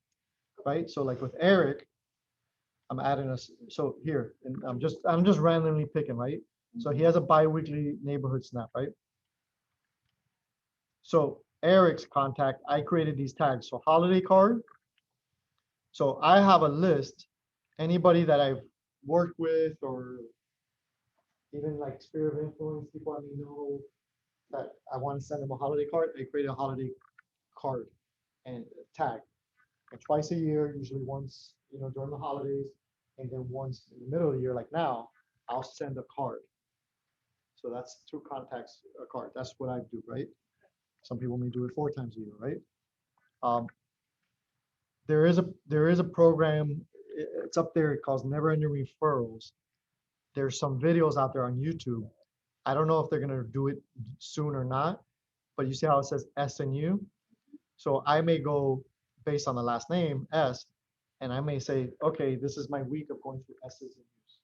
right? So like with Eric, I'm adding so here, and I'm just randomly picking, right? So he has a bi-weekly neighborhood snap, right? So Eric's contact, I created these tags. So holiday card. So I have a list, anybody that I've worked with or even like sphere of influence, people I may know that I want to send them a holiday card, I create a holiday card and tag. And twice a year, usually once, during the holidays, and then once in the middle of the year, like now, I'll send a card. So that's 2 contacts a card. That's what I do, right? Some people may do it 4 times a year, right? There is a program, it's up there, it calls Never Ending Referrals. There's some videos out there on YouTube. I don't know if they're gonna do it soon or not, but you see how it says S and U? So I may go based on the last name, S, and I may say, okay, this is my week of going through S's and U's.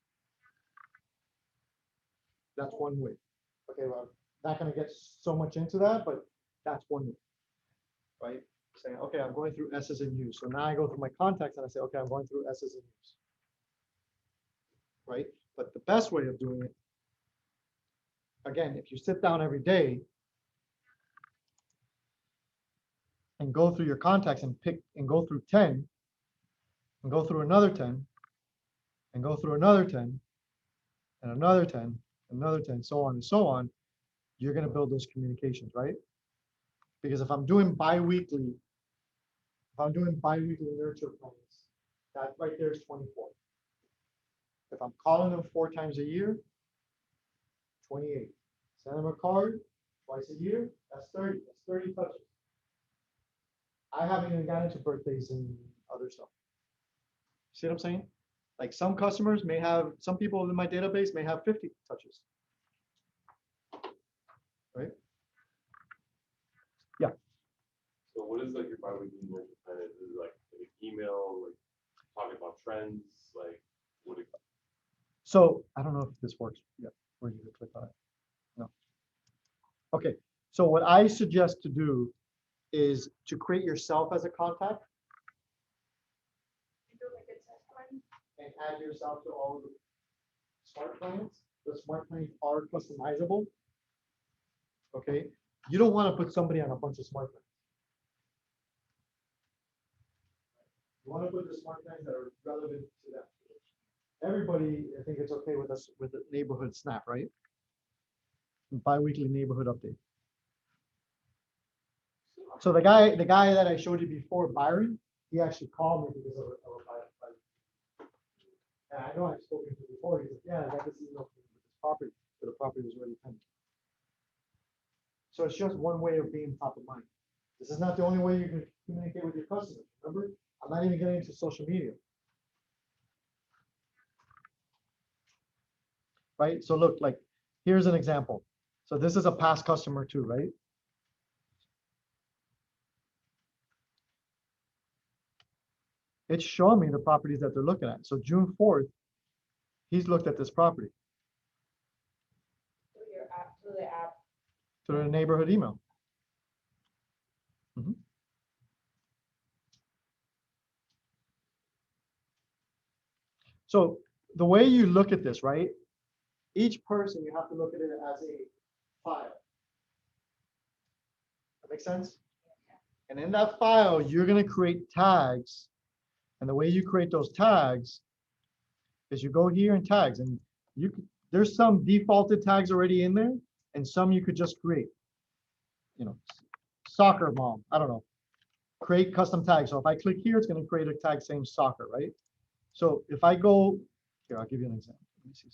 That's one way. Okay, well, not gonna get so much into that, but that's one way, right? Saying, okay, I'm going through S's and U's. So now I go through my contacts and I say, okay, I'm going through S's and U's. Right? But the best way of doing it, again, if you sit down every day and go through your contacts and pick and go through 10 and go through another 10 and go through another 10 and another 10, another 10, so on and so on, you're going to build those communications, right? Because if I'm doing bi-weekly nurture plans, that right there is 24. If I'm calling them 4 times a year, 28. Send them a card twice a year, that's 30. That's 30 touches. I haven't even gotten into birthdays and other stuff. See what I'm saying? Like some customers may have, some people in my database may have 50 touches. Right? Yeah. So what is like your bi-weekly nurture plan? Is it like an email, like talking about trends, like what? So I don't know if this works. Yeah, where you click on it. No. Okay. So what I suggest to do is to create yourself as a contact You do like a test one? and add yourself to all the smart plans. The smart plans are customizable. Okay. You don't want to put somebody on a bunch of smart plans. You want to put the smart plans that are relevant to them. Everybody, I think it's okay with us with the neighborhood snap, right? Bi-weekly neighborhood update. So the guy that I showed you before, Byron, he actually called me because of a bi-weekly. And I know I've spoken to him before. He said, yeah, I got this email with this property, but the property was already pending. So it's just one way of being top of mind. This is not the only way you can communicate with your customers. Remember, I'm not even getting into social media. Right? So look, like, here's an example. So this is a past customer too, right? It's showing me the properties that they're looking at. So June 4th, he's looked at this property Through your app, through the app. through the neighborhood email. Mhm. So the way you look at this, right? Each person, you have to look at it as a file. That makes sense? And in that file, you're going to create tags. And the way you create those tags is you go here in tags, and there's some defaulted tags already in there, and some you could just create. You know, soccer mom, I don't know. Create custom tags. So if I click here, it's going to create a tag saying soccer, right? So if I go here, I'll give you an example. Let me see.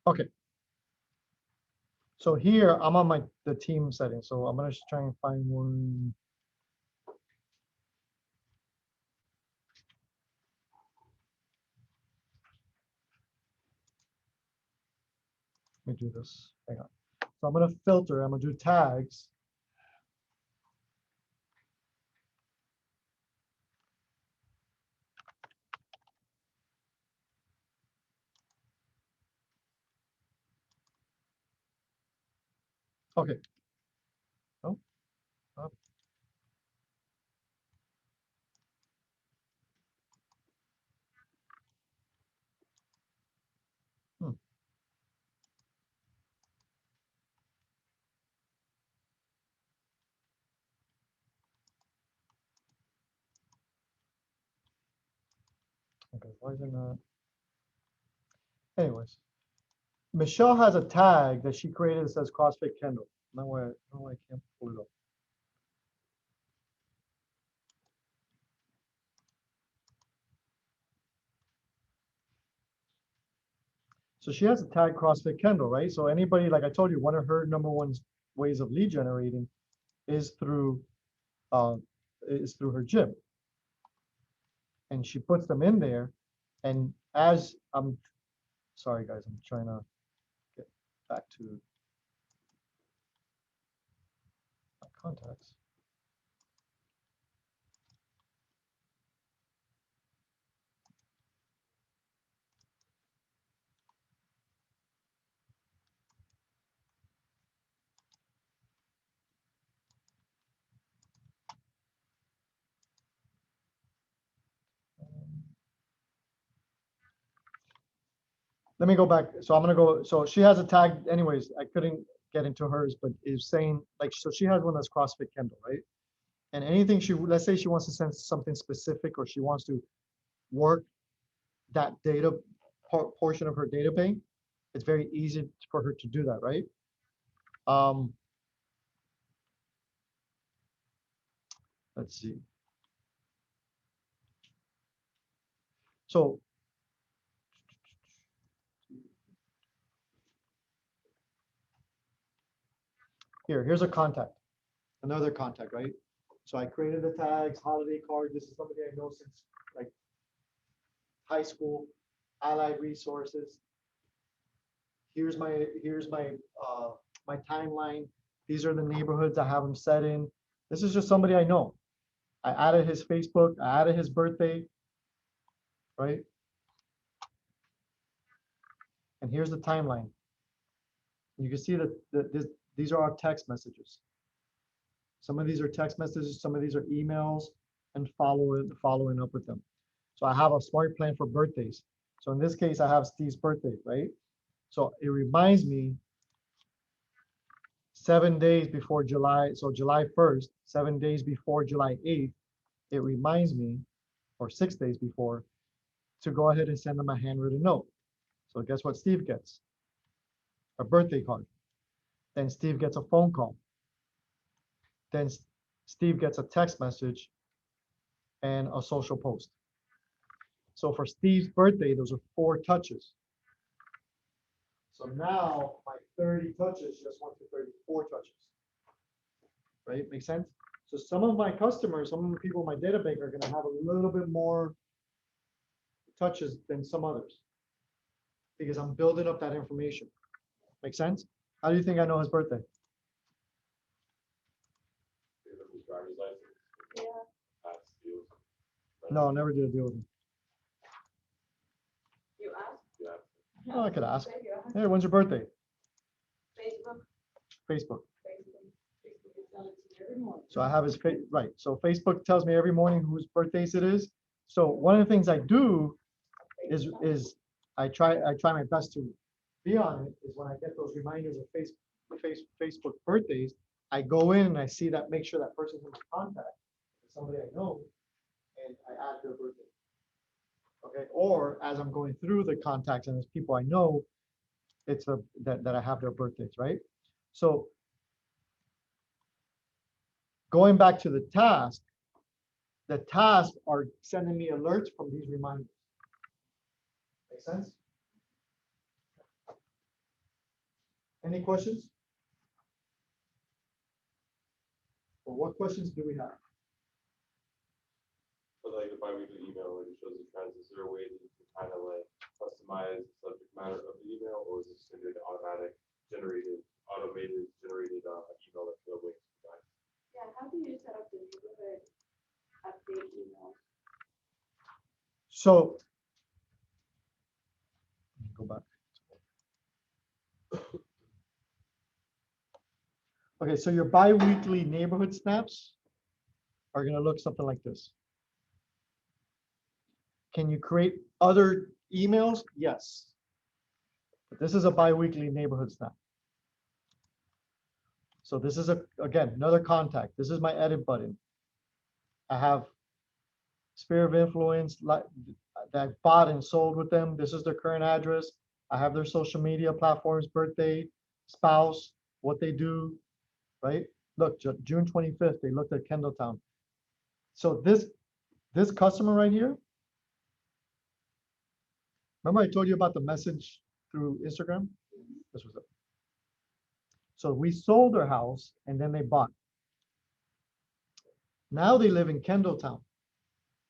Okay. So here, I'm on the team setting, so I'm gonna just try and find one. Let me do this, hang on. So I'm gonna filter, I'm gonna do tags. Okay. Oh, up. Hmm. Okay, why is it not? Anyways, Michelle has a tag that she created that says CrossFit Kendall. No way, I can't pull it up. So she has a tag CrossFit Kendall, right? So anybody, like I told you, one of her number one ways of lead generating is through her gym. And she puts them in there. And as I'm sorry guys, I'm trying to get back to my contacts. Let me go back. So I'm gonna go. So she has a tag. Anyways, I couldn't get into hers, but it's saying like, so she has one that's CrossFit Kendall, right? And anything let's say she wants to send something specific, or she wants to work that data portion of her data bank, it's very easy for her to do that, right? Let's see. So here's a contact, another contact, right? So I created the tags, holiday card. This is somebody I know since like high school, allied resources. Here's my my timeline. These are the neighborhoods I have them set in. This is just somebody I know. I added his Facebook, I added his birthday, right? And here's the timeline. You can see that these are our text messages. Some of these are text messages, some of these are emails, and following up with them. So I have a smart plan for birthdays. So in this case, I have Steve's birthday, right? So it reminds me 7 days before July, so July 1st, 7 days before July 8th, it reminds me, or 6 days before, to go ahead and send them a handwritten note. So guess what Steve gets? A birthday card. Then Steve gets a phone call. Then Steve gets a text message and a social post. So for Steve's birthday, those are 4 touches. So now my 30 touches just went to 34 touches. Right? Make sense? So some of my customers, some of the people in my data bank are going to have a little bit more touches than some others because I'm building up that information. Make sense? How do you think I know his birthday? Driver's license. Yeah. Tax deals. No, never did a deal with him. You asked? Yeah. Oh, I could ask. Thank you. Hey, when's your birthday? Facebook. Facebook. Facebook is telling you every morning. So I have his right. So Facebook tells me every morning whose birthdays it is. So one of the things I do is I try my best to be on it. Is when I get those reminders of Facebook birthdays, I go in and I see that, make sure that person's in contact with somebody I know, and I add their birthday. Okay, or as I'm going through the contacts and there's people I know, it's that I have their birthdays, right? So going back to the tasks are sending me alerts from these reminders. Make sense? Any questions? Well, what questions do we have? For like the bi-weekly email, like it shows the trends, is there a way that you can kind of like customize the subject matter of the email, or is it just gonna be an automatic automated generated email that's gonna link to that? Yeah, how do you set up the neighborhood update email? So. Go back. Okay, so your bi-weekly neighborhood snaps are gonna look something like this. Can you create other emails? Yes. But this is a bi-weekly neighborhood snap. So this is again, another contact. This is my edit button. I have sphere of influence like that I bought and sold with them. This is their current address. I have their social media platforms, birthday, spouse, what they do, right? Look, June 25th, they looked at Kendalltown. So this customer right here, remember I told you about the message through Instagram? This was it. So we sold their house and then they bought. Now they live in Kendalltown,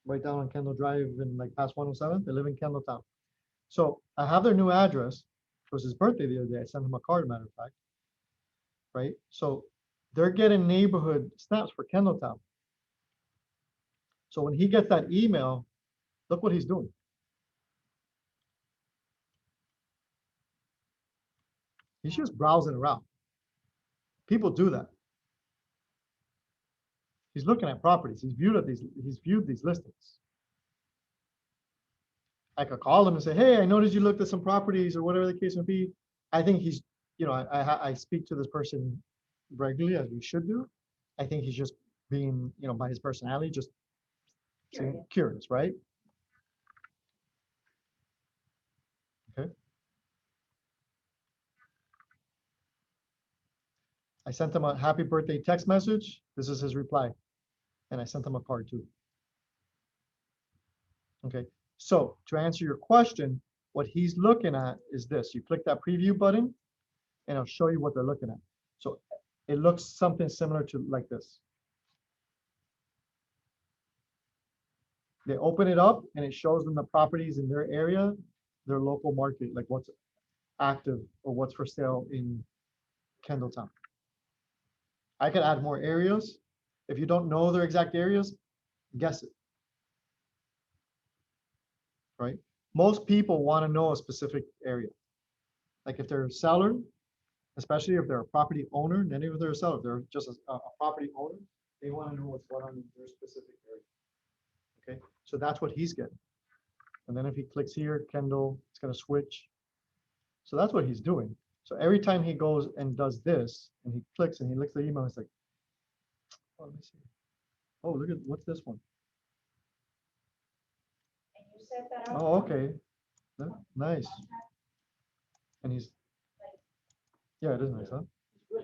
right down on Kendall Drive and like past 107. They live in Kendalltown. So I have their new address. It was his birthday the other day. I sent him a card, matter of fact. Right? So they're getting neighborhood snaps for Kendalltown. So when he gets that email, look what he's doing. He's just browsing around. People do that. He's looking at properties. He's viewed these listings. I could call him and say, hey, I noticed you looked at some properties or whatever the case may be. I think he's, I speak to this person regularly, as we should do. I think he's just being, by his personality, just curious, right? Okay. I sent him a happy birthday text message. This is his reply. And I sent him a card too. Okay. So to answer your question, what he's looking at is this. You click that preview button and it'll show you what they're looking at. So it looks something similar to like this. They open it up and it shows them the properties in their area, their local market, like what's active or what's for sale in Kendalltown. I could add more areas. If you don't know their exact areas, guess it. Right? Most people want to know a specific area. Like if they're a seller, especially if they're a property owner, and if they're a seller, if they're just a property owner, they want to know what's going on in their specific area. Okay, so that's what he's getting. And then if he clicks here, Kendall, it's going to switch. So that's what he's doing. So every time he goes and does this, and he clicks and he looks at the email, it's like, oh, let me see. Oh, look at what's this one? And you set that up? Oh, okay. Nice. And he's, yeah, it is nice, huh?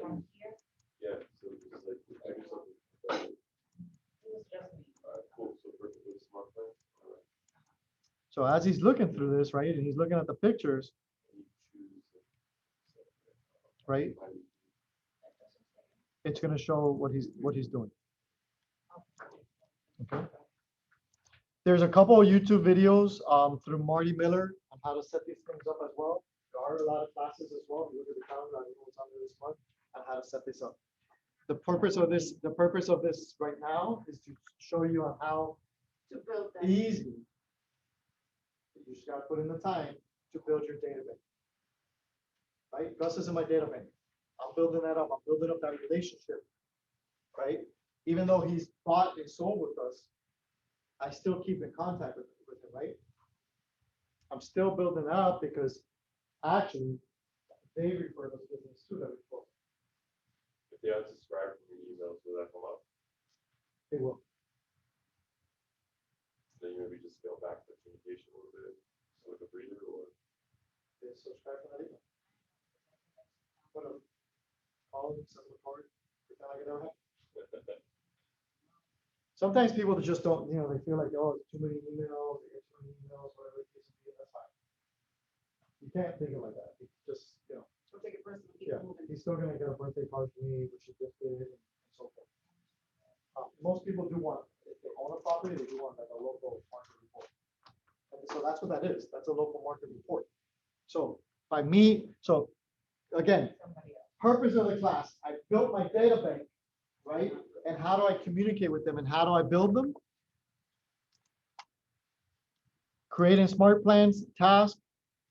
From here, Yeah, so it's like, I do something. it was just me. Cool, so for the smart plan. So as he's looking through this, right, and he's looking at the pictures, right, it's going to show what he's doing. Okay. There's a couple of YouTube videos through Marty Miller on how to set these things up as well. There are a lot of classes as well. If you look at the calendar, I don't know what's under this month, on how to set this up. The purpose of this right now is to show you on how To build that. easy you just got to put in the time to build your database. Right? Gus is in my data bank. I'm building that up. I'm building up that relationship. Right? Even though he's bought and sold with us, I still keep in contact with him, right? I'm still building that up because actually they refer to business too that we close. If they unsubscribe from your emails, will that come up? They will. Then you maybe just scale back the communication a little bit, so like a breather, or They subscribe to that email. What a call them, send them a card, pretend like it never happened. Sometimes people that just don't, they feel like, oh, it's too many emails, they get too many emails, whatever it is, that's fine. You can't think of it like that. You just, So they make it personal, keep Yeah, it moving. he's still gonna get a birthday card from me, which he just did, and so forth. Most people do want, if they own a property, they do want like a local market report. And so that's what that is. That's a local market report. So by me, so again, Somebody else. purpose of the class, I built my data bank, right? And how do I communicate with them and how do I build them? Creating smart plans, tasks,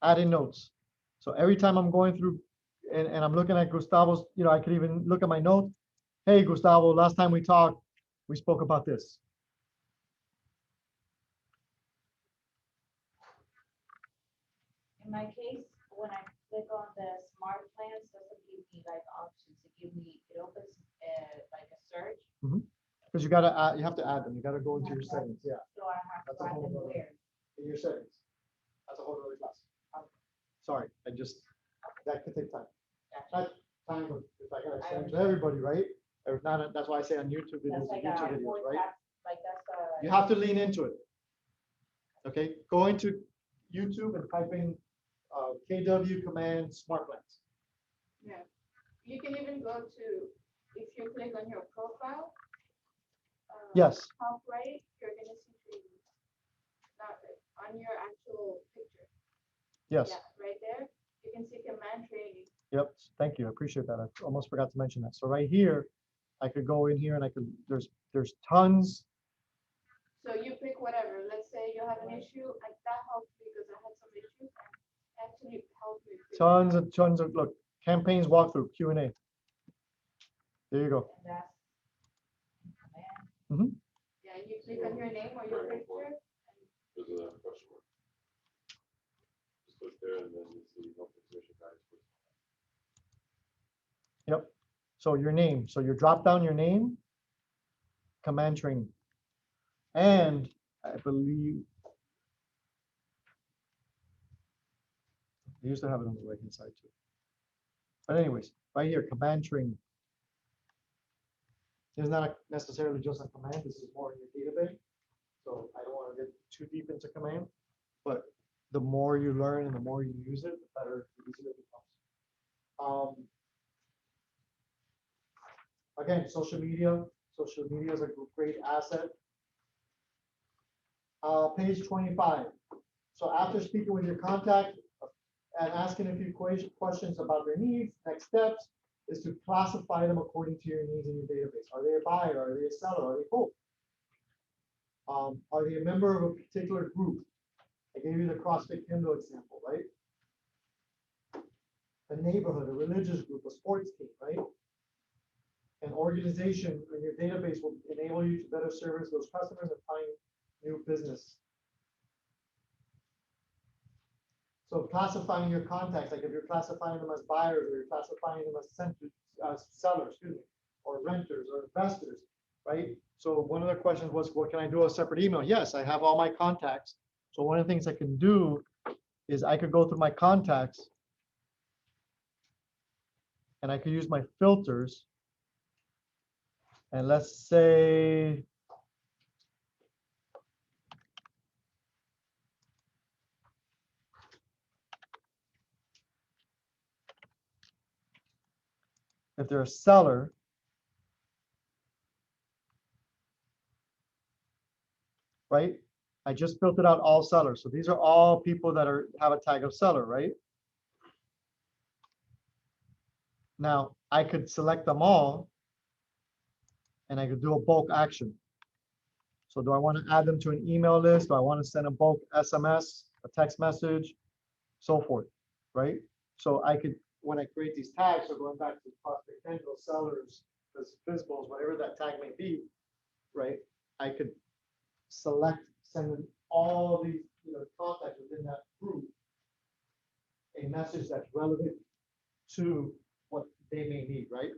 adding notes. So every time I'm going through and I'm looking at Gustavo's, I could even look at my notes. Hey, Gustavo, last time we talked, we spoke about this. In my case, when I click on the smart plans, doesn't give me like options. It opens like a search. Because you have to add them. You gotta go into your settings. Yeah, So I have That's to a add whole them nother- where? in your settings. That's a whole other class. Sorry, that could take time. Not time, but if I gotta explain to everybody, right? Or not, that's why I say on YouTube videos, That's like YouTube a videos, four right? tab, like that's a. You have to lean into it. Okay, go into YouTube and type in KW command smart plans. Yeah, you can even go to, if you click on your profile. Yes, Top right, you're gonna see trees. Not on your actual picture. yes, Yeah, right there, you can see command training. yep, thank you, I appreciate that. I almost forgot to mention that. So right here, I could go in here and there's tons, So you pick whatever, let's say you have an issue, and that helped me because I had some issues and actually helped me. figure it out. tons of, look, campaigns walkthrough, Q&A. There you go. And that's. Command. Yeah, you click on your name or your picture. There's a question mark. Just click there and then you see no position guys. Yep. So your name, so you drop down your name, command training. And I believe I used to have it on the right hand side too. But anyways, right here, command training. It's not necessarily just a command, this is more in your database. So I don't want to get too deep into command, but the more you learn and the more you use it, the better, the easier it becomes. Again, social media is a great asset. Page 25. So after speaking with your contact and asking a few questions about their needs, next steps is to classify them according to your needs in your database. Are they a buyer? Are they a seller? Are they both? Are they a member of a particular group? I gave you the CrossFit Kendo example, right? A neighborhood, a religious group, a sports team, right? An organization in your database will enable you to better service those customers and find new business. So classifying your contacts, like if you're classifying them as buyers or you're classifying them as sellers, excuse me, or renters or investors, right? So one of the questions was, well, can I do a separate email? Yes, I have all my contacts. So one of the things I can do is I could go through my contacts and I could use my filters. And let's say, if they're a seller, right? I just filtered out all sellers. So these are all people that have a tag of seller, right? Now I could select them all and I could do a bulk action. So do I want to add them to an email list? Do I want to send a bulk SMS, a text message, so forth, right? So I could, when I create these tags, so going back to prospect potential sellers, visibles, whatever that tag may be, right? I could select, send all these contacts within that group a message that's relevant to what they may need, right?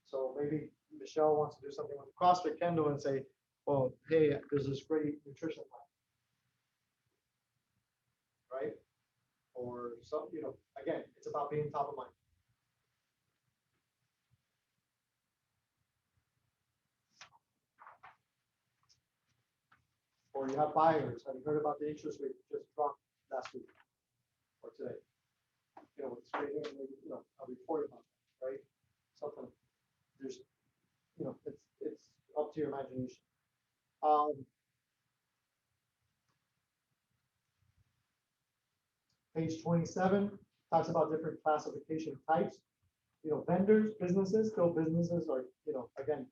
So maybe Michelle wants to do something with CrossFit Kendo and say, well, hey, there's this great nutrition plan, right? Or some, again, it's about being top of mind. Or you have buyers. Have you heard about the interest rate just dropped last week or today? it's right here, maybe, a report about that, right? Something, there's, it's up to your imagination. Page 27 talks about different classification types. Vendors, businesses, still businesses are, again,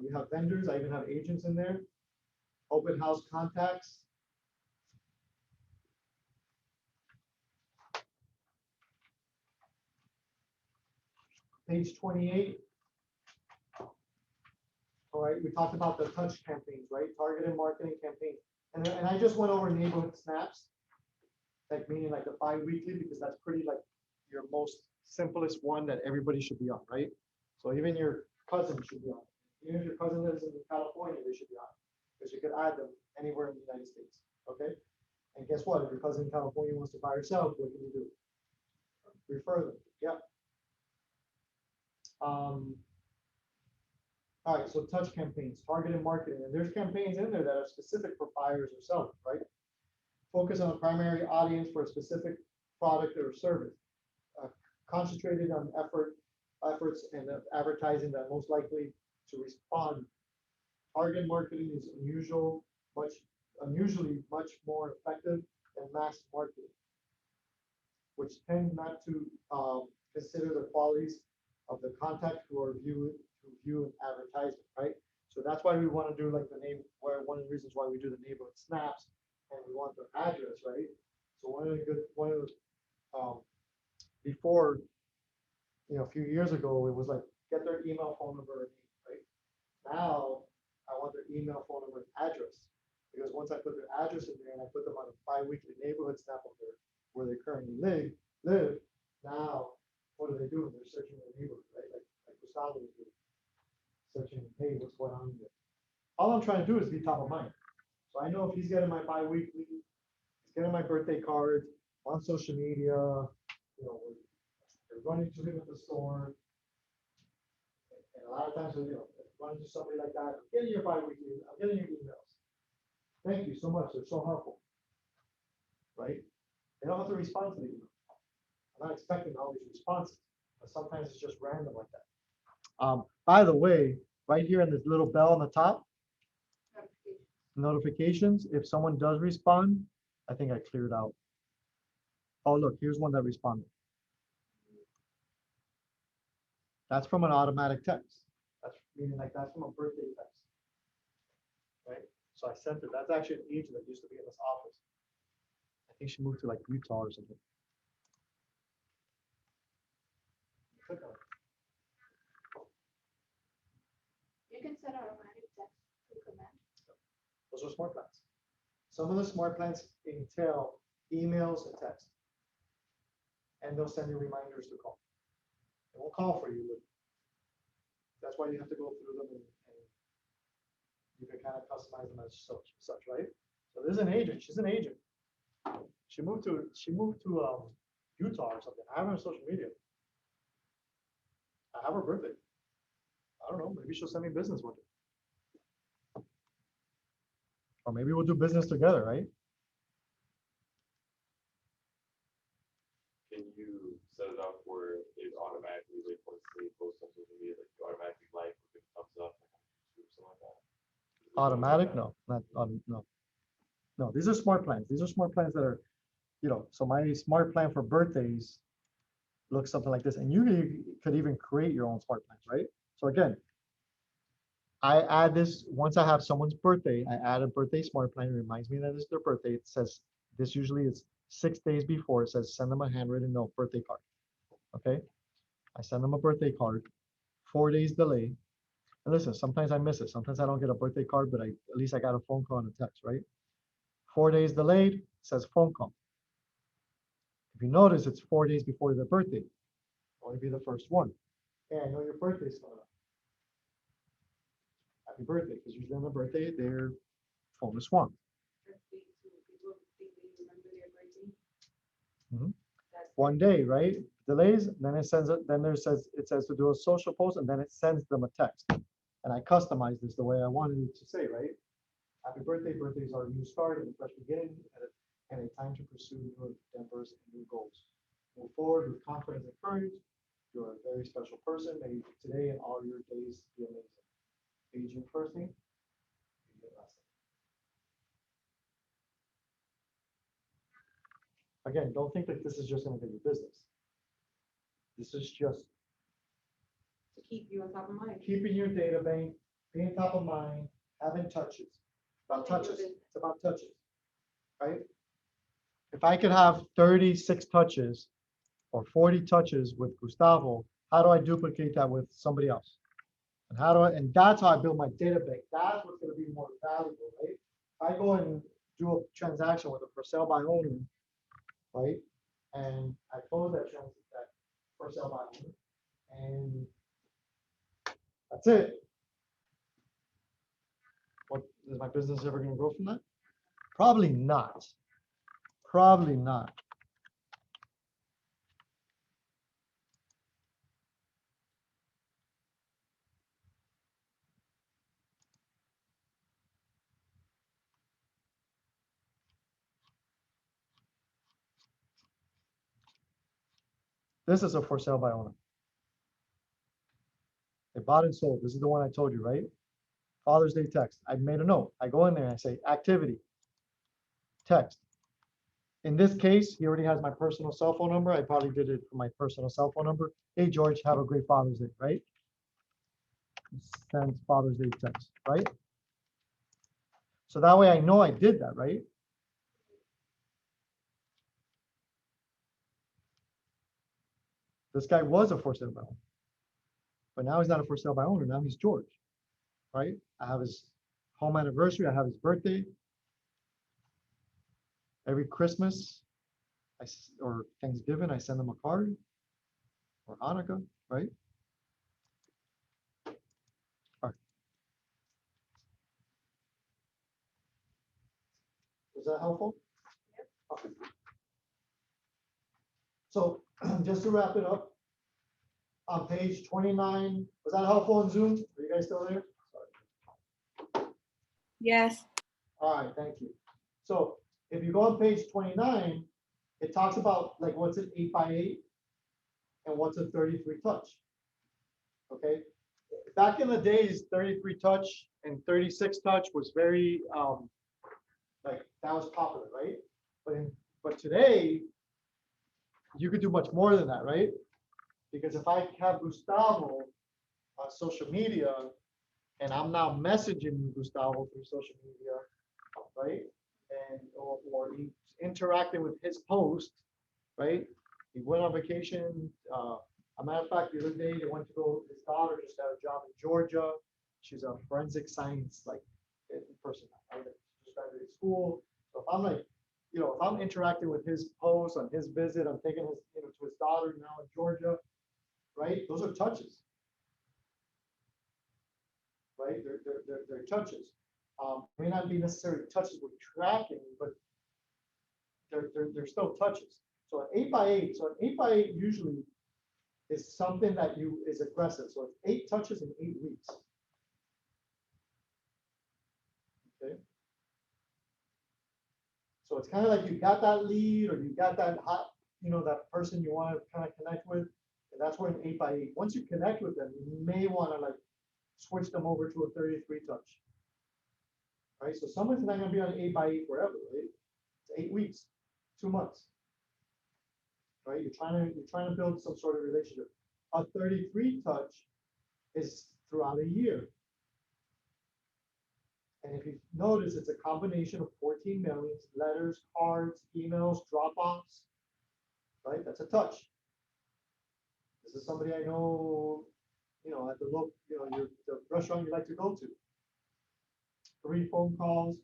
you have vendors, I even have agents in there. Open house contacts. Page 28. All right, we talked about the touch campaigns, right? Targeted marketing campaigns. And I just went over neighborhood snaps, like meaning like the bi-weekly, because that's pretty like your most simplest one that everybody should be on, right? So even your cousin should be on. Even if your cousin lives in California, they should be on, because you could add them anywhere in the United States, okay? And guess what? If your cousin in California wants to buy or sell, what can you do? Refer them, yeah. All right, so touch campaigns, targeted marketing, and there's campaigns in there that are specific for buyers or sellers, right? Focus on a primary audience for a specific product or service. Concentrated on efforts and advertising that most likely to respond. Target marketing is unusually much more effective than mass marketing, which tend not to consider the qualities of the contact who are view an advertisement, right? So that's why we want to do like one of the reasons why we do the neighborhood snaps, and we want their address, right? So before, a few years ago, it was like get their email, phone number, right? Now I want their email, phone number, and address, because once I put their address in there and I put them on a bi-weekly neighborhood snap of where they currently live, now what do? They're searching their neighborhood, right? Like Gustavo is doing, searching, hey, what's going on here? All I'm trying to do is be top of mind. So I know if he's getting my bi-weekly, he's getting my birthday cards on social media, we're running to him at the store. And a lot of times, running to somebody like that, I'm getting your bi-weekly, I'm getting your emails. Thank you so much, they're so helpful, right? They don't have to respond to the email. I'm not expecting all these responses, but sometimes it's just random like that. By the way, right here in this little bell on the top, notifications, if someone does respond, I think I cleared out. Oh, look, here's one that responded. That's from an automatic text. That's meaning like that's from a birthday text, right? So I sent it. That's actually an agent that used to be in this office. I think she moved to like Utah or something. Click on it. You can set automatic text to command. Those are smart plans. Some of the smart plans entail emails and text. And they'll send you reminders to call. They won't call for you, but that's why you have to go through them, and you can kind of customize them as such, right? So there's an agent. She's an agent. She moved to Utah or something. I have her on social media. I have her birthday. I don't know. Maybe she'll send me business one day. Or maybe we'll do business together, right? Can you set it up where it automatically, like, once they post on social media, like, you automatically like, or give a thumbs up, like, on YouTube, something like that? Automatic? No, not no. No, these are smart plans. These are smart plans that are, so my smart plan for birthdays looks something like this. And you could even create your own smart plans, right? So again, I add this, once I have someone's birthday, I add a birthday smart plan. It reminds me that it's their birthday. It says, this usually is 6 days before. It says, send them a handwritten note, birthday card. Okay. I send them a birthday card, 4 days delay. And listen, sometimes I miss it. Sometimes I don't get a birthday card, but at least I got a phone call and a text, right? 4 days delayed, says phone call. If you notice, it's 4 days before their birthday. Only be the first one. Hey, I know your birthday's coming up. Happy birthday, because usually on their birthday, their phone is swamped. Mhm. 1 day, right? Delays, then it sends it, then it says to do a social post, and then it sends them a text. And I customize this the way I wanted it to say, right? Happy birthday, birthdays are a new start and a fresh beginning, and a time to pursue new endeavors and new goals. move forward with confidence and courage. You're a very special person. May today and all your days be amazing. Aging first thing. Aging last thing. Again, don't think that this is just going to be your business. This is just To keep you on top of mind. keeping your data bank, being top of mind, having touches. About touches. It's about touches, right? If I could have 36 touches or 40 touches with Gustavo, how do I duplicate that with somebody else? And how do I, and that's how I build my data bank. That's what's gonna be more valuable, right? If I go and do a transaction with a for sale by owner, right? And I close that for sale by owner, and that's it. What, is my business ever gonna grow from that? Probably not. Probably not. This is a for sale by owner. They bought and sold. This is the one I told you, right? Father's Day text. I made a note. I go in there and I say activity, text. In this case, he already has my personal cell phone number. I probably did it for my personal cell phone number. Hey, George, have a great Father's Day, right? Send Father's Day text, right? So that way I know I did that, right? This guy was a for sale by owner, but now he's not a for sale by owner. Now he's George, right? I have his home anniversary. I have his birthday. Every Christmas or Thanksgiving, I send him a card, or Hanukkah, right? All right. Was that helpful? Okay. So just to wrap it up, on page 29, was that helpful in Zoom? Are you guys still there? Sorry. Yes. All right, thank you. So if you go on page 29, it talks about like what's an 8x8 and what's a 33 touch. Okay. Back in the days, 33 touch and 36 touch was very like that was popular, right? But today, you could do much more than that, right? Because if I have Gustavo on social media and I'm now messaging Gustavo through social media, right? And or he's interacting with his post, right? He went on vacation. A matter of fact, the other day they went to go. His daughter just got a job in Georgia. She's a forensic science like person, right? Just graduated school. So if I'm like, you know, if I'm interacting with his post on his visit, I'm taking his, you know, to his daughter now in Georgia, right? Those are touches, right? They're touches. May not be necessarily touches with tracking, but they're still touches. So an 8x8, so an 8x8 usually is something that is aggressive. So it's 8 touches in 8 weeks. Okay. So it's kind of like you got that lead or you got that hot, you know, that person you want to kind of connect with. And that's where an 8x8, once you connect with them, you may want to like switch them over to a 33 touch. Right? So someone's not going to be on 8x8 forever, right? It's 8 weeks, 2 months. Right? You're trying to build some sort of relationship. A 33 touch is throughout a year. And if you notice, it's a combination of 14 mailings, letters, cards, emails, drop-offs, right? That's a touch. This is somebody I know, you know, at the local, you know, the restaurant you like to go to. 3 phone calls.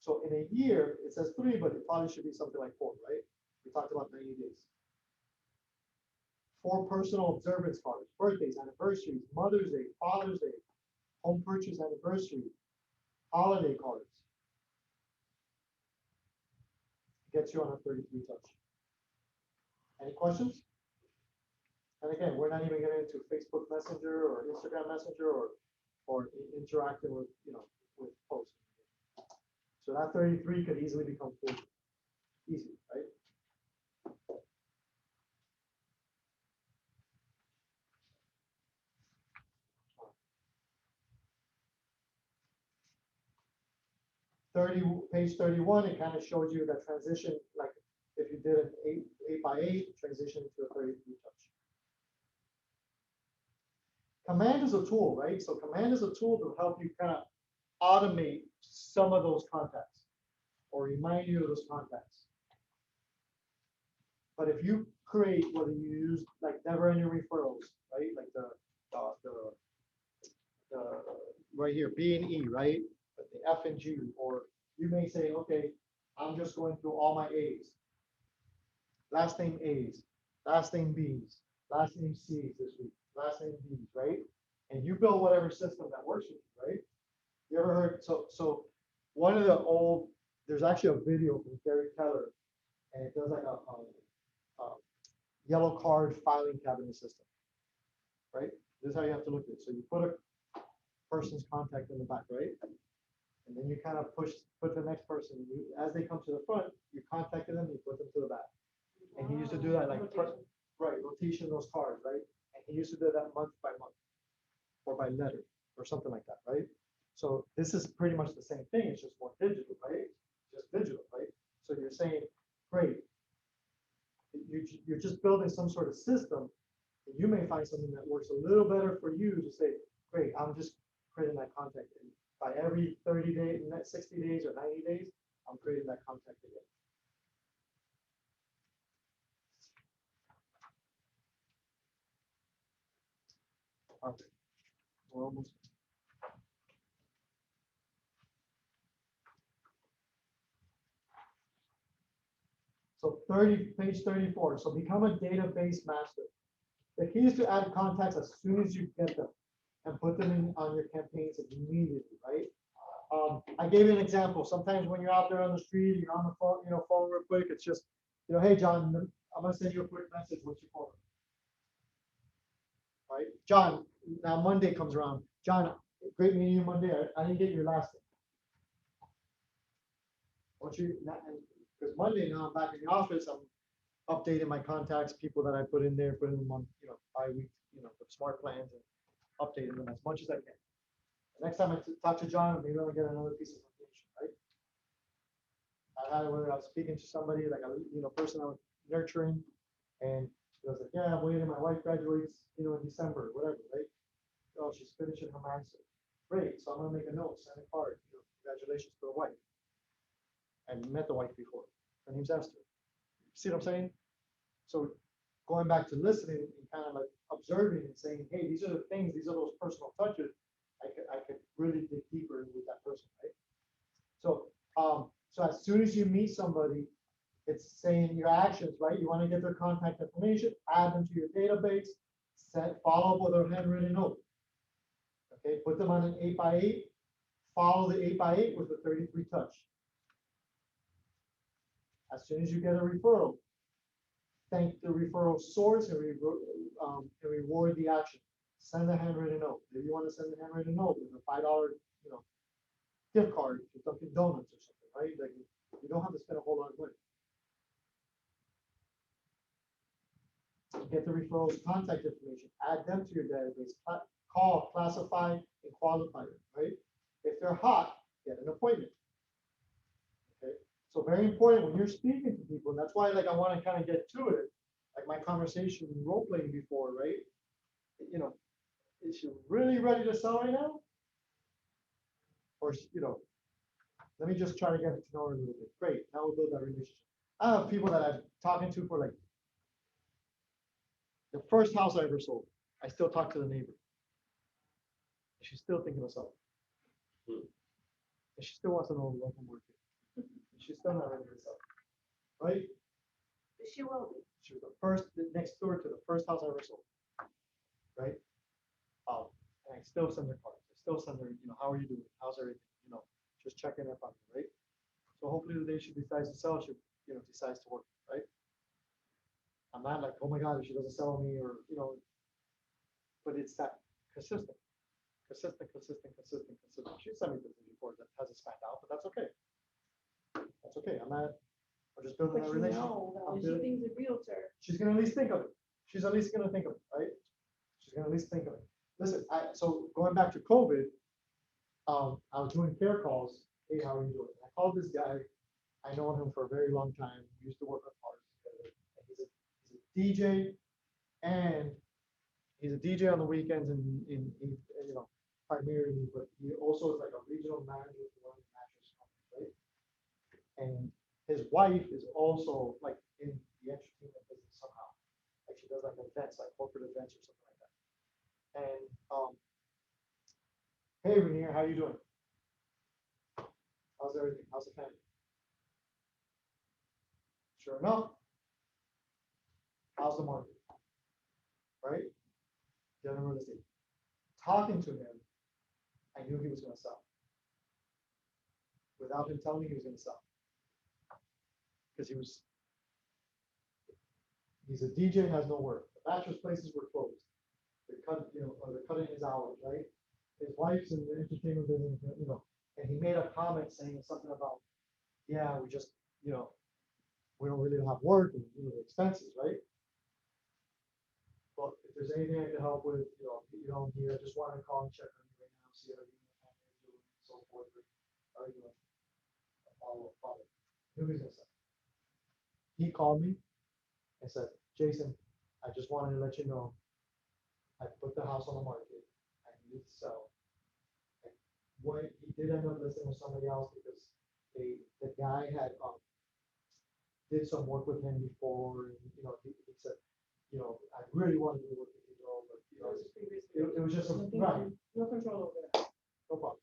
So in a year, it says 3, but it probably should be something like 4, right? We talked about 90 days. 4 personal observance cards, birthdays, anniversaries, Mother's Day, Father's Day, home purchase anniversary, holiday cards. Gets you on a 33 touch. Any questions? And again, we're not even getting into Facebook Messenger or Instagram Messenger or interacting with, you know, with posts. So that 33 could easily become 40. Easy, right? page 31, it kind of shows you the transition, like if you did an 8x8 transition to a 33 touch. Command is a tool, right? So command is a tool to help you kind of automate some of those contacts or remind you of those contacts. But if you create, whether you use like never ending referrals, right? Like the right here, B and E, right? But the F and G, or you may say, okay, I'm just going through all my A's. Last name A's, last name B's, last name C's this week, last name B's, right? And you build whatever system that works with you, right? You ever heard, so one of the old, there's actually a video from Gary Keller, and it does like a yellow card filing cabinet system, right? This is how you have to look at it. So you put a person's contact in the back, right? And then you kind of put the next person, as they come to the front, you contacted them, you put them to the back. And he used to do that like, right, rotation those cards, right? And he used to do that month by month or by letter or something like that, right? So this is pretty much the same thing, it's just more digital, right? Just digital, right? So you're saying, great, you're just building some sort of system. And you may find something that works a little better for you to say, great, I'm just creating that contact. And by every 30 days, 60 days or 90 days, I'm creating that contact again. Okay, we're almost. So page 34. So become a database master. The key is to add contacts as soon as you get them and put them in on your campaigns immediately, right? I gave you an example. Sometimes when you're out there on the street, you're on the phone, phone real quick. It's just, hey, John, I'm gonna send you a quick message. What's your phone? Right, John. Now Monday comes around. John, great meeting you Monday. I didn't get your last name. Because Monday now I'm back in the office. I'm updating my contacts, people that I put in there, putting them on, bi-week, the smart plans and updating them as much as I can. The next time I talk to John, maybe I'll get another piece of information, right? I had whether I was speaking to somebody like a person I was nurturing, and it was like, yeah, I'm waiting. My wife graduates, in December, whatever, right? Oh, she's finishing her master's. Great. So I'm gonna make a note, send a card. Congratulations to the wife. I met the wife before. Her name's Esther. See what I'm saying? So going back to listening and kind of like observing and saying, hey, these are the things, these are those personal touches. I could really dig deeper with that person, right? So so as soon as you meet somebody, it's saying your actions, right? You want to get their contact information, add them to your database, follow up with a handwritten note. Okay, put them on an 8x8, follow the 8x8 with a 33 touch. As soon as you get a referral, thank the referral source and reward the action. Send a handwritten note. If you want to send a handwritten note with a $5, gift card to Dunkin' Donuts or something, right? Like you don't have to spend a whole lot of money. Get the referrals contact information, add them to your database, call, classify, and qualify them, right? If they're hot, get an appointment. Okay, so very important when you're speaking to people, and that's why I want to kind of get to it, like my conversation role playing before, right? Is she really ready to sell right now? Or, let me just try to get to know her a little bit. Great, now we'll build that relationship. I have people that I've talking to for like the first house I ever sold. I still talk to the neighbor. She's still thinking of selling. And she still wants to know the local market. She's still not ready to sell. Right? She will be. She was next door to the first house I ever sold. Right? And I still send her cards. I still send her, how are you doing? How's everything? Just checking up on her, right? So hopefully the day she decides to sell, she, decides to work, right? I'm not like, oh my God, if she doesn't sell me or, but it's that consistent. She sent me business before that hasn't spanned out, but that's okay. That's okay. I'm just building But that relationship. she thinks a realtor. She's gonna at least think of it. She's at least gonna think of it, right? She's gonna at least think of it. Listen, so going back to COVID, I was doing care calls. Hey, how are you doing? I called this guy. I know him for a very long time. We used to work on cars together. He's a DJ, and he's a DJ on the weekends and you know, primarily, but he also is like a regional manager for one of the mattress companies, right? And his wife is also like in the entertainment business somehow. Like she does like events, like corporate events or something like that. And hey Rainier, how you doing? How's everything? How's the family? Sure enough, how's the market? Right? General real estate. Talking to him, I knew he was going to sell. Without him telling me he was going to sell. Because he's a DJ, has no work. The mattress places were closed. They're cutting his hours, right? His wife's in the entertainment business, you know, and he made a comment saying something about, yeah, we just, you know, we don't really have work and, you know, the expenses, right? But if there's anything I can help with, you know, here, I just wanted to call and check on you right now, see how you're doing, and so forth. You know, follow. Who is this? He called me and said, Jason, I just wanted to let you know, I put the house on the market. I need to sell. And what he did end up listing with somebody else because the guy had did some work with him before, and you know, he said, you know, I really wanted to work with you, but you know, it was just a right. No control over that. No problem.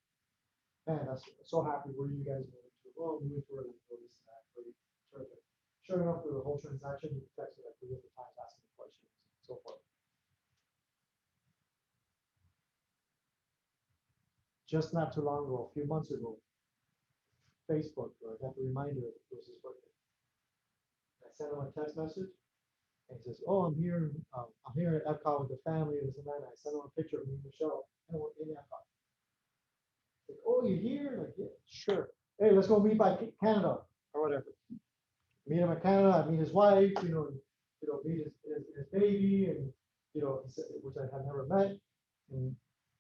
Man, that's so happy. Where you guys moving to? Oh, moving to this and that. Really terrific. Sure enough, through the whole transaction, he texted like 3 different times asking me questions and so forth. Just not too long ago, a few months ago, Facebook, I got the reminder it was his birthday. I sent him a text message, and he says, "Oh, I'm here at Epcot with the family, this and that." And I sent him a picture of me and Michelle, and we're in Epcot. Like, "Oh, you're here?" Like, "Yeah, sure. Hey, let's go meet by Canada or whatever." Meet him at Canada. I meet his wife. Meet his baby, and you know, which I have never met. And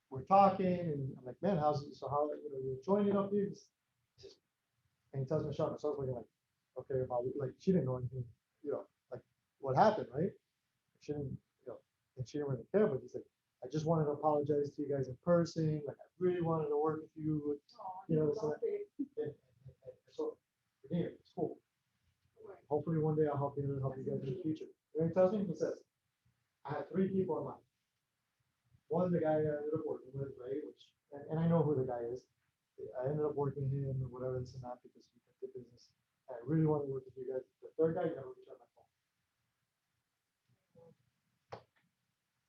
we're talking, and I'm like, "Man, how you're enjoying it up here?" And he tells Michelle, so I was looking like, okay, about like she didn't know anything, you know, like what happened, right? She didn't, you know, and she didn't really care, but he's like, I just wanted to apologize to you guys in person. Like I really wanted to work with you, you know, so so here, it's cool. Hopefully one day I'll help you guys in the future. You know what he tells me? He says, I have 3 people in mind. One, the guy I ended up working with, right? And I know who the guy is. I ended up working him or whatever this and that because we did business. I really want to work with you guys. The third guy never returned my phone.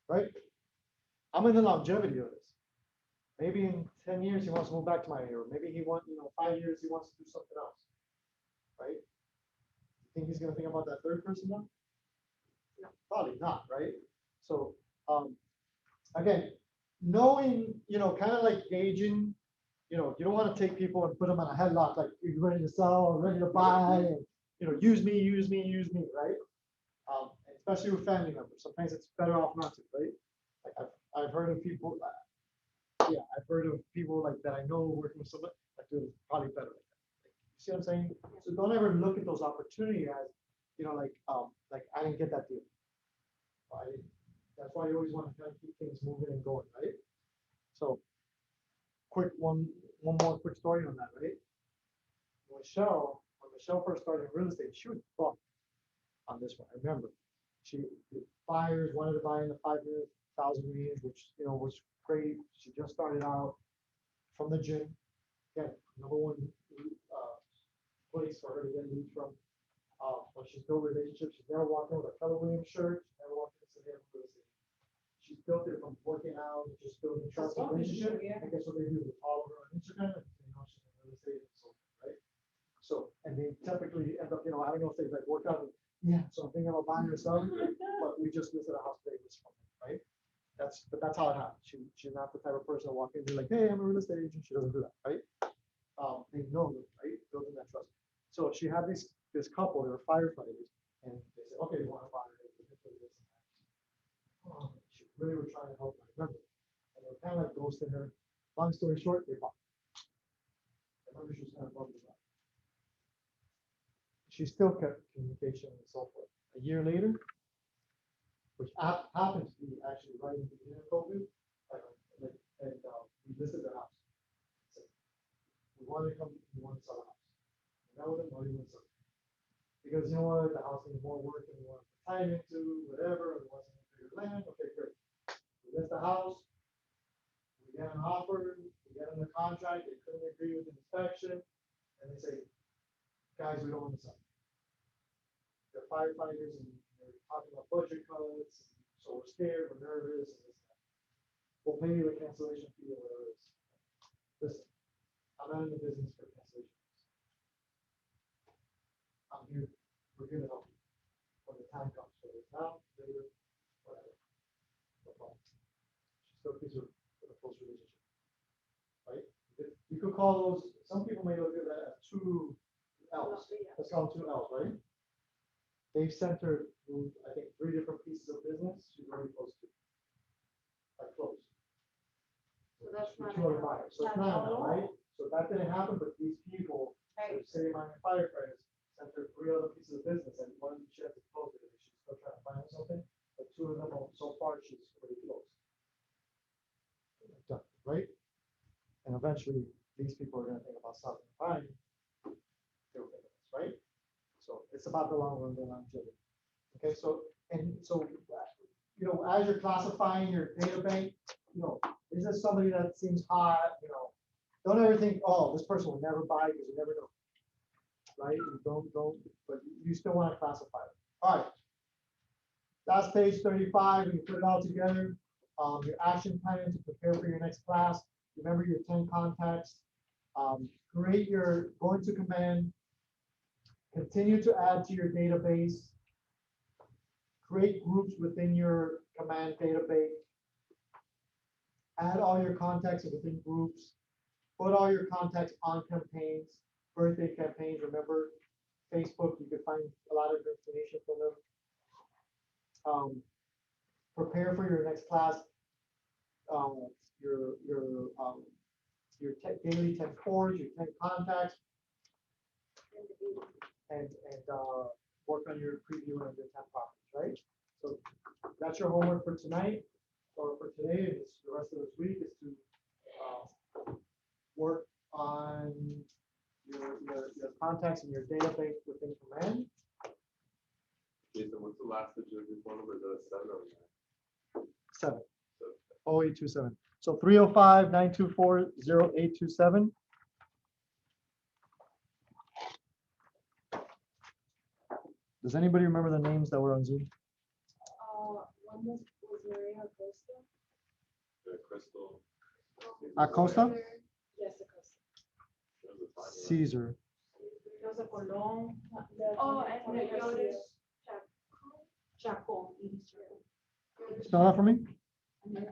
Right? I'm in the longevity of this. Maybe in 10 years he wants to move back to my area. Maybe he wants, 5 years he wants to do something else. Right? You think he's gonna think about that third person now? No, probably not, right? So again, knowing, kind of like gauging. You don't want to take people and put them on a headlock, like you're ready to sell or ready to buy, and use me, right? Especially with family members. Sometimes it's better off not to, right? Like I've heard of people, I've heard of people like that I know working with somebody that do probably better like that. Like, you see what I'm saying? So don't ever look at those opportunities as, like I didn't get that deal. That's why you always want to kind of keep things moving and going, right? So one more quick story on that, right? When Michelle first started in real estate, she was bummed on this one. I remember the buyers wanted to buy in the 500,000 range, which was great. She just started out from the gym. Again, number one place for her to get leads from. When she's built relationships, she's never walked in with a Keller Williams shirt. She's never walked in and said, "Hey, real estate." She's built it from working out, just building trust and relationship. I guess what they do is follow her on Instagram and she's in real estate and so on, right? So, and they typically end up, I don't know if they like work out. So I'm thinking about buying or selling, but we just listed a house today from them, right? That's how it happens. She's not the type of person to walk in and be like, "Hey, I'm a real estate agent." She doesn't do that, right? They know them, right? Building that trust. So she had this couple, they were firefighters, and they said, "Okay, you want to buy it?" She really were trying to help my member, and they were kind of like ghosting her. Long story short, they bought. I remember she was kind of bumped about. she still kept communication and so forth. A year later, which happened to be actually right in the beginning of COVID, we listed the house. So we wanted to sell the house. That was what we wanted to sell. Because you know what, the house needs more work than we want to put time into, whatever, and wants to bigger land, okay, great. We list the house, we get an offer, we get in the contract, they couldn't agree with the inspection, and they say, guys, we don't want to sell. They're firefighters and they're talking about budget cuts, so we're scared, we're nervous, and this and that. We'll pay you a cancellation fee or whatever it is. Listen, I'm not in the business for cancellation fees. I'm here, we're here to help you when the time comes, whether it's now, later, whatever. No problem. She still keeps her in a close relationship. Right? You could call those, some people may look at that as two L's. Let's call them two L's, right? They've sent her through, I think, 3 different pieces of business. She's very close to. Like close. So that's not. Two other buyers. So it's not now, right? So that didn't happen, but these people, say my firefighters, sent her 3 other pieces of business, and one she had to close it, and she's still trying to find something. But 2 of them, so far, she's already closed. Done, right? And eventually, these people are gonna think about selling and buying. They'll think of this, right? So it's about the long run, the longevity. Okay, so, you know, as you're classifying your data bank, you know, is this somebody that seems hot, you know? Don't ever think, oh, this person will never buy, because you never know. Right? You don't, but you still want to classify it. All right. That's page 35, and you put it all together. Your action plan to prepare for your next class. Remember your 10 contacts. Create your, go into command. Continue to add to your database. Create groups within your command database. Add all your contacts within groups. Put all your contacts on campaigns, birthday campaigns. Remember, Facebook, you can find a lot of information from them. Prepare for your next class. Your daily 10 cores, your 10 contacts, and work on your preview and your 10 properties, right? So that's your homework for tonight, or for today, and the rest of this week is to work on your contacts and your database within command. Jason, what's the last digit of your phone number? Is that a 7 or 9? 7. 0827. So 305-924-0827. Does anybody remember the names that were on Zoom? One was Maria Acosta. Crystal. Acosta? Yes, Acosta. Caesar. Rosa Colón. Oh, and Jorge Flores Garcia. Chacón. Spell that for me. Flores,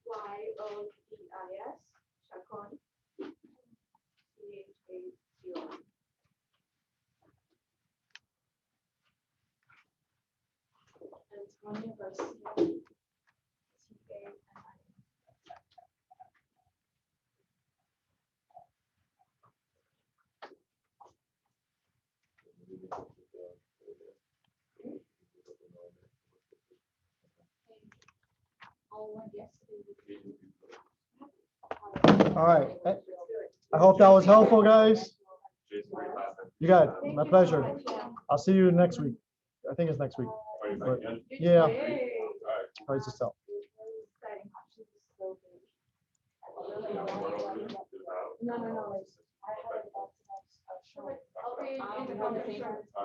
LLYODIS, Chacón. CHACON. Antonio Garcia. TANI. All right. I hope that was helpful, guys. Jason, wait, last time. You got it. My pleasure. I'll see you next week. I think it's next week. Are you back again? Yeah. All right. Price to sell. Now, we went over to the No. I had about to Okay. have a short. All